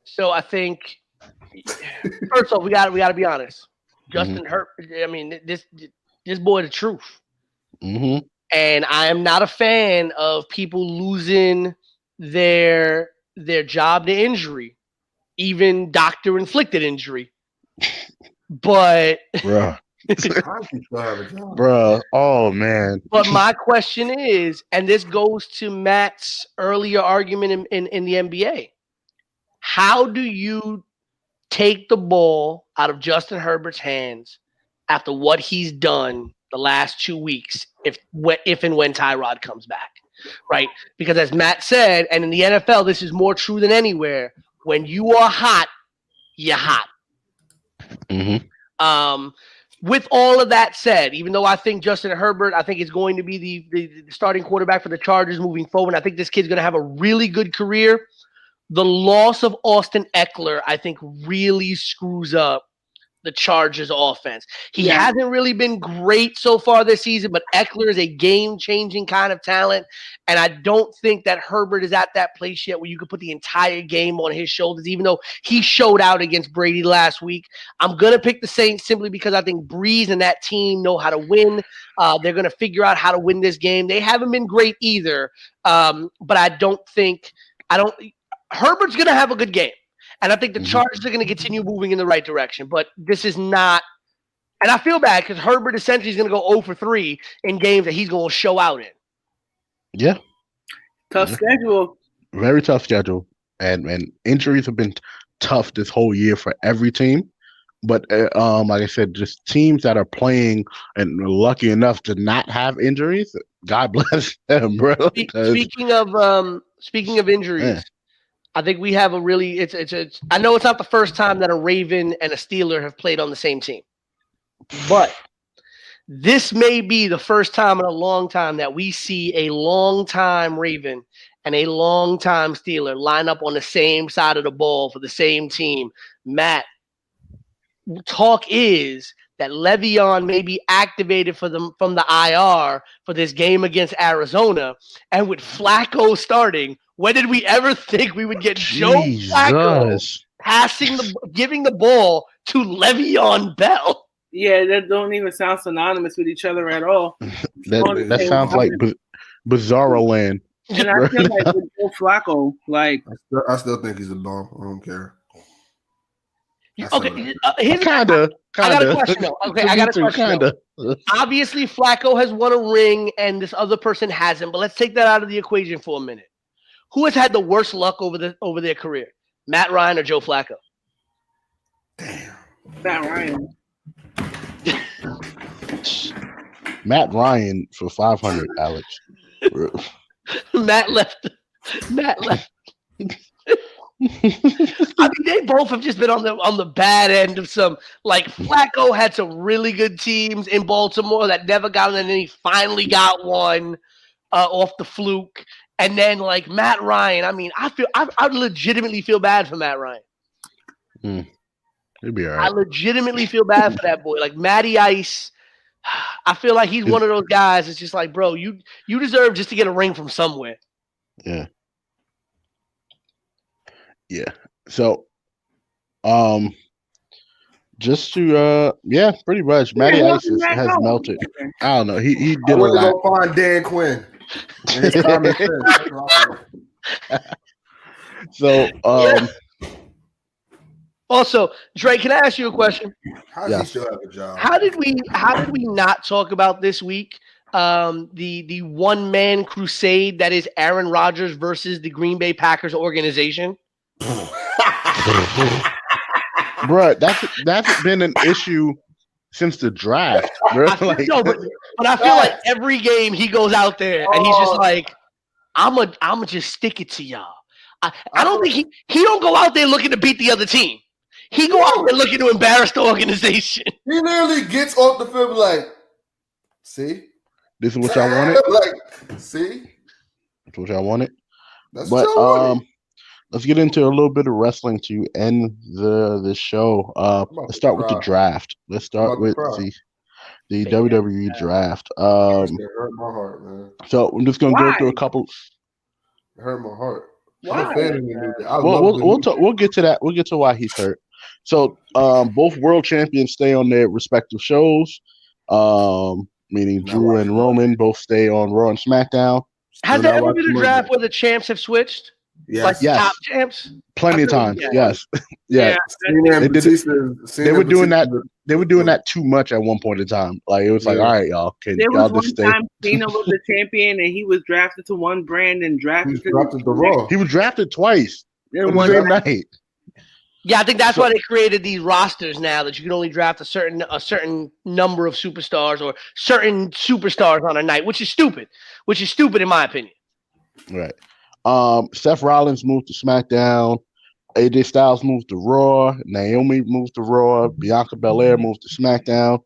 So I think first off, we gotta be honest. Justin Herbert. I mean, this boy the truth. Mm-hmm. And I am not a fan of people losing their job to injury. Even doctor-inflicted injury. But Bruh. Bruh. Oh, man. But my question is, and this goes to Matt's earlier argument in the NBA, how do you take the ball out of Justin Herbert's hands after what he's done the last 2 weeks if and when Tyrod comes back, right? Because as Matt said, and in the NFL, this is more true than anywhere, when you are hot, you're hot. Mm-hmm. With all of that said, even though I think Justin Herbert, I think is going to be the starting quarterback for the Chargers moving forward. I think this kid's going to have a really good career. The loss of Austin Eckler, I think, really screws up the Chargers offense. He hasn't really been great so far this season, but Eckler is a game-changing kind of talent, and I don't think that Herbert is at that place yet where you could put the entire game on his shoulders, even though he showed out against Brady last week. I'm going to pick the Saints simply because I think Breeze and that team know how to win. They're going to figure out how to win this game. They haven't been great either, but I don't think – Herbert's going to have a good game. And I think the Chargers are going to continue moving in the right direction. But this is not – and I feel bad because Herbert essentially is going to go 0 for 3 in games that he's going to show out in. Yeah. Tough schedule. Very tough schedule. And injuries have been tough this whole year for every team. But like I said, just teams that are playing and are lucky enough to not have injuries, God bless them, bro. Speaking of injuries – I think we have a really I know it's not the first time that a Raven and a Steeler have played on the same team. But this may be the first time in a long time that we see a long-time Raven and a long-time Steeler line up on the same side of the ball for the same team. Matt, talk is that Le'Veon may be activated from the IR for this game against Arizona. And with Flacco starting, when did we ever think we would get Joe Flacco giving the ball to Le'Veon Bell? Yeah, that don't even sound synonymous with each other at all. that sounds like Bizarro Land. And I feel like with Joe Flacco, like I still think he's a bum. I don't care. Okay, kinda. I got a question though. Okay, I got a question. Though. Obviously, Flacco has won a ring, and this other person hasn't. But let's take that out of the equation for a minute. Who has had the worst luck over their career? Matt Ryan or Joe Flacco? Damn, Matt Ryan. Matt Ryan for 500, Alex. Matt left. I mean, they both have just been on the bad end of some. Like Flacco had some really good teams in Baltimore that never got in, and then he finally got one off the fluke. And then like Matt Ryan. I mean, I legitimately feel bad for Matt Ryan. He'll be all right. I legitimately feel bad for that boy. Like Matty Ice. I feel like he's one of those guys. It's just like, bro, you deserve just to get a ring from somewhere. Yeah. Yeah. So, just to pretty much. Matty Ice has melted. I don't know. He did a lot. Go find Dan Quinn. And his common sense. So, Also, Dre, can I ask you a question? How does he still have a job? How did we not talk about this week the one man crusade that is Aaron Rodgers versus the Green Bay Packers organization? Bruh, that's been an issue since the draft. Bro. But I feel like every game he goes out there and he's just like, I'ma just stick it to y'all. I don't think he don't go out there looking to beat the other team. He go out there looking to embarrass the organization. He literally gets off the field like, see? This is what y'all wanted? Like, see? That's what y'all wanted? That's what y'all wanted. Let's get into a little bit of wrestling to end the show. Let's start with the draft. Let's start with the WWE draft. It hurt my heart, man. So I'm just gonna go through a couple. It hurt my heart. Why? I'm a fan of the New Day. We'll get to that. We'll get to why he's hurt. So both world champions stay on their respective shows. Meaning Drew and Roman both stay on Raw and SmackDown. Has there ever been a draft where the champs have switched? Yes. Like top champs? Plenty of times. Yes. Yeah. They were doing that. They were doing that too much at one point in time. Like it was like, all right, y'all. Can y'all just stay? There was one time Cena was the champion and he was drafted to one brand and drafted to the Raw. He was drafted twice. On the same night. Yeah, I think that's why they created these rosters now that you can only draft a certain number of superstars or certain superstars on a night, which is stupid. Which is stupid in my opinion. Right. Seth Rollins moved to SmackDown. AJ Styles moved to Raw. Naomi moved to Raw. Bianca Belair moved to SmackDown.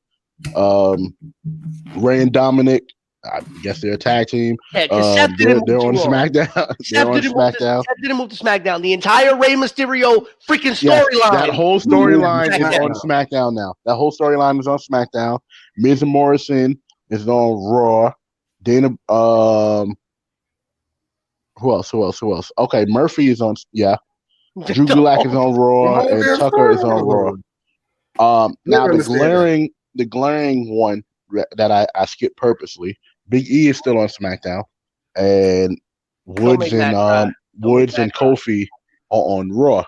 Ray and Dominic, I guess they're a tag team. Yeah, they're on SmackDown. They're on SmackDown. Seth didn't move to SmackDown. The entire Rey Mysterio freaking storyline. Yes, that whole storyline is on SmackDown now. That whole storyline is on SmackDown. Miz and Morrison is on Raw. Dana, who else? Okay, Murphy is on. Yeah, Drew Gulak is on Raw, and Tucker is on Raw. Now the glaring one that I skipped purposely. Big E is still on SmackDown, and Woods and Kofi are on Raw.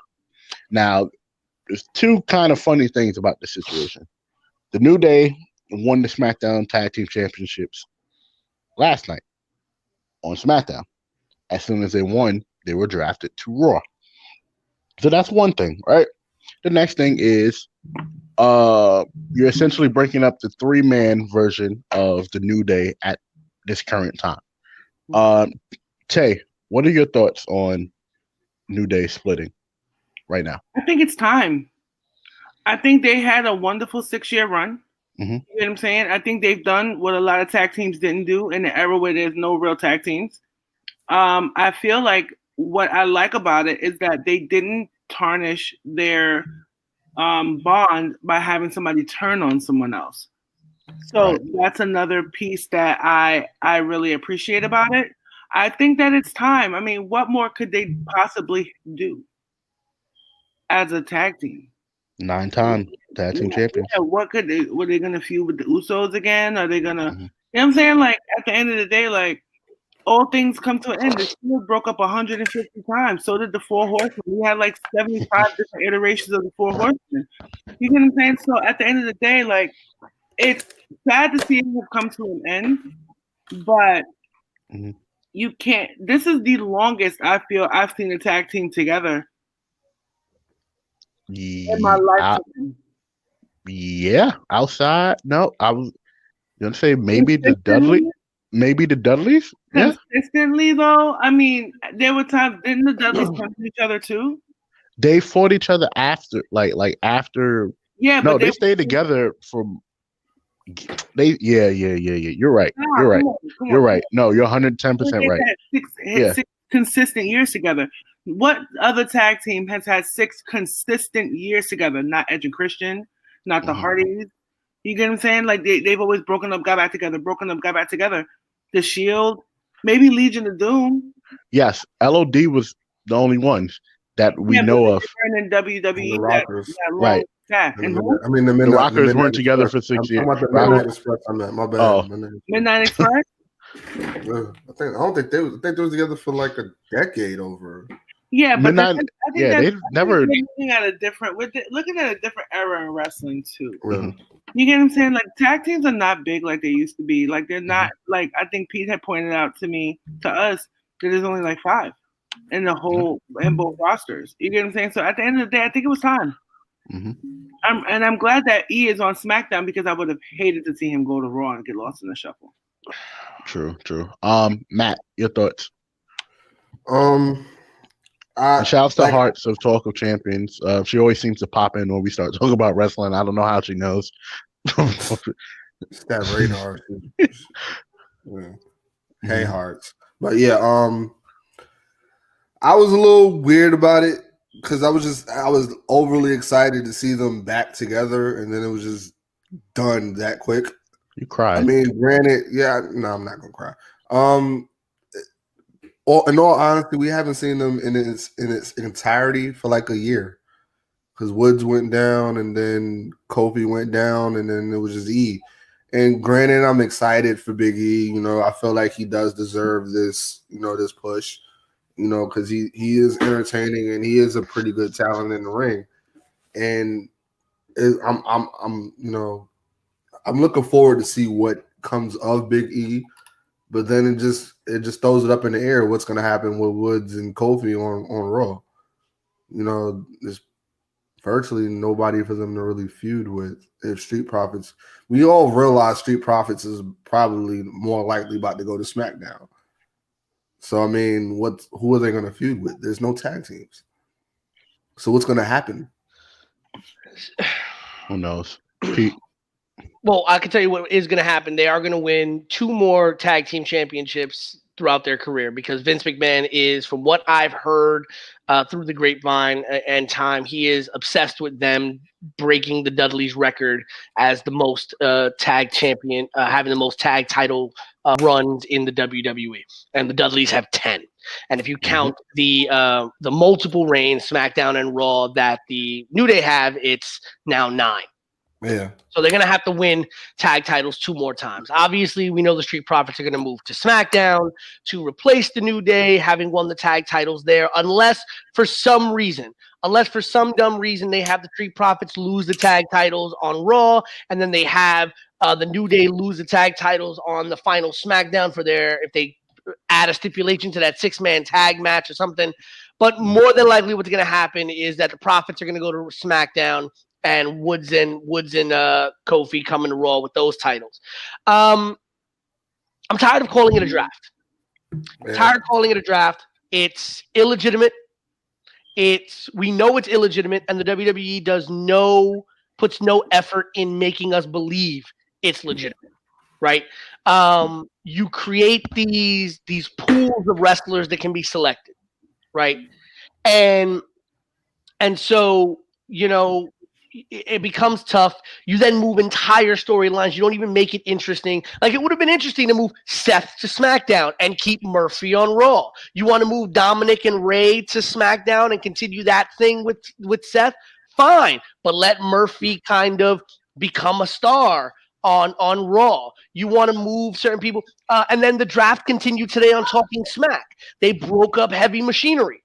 Now, there's two kind of funny things about this situation. The New Day won the SmackDown Tag Team Championships last night on SmackDown. As soon as they won, they were drafted to Raw. So that's one thing, right? The next thing is you're essentially breaking up the 3-man version of the New Day at this current time. Tay, what are your thoughts on New Day splitting right now? I think it's time. I think they had a wonderful 6-year run. Mm-hmm. You know what I'm saying? I think they've done what a lot of tag teams didn't do in the era where there's no real tag teams. I feel like what I like about it is that they didn't tarnish their bond by having somebody turn on someone else. So that's another piece that I really appreciate about it. I think that it's time. I mean, what more could they possibly do as a tag team? 9-time tag team champions. Yeah, were they gonna feud with the Usos again? Are they gonna you know what I'm saying? Like at the end of the day, like all things come to an end. The Shield broke up 150 times. So did the Four Horsemen. We had like 75 different iterations of the Four Horsemen. You know what I'm saying? So at the end of the day, like it's sad to see it have come to an end, but you can't. This is the longest I feel I've seen a tag team together in my lifetime. Outside. No, I was gonna say maybe the Dudleys. Yeah. Consistently, though, I mean, there were times didn't the Dudleys punch each other too? They fought each other after, like after. Yeah, no, but they stayed together for Yeah. You're right. Nah, You're right. come You're on. right. No, you're 110% right. Yeah. Six consistent years together. What other tag team has had 6 consistent years together? Not Edge and Christian, not the Hardys. You get what I'm saying? Like they've always broken up, got back together, broken up, got back together. The Shield, maybe Legion of Doom. Yes, LOD was the only ones that we know of. In WWE, the Rockers. that long Right. chat. And who? I mean, The Rockers weren't together for 6 years. I'm about the Midnight Express. I meant my bad. Oh. Midnight Express. I don't think they was. I think they was together for like a decade over. Yeah, but Midnight, I think they've never. we're looking at a different era in wrestling too. Really. You get what I'm saying? Like tag teams are not big like they used to be. Like they're not like I think Pete had pointed out to us that there's only like 5 in the whole in both rosters. You get what I'm saying? So at the end of the day, I think it was time. I'm glad that E is on SmackDown because I would have hated to see him go to Raw and get lost in the shuffle. True. Matt, your thoughts? And shouts to Hearts of Talk of Champions. She always seems to pop in when we start talking about wrestling. I don't know how she knows. It's that radar. Hey, Hearts. But yeah, I was a little weird about it because I was overly excited to see them back together, and then it was just done that quick. You cried. I mean, granted, I'm not gonna cry. In all honesty, we haven't seen them in its entirety for like a year because Woods went down and then Kofi went down and then it was just E. And granted, I'm excited for Big E. You know, I feel like he does deserve this, this push, because he is entertaining and he is a pretty good talent in the ring. And I'm looking forward to see what comes of Big E. But then it just throws it up in the air. What's going to happen with Woods and Kofi on Raw? There's virtually nobody for them to really feud with. If Street Profits, we all realize Street Profits is probably more likely about to go to SmackDown. So I mean, who are they going to feud with? There's no tag teams. So what's going to happen? Who knows? Pete. Well, I can tell you what is going to happen. They are going to win 2 more tag team championships throughout their career because Vince McMahon is, from what I've heard through the grapevine and time, he is obsessed with them breaking the Dudleys' record as the most tag champion, having the most tag title runs in the WWE. And the Dudleys have 10. And if you count the multiple reigns, SmackDown and Raw, that the New Day have, it's now 9. Yeah. So they're going to have to win tag titles 2 more times. Obviously, we know the Street Profits are going to move to SmackDown to replace the New Day, having won the tag titles there, unless for some dumb reason they have the Street Profits lose the tag titles on Raw, and then they have the New Day lose the tag titles on the final SmackDown if they add a stipulation to that 6-man tag match or something. But more than likely what's going to happen is that the Profits are going to go to SmackDown, and Woods and Kofi coming to Raw with those titles. I'm tired of calling it a draft. It's illegitimate. We know it's illegitimate, and the WWE puts no effort in making us believe it's legitimate, right? You create these pools of wrestlers that can be selected, right? And so, it becomes tough. You then move entire storylines. You don't even make it interesting. Like, it would have been interesting to move Seth to SmackDown and keep Murphy on Raw. You want to move Dominic and Ray to SmackDown and continue that thing with Seth? Fine. But let Murphy kind of become a star on Raw. You want to move certain people. And then the draft continued today on Talking Smack. They broke up Heavy Machinery.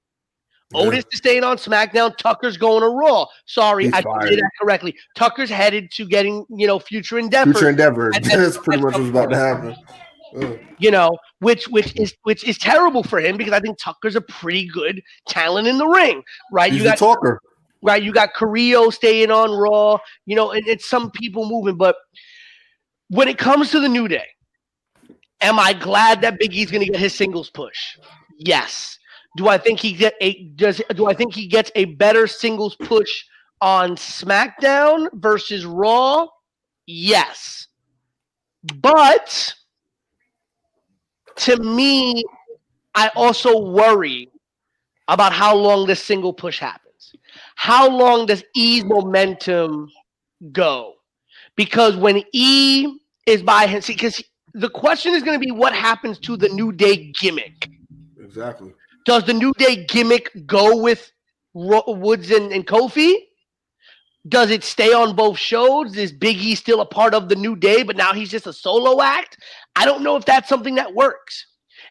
Otis is staying on SmackDown. Tucker's going to Raw. Sorry, I didn't say that correctly. Tucker's headed to getting, Future Endeavor. That's pretty much what's about to happen. Which is terrible for him because I think Tucker's a pretty good talent in the ring, right? He's a talker. Right, you got Carrillo staying on Raw, and it's some people moving. But when it comes to the New Day, am I glad that Big E's going to get his singles push? Yes. Do I think he gets a better singles push on SmackDown versus Raw? Yes. But to me, I also worry about how long this single push happens. How long does E's momentum go? Because when E is by him, because the question is going to be what happens to the New Day gimmick. Exactly. Does the New Day gimmick go with Woods and Kofi? Does it stay on both shows? Is Big E still a part of the New Day, but now he's just a solo act? I don't know if that's something that works.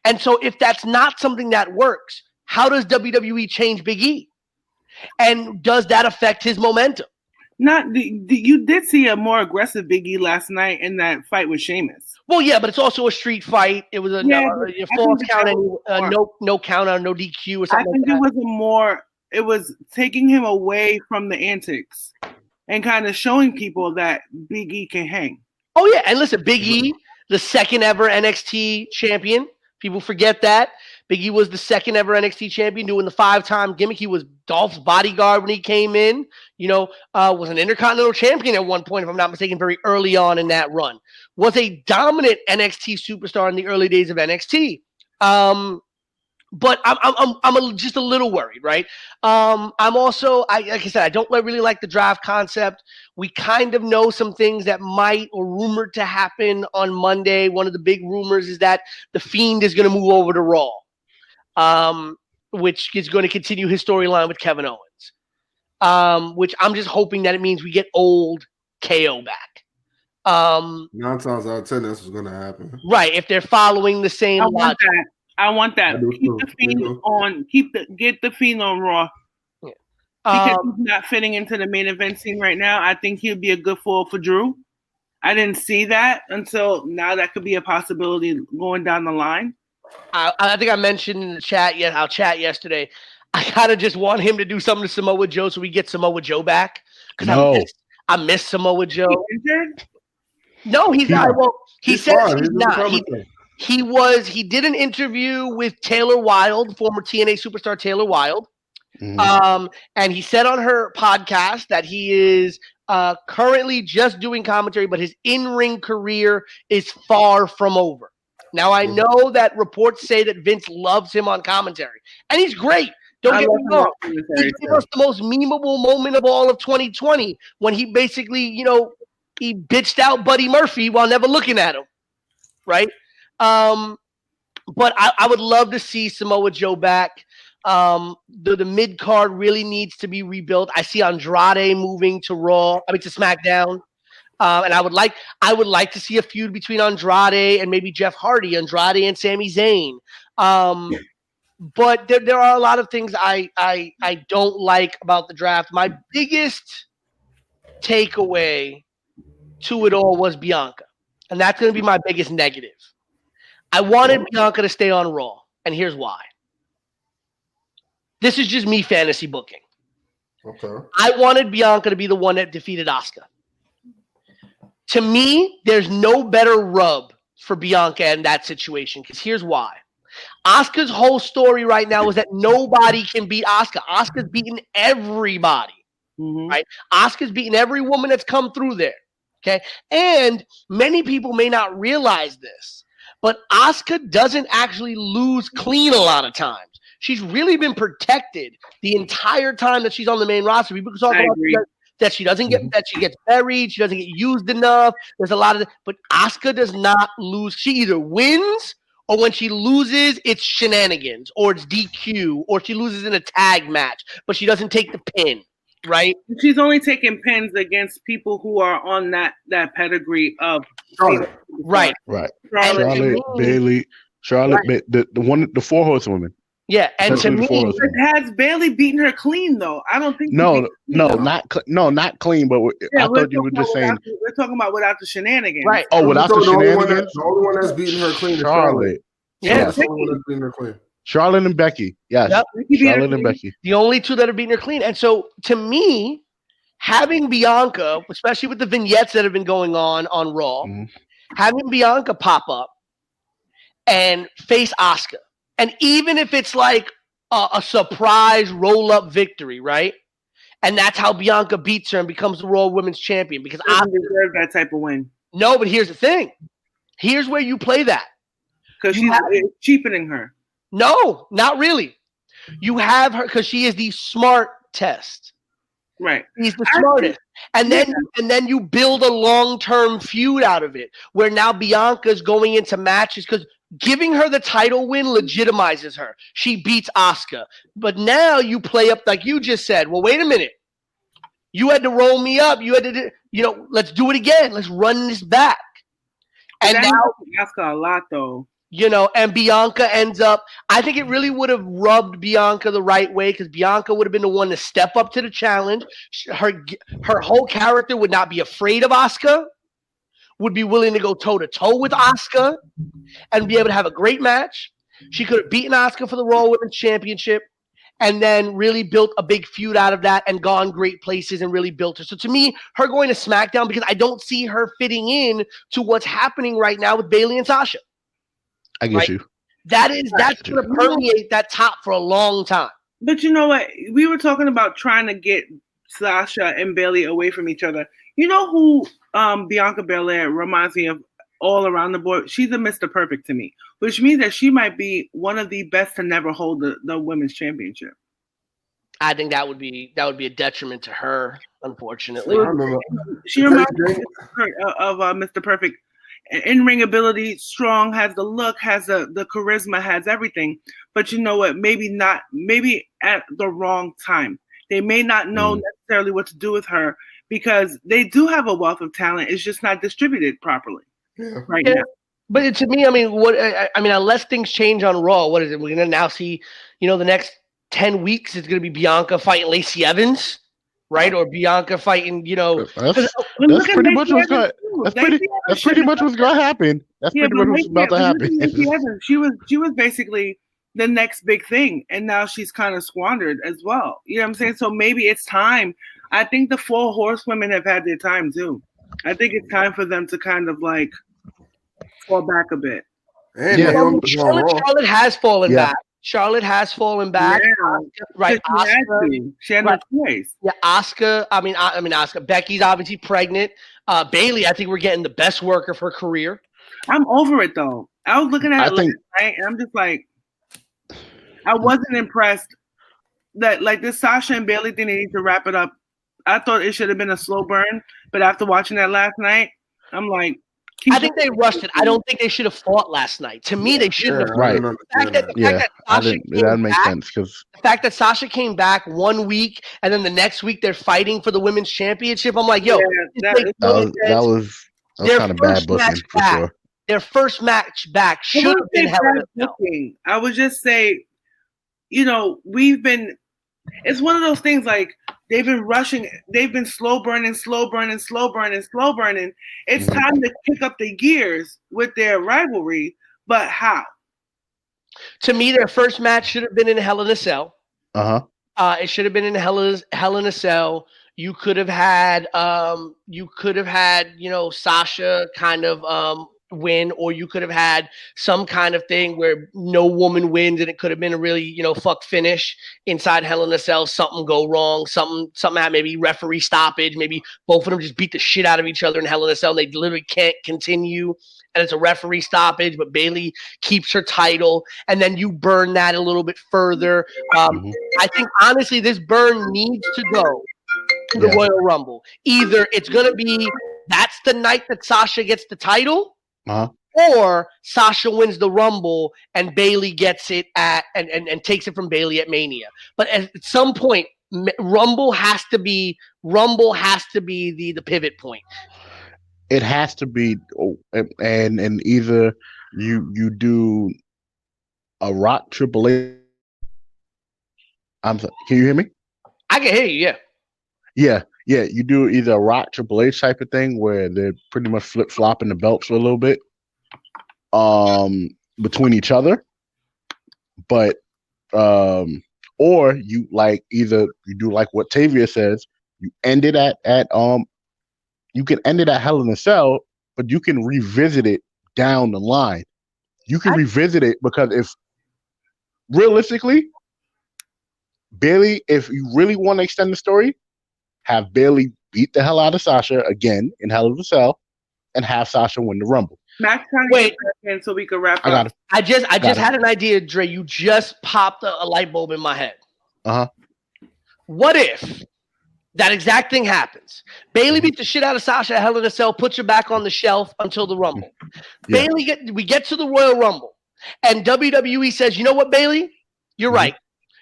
And so if that's not something that works, how does WWE change Big E? And does that affect his momentum? You did see a more aggressive Big E last night in that fight with Sheamus. Well, yeah, but it's also a street fight. It was a false count, no count out, no DQ or something. I think it was taking him away from the antics and kind of showing people that Big E can hang. Oh yeah, and listen, Big E, the second ever NXT champion. People forget that. Big E was the second ever NXT champion, doing the 5-time gimmick. He was Dolph's bodyguard when he came in. Was an Intercontinental champion at one point, if I'm not mistaken, very early on in that run. Was a dominant NXT superstar in the early days of NXT. But I'm just a little worried, right? I'm also, like I said, I don't really like the draft concept. We kind of know some things that might or rumored to happen on Monday. One of the big rumors is that The Fiend is going to move over to Raw, which is going to continue his storyline with Kevin Owens, which I'm just hoping that it means we get old KO back. 9 times out of 10, that's what's going to happen. Right, if they're following the same logic. I want that. Keep the Fiend on. Get the Fiend on Raw. Yeah. Because he's not fitting into the main event scene right now. I think he'd be a good foil for Drew. I didn't see that until now. That could be a possibility going down the line. I think I mentioned in the chat our chat yesterday. I kind of just want him to do something to Samoa Joe so we get Samoa Joe back. Because I miss Samoa Joe. No, he's not. Well, he says he's not. He did an interview with Taylor Wilde, former TNA superstar Taylor Wilde. And he said on her podcast that he is currently just doing commentary, but his in-ring career is far from over. Now, I know that reports say that Vince loves him on commentary, and he's great. Don't get me wrong. He gave us the most memeable moment of all of 2020 when he basically, he bitched out Buddy Murphy while never looking at him, right? But I would love to see Samoa Joe back. The mid card really needs to be rebuilt. I see Andrade moving to SmackDown. And I would like to see a feud between Andrade and maybe Jeff Hardy, Andrade and Sami Zayn. But there are a lot of things I don't like about the draft. My biggest takeaway to it all was Bianca. And that's going to be my biggest negative. I wanted Bianca to stay on Raw, and here's why. This is just me fantasy booking. Okay. I wanted Bianca to be the one that defeated Asuka. To me, there's no better rub for Bianca in that situation, because here's why. Asuka's whole story right now is that nobody can beat Asuka. Asuka's beaten everybody, right? Asuka's beaten every woman that's come through there, okay? And many people may not realize this, but Asuka doesn't actually lose clean a lot of times. She's really been protected the entire time that she's on the main roster. People talk about that she doesn't get that she gets buried, she doesn't get used enough. There's a lot of but Asuka does not lose. She either wins or when she loses, it's shenanigans or it's DQ or she loses in a tag match, but she doesn't take the pin, right? She's only taking pins against people who are on that pedigree of right. Charlotte, Bailey, the 4 horsewomen. Yeah, and to me, has Bailey beaten her clean though? I don't think. Not clean. But I thought you were just saying we're talking about without the shenanigans, right? Oh, without the shenanigans. The only one that's beating her clean is Charlotte. Yeah, the only one that's beating her clean. Charlotte and Becky. Yes, Charlotte and Becky. The only two that are beating her clean. And so, to me, having Bianca, especially with the vignettes that have been going on Raw, having Bianca pop up and face Asuka. And even if it's like a surprise roll-up victory, right? And that's how Bianca beats her and becomes the Raw Women's Champion. Because I deserve that type of win. No, but here's the thing. Here's where you play that. Because she's cheapening her. No, not really. You have her because she is the smart test. Right. He's the smartest. And then you build a long-term feud out of it where now Bianca's going into matches because giving her the title win legitimizes her. She beats Asuka. But now you play up like you just said. Well, wait a minute. You had to roll me up. You had to, let's do it again. Let's run this back. And now Asuka a lot though. And Bianca ends up, I think it really would have rubbed Bianca the right way because Bianca would have been the one to step up to the challenge. Her whole character would not be afraid of Asuka, would be willing to go toe-to-toe with Asuka and be able to have a great match. She could have beaten Asuka for the Raw Women's Championship and then really built a big feud out of that and gone great places and really built her. So to me, her going to SmackDown, because I don't see her fitting in to what's happening right now with Bayley and Sasha. I get you. That's going to permeate that top for a long time. But you know what? We were talking about trying to get Sasha and Bayley away from each other. You know who Bianca Belair reminds me of all around the board? She's a Mr. Perfect to me, which means that she might be one of the best to never hold the women's championship. I think that would be a detriment to her, unfortunately. She reminds me of Mr. Perfect. In-ring ability, strong, has the look, has the charisma, has everything. But you know what? Maybe at the wrong time. They may not know necessarily what to do with her because they do have a wealth of talent. It's just not distributed properly now. But to me, unless things change on Raw, what is it? We're going to now see, the next 10 weeks, it's going to be Bianca fighting Lacey Evans. Right, or Bianca fighting, That's pretty much what's going. That's pretty much what's going to happen. That's pretty much what's about to happen. She was basically the next big thing, and now she's kind of squandered as well. You know what I'm saying? So maybe it's time. I think the 4 horsewomen have had their time too. I think it's time for them to kind of like fall back a bit. Charlotte has fallen back. Charlotte has fallen back. Yeah, right. She had no choice. Yeah, Asuka. Asuka. Becky's obviously pregnant. Bayley, I think we're getting the best work of her career. I'm over it though. I was looking at it last night, and I'm just like, I wasn't impressed that like this Sasha and Bayley thing. They need to wrap it up. I thought it should have been a slow burn, but after watching that last night, I'm like. I think they rushed it. I don't think they should have fought last night. To me, they shouldn't have. Right. That makes sense because the fact that Sasha came back 1 week and then the next week they're fighting for the women's championship. I'm like, that was kind of bad booking for sure. Their first match back should have been Hell in a Cell. I would just say, it's one of those things like. They've been rushing. They've been slow burning. It's time to pick up the gears with their rivalry. But how? To me, their first match should have been in Hell in a Cell. It should have been in Hell in a Cell. You could have had, Sasha kind of win, or you could have had some kind of thing where no woman wins, and it could have been a really, fuck finish inside Hell in a Cell. Something go wrong, something had maybe referee stoppage, maybe both of them just beat the shit out of each other in Hell in a Cell. And they literally can't continue, and it's a referee stoppage, but Bayley keeps her title, and then you burn that a little bit further. I think honestly, this burn needs to go to the Royal Rumble. Either it's gonna be that's the night that Sasha gets the title. Or Sasha wins the Rumble and Bayley gets it and takes it from Bayley at Mania. But at some point, Rumble has to be the pivot point. It has to be, and either you do a Rock Triple H. Can you hear me? I can hear you. Yeah, you do either a Rock Triple H type of thing where they're pretty much flip-flopping the belts for a little bit between each other. But or you like either you do like what Tavia says, you end it at you can end it at Hell in a Cell, but you can revisit it down the line. You can revisit it because if realistically, Bayley, if you really want to extend the story, have Bayley beat the hell out of Sasha again in Hell in a Cell and have Sasha win the Rumble. Max trying to get back in so we can wrap I got up. it. I just had an idea, Dre. You just popped a light bulb in my head. What if that exact thing happens? Bailey beat the shit out of Sasha at Hell in a Cell, puts her back on the shelf until the Rumble. Yeah. We get to the Royal Rumble, and WWE says, you know what, Bailey? You're right.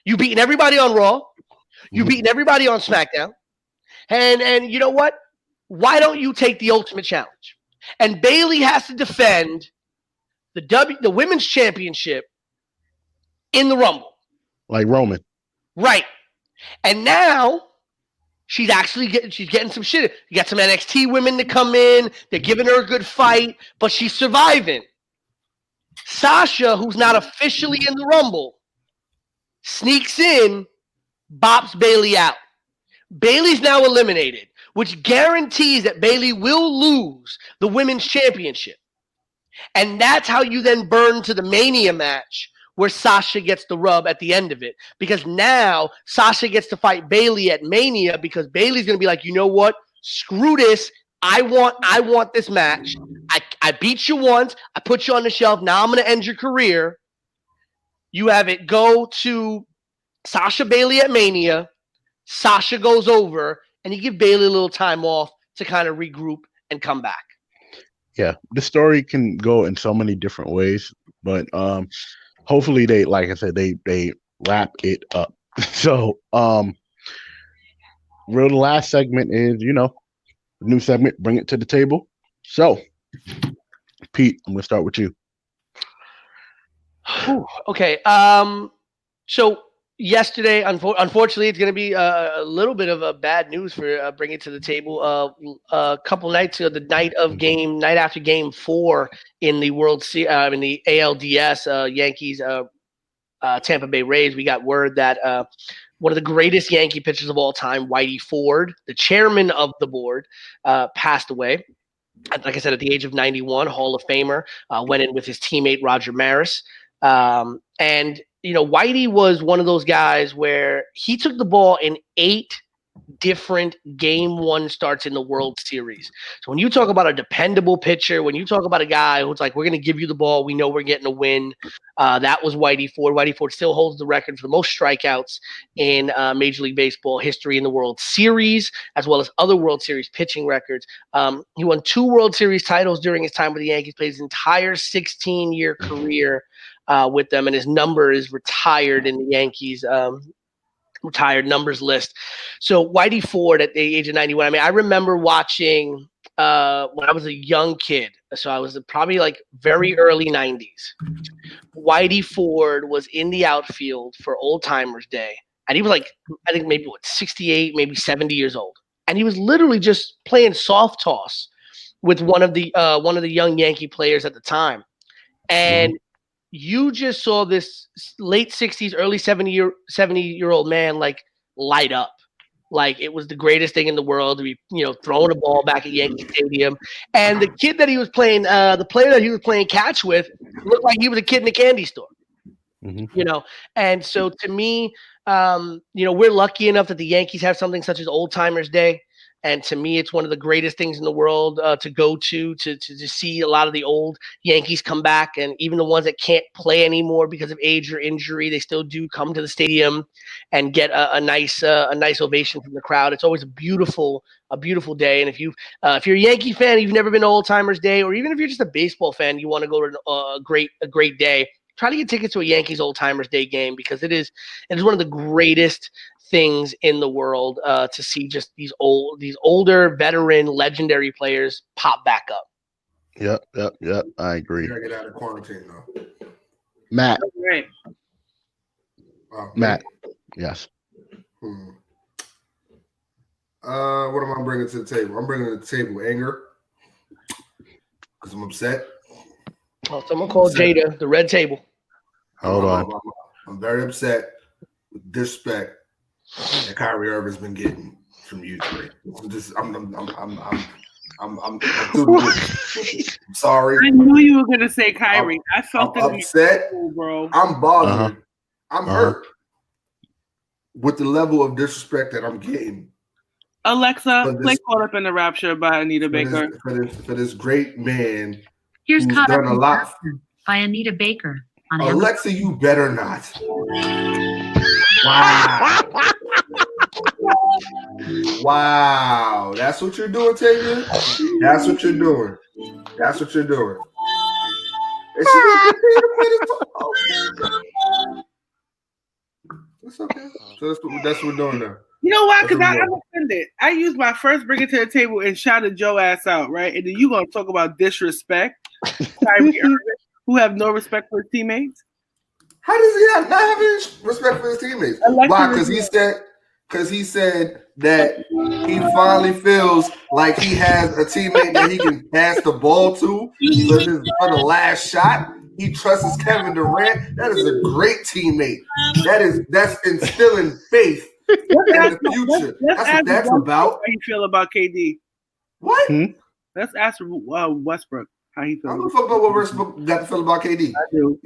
You beating everybody on Raw. You beating everybody on SmackDown. And you know what? Why don't you take the Ultimate Challenge? And Bailey has to defend the Women's Championship in the Rumble. Like Roman. Right. And now she's getting some shit. You got some NXT women to come in. They're giving her a good fight, but she's surviving. Sasha, who's not officially in the Rumble, sneaks in, bops Bailey out. Bailey's now eliminated, which guarantees that Bailey will lose the Women's Championship. And that's how you then burn to the Mania match where Sasha gets the rub at the end of it. Because now Sasha gets to fight Bailey at Mania because Bailey's going to be like, you know what? Screw this. I want this match. I beat you once. I put you on the shelf. Now I'm going to end your career. You have it go to Sasha Bailey at Mania. Sasha goes over, and you give Bailey a little time off to kind of regroup and come back. Yeah, the story can go in so many different ways, but hopefully they, like I said, they wrap it up. So, the last segment is, new segment, bring it to the table. So, Pete, I'm gonna start with you. Okay. So yesterday, unfortunately, it's going to be a little bit of a bad news for bringing it to the table. A couple nights ago, the night after Game 4 in the in the ALDS, Yankees, Tampa Bay Rays, we got word that one of the greatest Yankee pitchers of all time, Whitey Ford, the chairman of the board, passed away. Like I said, at the age of 91, Hall of Famer, went in with his teammate Roger Maris. And Whitey was one of those guys where he took the ball in 8 different Game 1 starts in the World Series. So when you talk about a dependable pitcher, when you talk about a guy who's like, we're going to give you the ball, we know we're getting a win, that was Whitey Ford. Whitey Ford still holds the record for the most strikeouts in Major League Baseball history in the World Series, as well as other World Series pitching records. He won 2 World Series titles during his time with the Yankees, played his entire 16-year career with them, and his number is retired in the Yankees retired numbers list. So Whitey Ford at the age of 91. I mean, I remember watching when I was a young kid. So I was probably like very early 90s. Whitey Ford was in the outfield for Old Timers Day. And he was like, I think maybe 68, maybe 70 years old. And he was literally just playing soft toss with one of the young Yankee players at the time. And you just saw this late 60s, early 70-year-old man like light up. Like it was the greatest thing in the world to be, throwing a ball back at Yankee Stadium. And the kid that he was playing, the player that he was playing catch with looked like he was a kid in a candy store. And so to me, we're lucky enough that the Yankees have something such as Old Timers Day. And to me, it's one of the greatest things in the world to go to see a lot of the old Yankees come back. And even the ones that can't play anymore because of age or injury, they still do come to the stadium and get a nice ovation from the crowd. It's always a beautiful day. And if you're a Yankee fan, you've never been to Old Timers Day, or even if you're just a baseball fan, you want to go to a great day, try to get tickets to a Yankees Old Timers Day game, because it is one of the greatest things in the world to see just these older, veteran, legendary players pop back up. Yep. I agree. You gotta get out of quarantine though. Matt. Right. Matt. Yes. What am I bringing to the table? I'm bringing to the table anger because I'm upset. Oh, someone called Jada the red table. Hold on. I'm very upset with disrespect that Kyrie Irving's been getting from you three. I'm sorry. I knew you were gonna say Kyrie. I felt I'm upset, bro. I'm bothered. I'm hurt with the level of disrespect that I'm getting. Alexa, play "Caught Up in the Rapture" by Anita Baker. For this great man Here's who's Caught Up done a in lot. by Anita Baker on Alexa, you better not. Wow. Wow. That's what you're doing, Tavia? That's what you're doing. That's what you're doing. And she's going to continue to play this song. That's okay. So that's what we're doing now. You know why? Because I'm offended. I used my first bring it to the table and shouted Joe ass out, right? And then you gonna talk about disrespect, Kyrie Irving, who have no respect for his teammates. How does he not have any respect for his teammates? Why? Because he said that he finally feels like he has a teammate that he can pass the ball to for the last shot. He trusts Kevin Durant. That is a great teammate. That's instilling faith in the future. That's what that's about. How you feel about KD? What? Let's ask Westbrook how he feels. I don't give a fuck about what Westbrook got to feel about KD. I do.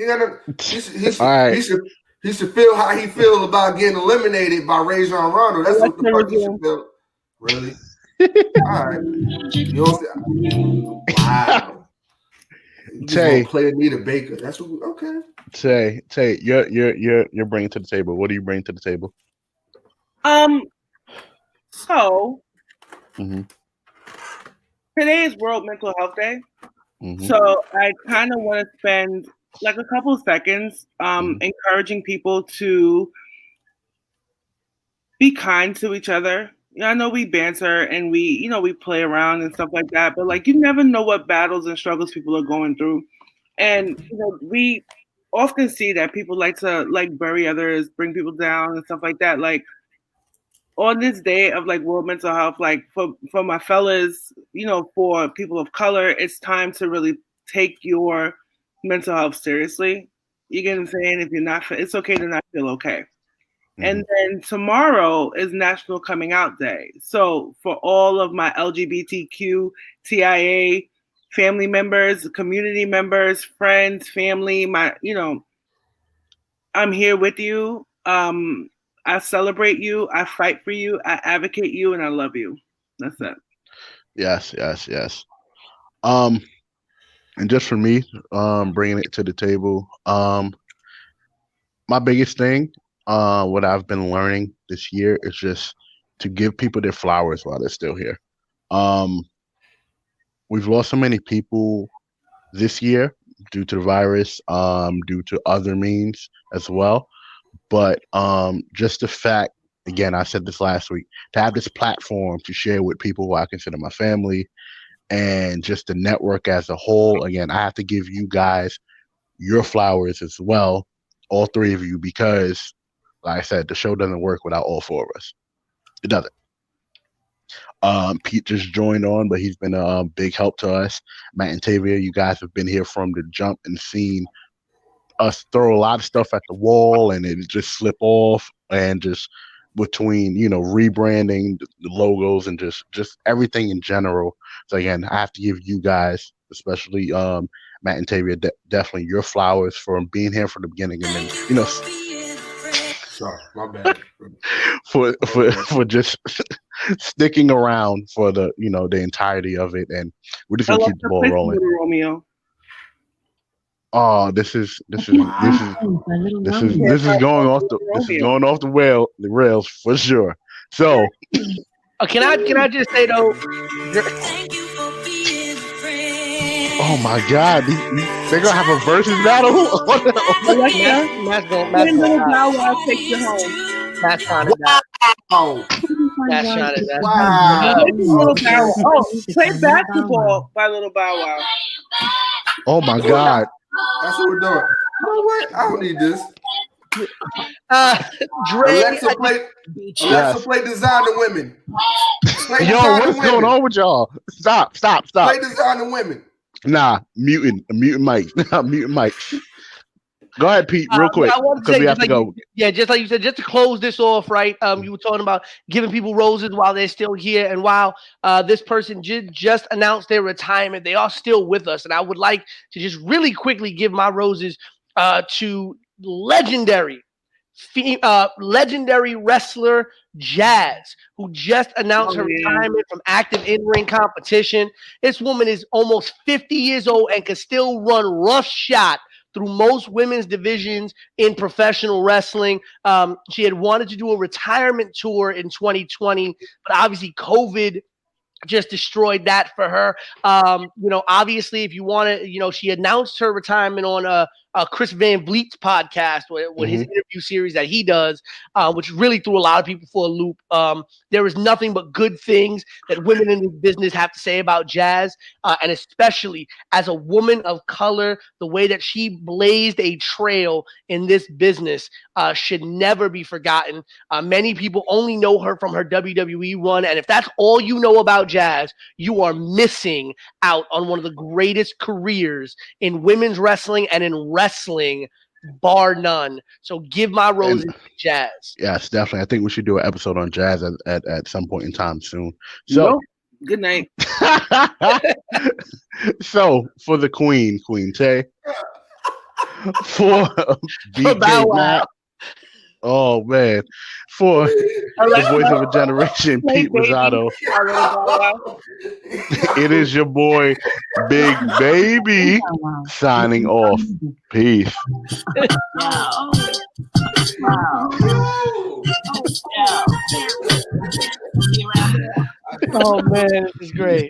He should feel how he feels about getting eliminated by Rajon Rondo. That's what the fuck he should feel. Really? All right. Wow. Tay, play Anita Baker. That's what. Okay. Tay, you're bringing to the table. What do you bring to the table? So today is World Mental Health Day. So I kind of want to spend like a couple of seconds encouraging people to be kind to each other. I know we banter and we play around and stuff like that, but like you never know what battles and struggles people are going through. And we often see that people like to like bury others, bring people down and stuff like that. Like on this day of like World Mental Health, like for my fellas, for people of color, it's time to really take your mental health seriously. You get what I'm saying? If you're not, it's okay to not feel okay. And then tomorrow is National Coming Out Day. So for all of my LGBTQ, TIA family members, community members, friends, family, I'm here with you. I celebrate you. I fight for you. I advocate you, and I love you. That's it. Yes. And just for me, bringing it to the table, my biggest thing, what I've been learning this year is just to give people their flowers while they're still here. We've lost so many people this year due to the virus, due to other means as well. But just the fact, again, I said this last week, to have this platform to share with people who I consider my family and just the network as a whole, again, I have to give you guys your flowers as well, all three of you, because, like I said, the show doesn't work without all four of us. It doesn't. Pete just joined on, but he's been a big help to us. Matt and Tavia, you guys have been here from the jump and seen us throw a lot of stuff at the wall and it just slip off, and just between rebranding the logos and just everything in general. So again, I have to give you guys, especially Matt and Tavia, definitely your flowers for being here from the beginning, and then sorry, my bad. for just sticking around for the the entirety of it, and we're just gonna keep the ball rolling. Romeo. Oh, this is going off the rails for sure. So, can I just say though? Oh my God, they're gonna have a versus battle. Matt's take you home. Matt's trying to die. Oh, Matt's trying to die. wow. Play basketball by Little Bow Wow. Oh my God. That's what we're doing. You know what? I don't need this. Dre, Alexa play Designer Women. What's going on with y'all? Stop. Play Designer Women. Nah, muting Mike. Muting Mike. Go ahead, Pete, real quick, because we have to go. Yeah, just like you said, just to close this off, right? You were talking about giving people roses while they're still here, and while this person just announced their retirement, they are still with us, and I would like to just really quickly give my roses to legendary legendary wrestler Jazz, who just announced her retirement from active in-ring competition. This woman is almost 50 years old and can still run roughshod through most women's divisions in professional wrestling. She had wanted to do a retirement tour in 2020, but obviously COVID just destroyed that for her. Obviously, if you want to, she announced her retirement on Chris Van Vliet's podcast with his interview series that he does, which really threw a lot of people for a loop. There is nothing but good things that women in this business have to say about Jazz, and especially as a woman of color, the way that she blazed a trail in this business should never be forgotten. Many people only know her from her WWE run, and if that's all you know about Jazz, you are missing out on one of the greatest careers in women's wrestling and in wrestling, bar none. So give my roses to Jazz. Yes, definitely. I think we should do an episode on Jazz at some point in time soon. So good night. So for the Queen Tay, for BK Matt. Oh man, for the voice of a generation, Pete Rosado. It is your boy, Big Baby, signing off. Peace. Oh man, this is great.